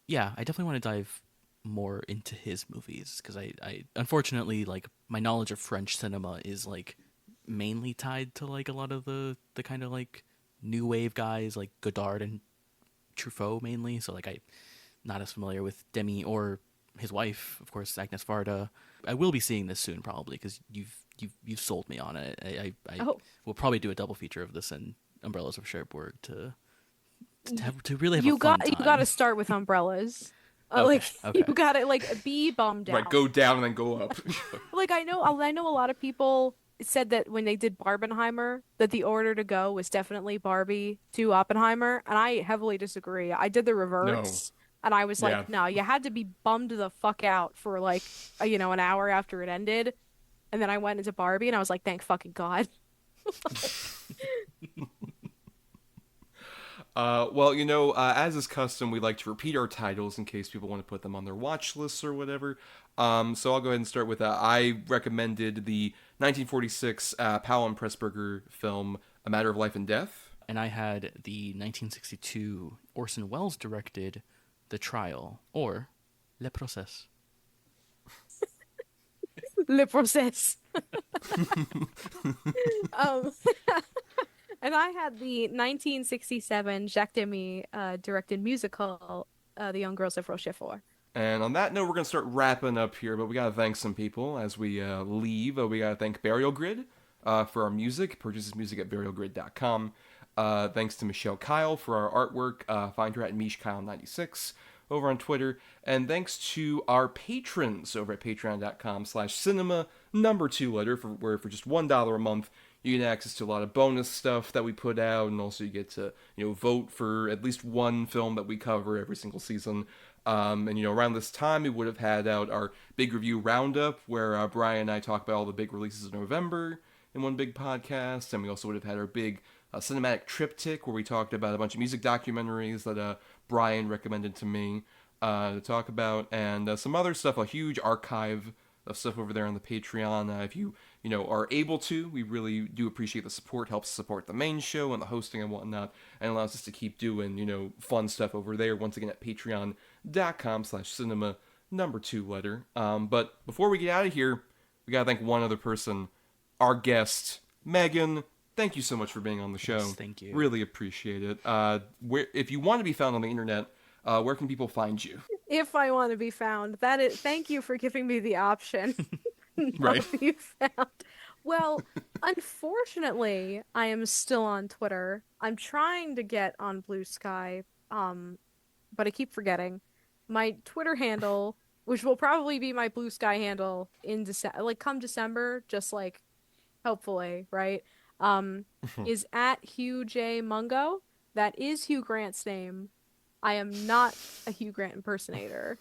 Yeah, I definitely want to dive more into his movies because I unfortunately like my knowledge of French cinema is like mainly tied to like a lot of the kind of like new wave guys like Godard and Truffaut mainly. So like I not as familiar with Demi or his wife, of course, Agnes Varda. I will be seeing this soon, probably, because you've sold me on it. I Oh. will probably do a double feature of this and Umbrellas of Cherbourg to really have You a fun got you time. got to start with umbrellas. Okay, You okay. got to be bummed Right, out. go down and then go up. I know a lot of people said that when they did Barbenheimer that the order to go was definitely Barbie to Oppenheimer, and I heavily disagree. I did the No. reverse, and I was Yeah. like, no, you had to be bummed the fuck out for like an hour after it ended, and then I went into Barbie and I was like, thank fucking God. Well, as is custom, we like to repeat our titles in case people want to put them on their watch lists or whatever. So I'll go ahead and start with I recommended the 1946 Powell and Pressburger film A Matter of Life and Death. And I had the 1962 Orson Welles directed The Trial, or Le Procès. Le process. um, and I had the 1967 Jacques Demy directed musical, The Young Girls of Rochefort. And on that note, we're going to start wrapping up here, but we got to thank some people as we leave. We got to thank Burial Grid for our music. Purchases music at burialgrid.com. Thanks to Michelle Kyle for our artwork. Find her at MishKyle96 over on Twitter. And thanks to our patrons over at patreon.com/cinema #2letter, where for just $1 a month, you get access to a lot of bonus stuff that we put out, and also you get to vote for at least one film that we cover every single season. And around this time we would have had out our big review roundup, where Bryan and I talk about all the big releases of November in one big podcast, and we also would have had our big cinematic triptych, where we talked about a bunch of music documentaries that Bryan recommended to me to talk about, and some other stuff, a huge archive of stuff over there on the Patreon. If you are able to, we really do appreciate the support. Helps support the main show and the hosting and whatnot, and allows us to keep doing fun stuff over there. Once again at patreon.com/cinema #2letter. But before we get out of here, we gotta thank one other person, our guest Megan. Thank you so much for being on the show. Yes, thank you. Really appreciate it. If you want to be found on the internet, where can people find you? If I want to be found, thank you for giving me the option. Right. Of you found. Well, unfortunately, I am still on Twitter. I'm trying to get on Blue Sky, but I keep forgetting. My Twitter handle, which will probably be my Blue Sky handle in December, come December, just hopefully, right? Is at Hugh J Mungo. That is Hugh Grant's name. I am not a Hugh Grant impersonator.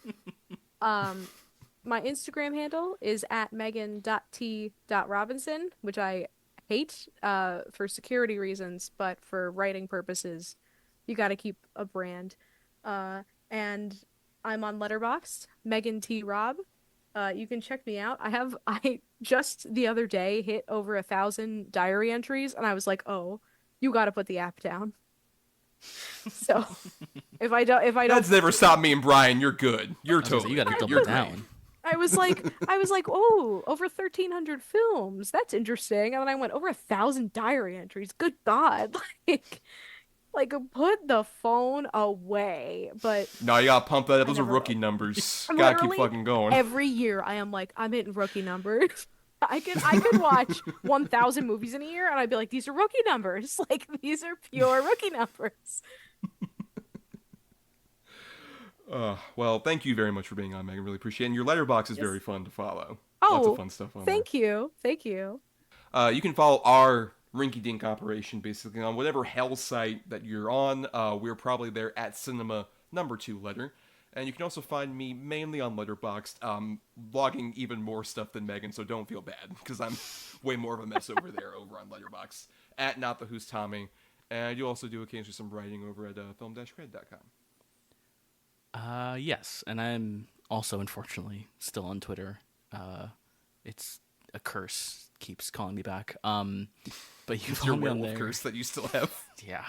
My Instagram handle is at megan.t.robinson, which I hate for security reasons, but for writing purposes, you got to keep a brand. And I'm on Letterboxd, Megan T. Rob. You can check me out. I just the other day hit over 1,000 diary entries, and I was like, oh, you got to put the app down. So if I don't, That's never stopped me and Bryan. You're good. You're totally. You got to good. double You're down. great. I was like, oh, over 1,300 films. That's interesting. And then I went over 1,000 diary entries. Good God, put the phone away. But No, you gotta pump that up. Those are never rookie will. numbers. Gotta keep Literally, fucking going. every year I am like, I'm hitting rookie numbers. I could watch 1,000 movies in a year, and I'd be like, these are rookie numbers. These are pure rookie numbers. Well, thank you very much for being on, Megan. Really appreciate it. And your letterbox is very fun to follow. Oh, lots of fun stuff on thank you. Thank you. there. You can follow our rinky-dink operation basically on whatever hell site that you're on. We're probably there at cinema #2letter. And you can also find me mainly on Letterboxd, logging even more stuff than Megan, so don't feel bad, because I'm way more of a mess over there over on Letterboxd, at Not The Who's Tommy. And I do also do occasionally some writing over at film-cred.com. Yes, and I'm also, unfortunately, still on Twitter. It's a curse, keeps calling me back. But you can follow me on there. Curse that you still have. Yeah.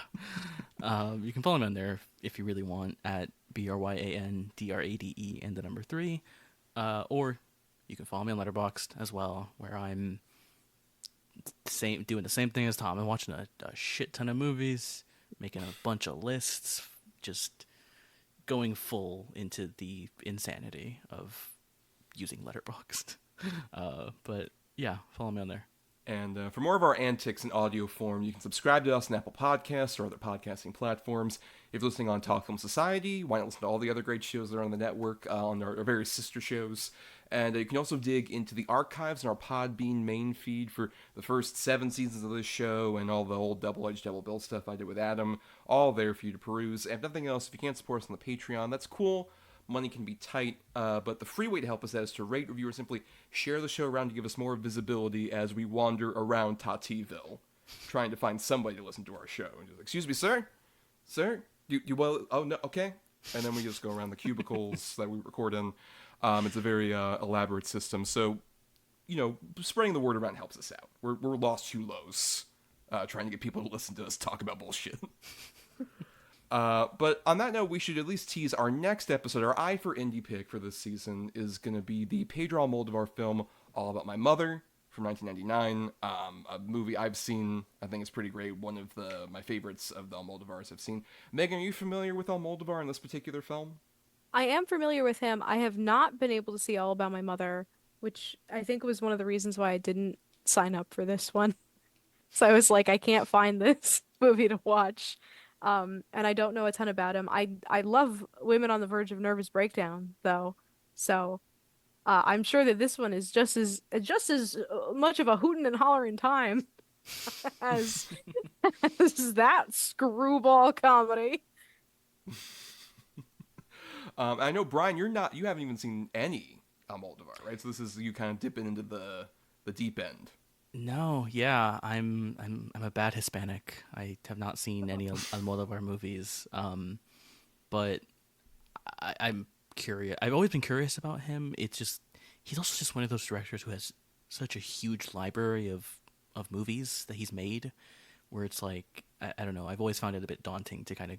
You can follow me on there if you really want, at BRYANDRADE and the number 3. Or you can follow me on Letterboxd as well, where I'm doing the same thing as Tom. I'm watching a shit ton of movies, making a bunch of lists, just going full into the insanity of using Letterboxd. But yeah, follow me on there. And for more of our antics in audio form, you can subscribe to us on Apple Podcasts or other podcasting platforms. If you're listening on Talk Film Society, why not listen to all the other great shows that are on the network, on our various sister shows. And you can also dig into the archives in our Podbean main feed for the first 7 seasons of this show and all the old double-edged double bill stuff I did with Adam. All there for you to peruse. And if nothing else, if you can't support us on the Patreon, that's cool. Money can be tight, but the free way to help us out is to rate, review, or simply share the show around to give us more visibility as we wander around Tativille, trying to find somebody to listen to our show. And just, excuse me, sir? Sir? You well, oh, no, okay. And then we just go around the cubicles that we record in. It's a very elaborate system. So, spreading the word around helps us out. We're lost Hulots, trying to get people to listen to us talk about bullshit. But on that note, we should at least tease our next episode. Our eye for indie pick for this season is going to be the Pedro Almodovar film All About My Mother from 1999. A movie I've seen. I think it's pretty great. One of my favorites of the Almodovars I've seen. Megan, are you familiar with Almodovar in this particular film? I am familiar with him. I have not been able to see All About My Mother, which I think was one of the reasons why I didn't sign up for this one. So I was like, I can't find this movie to watch. And I don't know a ton about him. I love Women on the Verge of Nervous Breakdown, though. So I'm sure that this one is just as much of a hootin' and hollerin' time as, as that screwball comedy. I know, Brian, you haven't even seen any Almodovar, right? So this is you kind of dipping into the deep end. No, yeah, I'm a bad Hispanic. I have not seen any Almodovar movies. But I'm curious. I've always been curious about him. It's just he's also just one of those directors who has such a huge library of movies that he's made, where it's like I don't know. I've always found it a bit daunting to kind of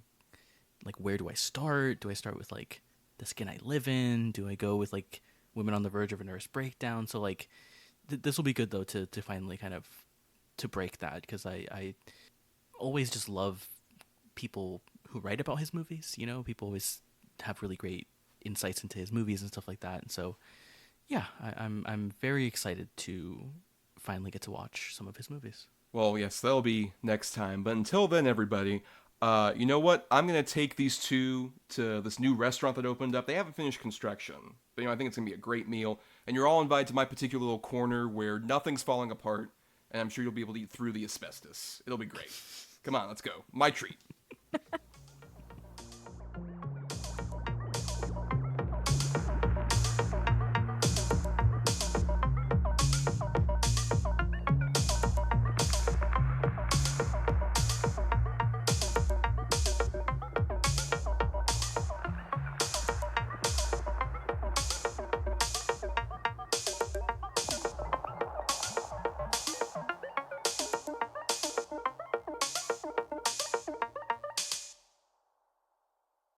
like, where do I start? Do I start with like The Skin I Live In? Do I go with like Women on the Verge of a Nervous Breakdown? So like this will be good though to finally kind of to break that, because I always just love people who write about his movies. People always have really great insights into his movies and stuff like that. And so yeah, I'm very excited to finally get to watch some of his movies. Well, yes, that'll be next time. But until then, everybody, you know what? I'm going to take these two to this new restaurant that opened up. They haven't finished construction, but I think it's going to be a great meal. And you're all invited to my particular little corner where nothing's falling apart, and I'm sure you'll be able to eat through the asbestos. It'll be great. Come on, let's go. My treat.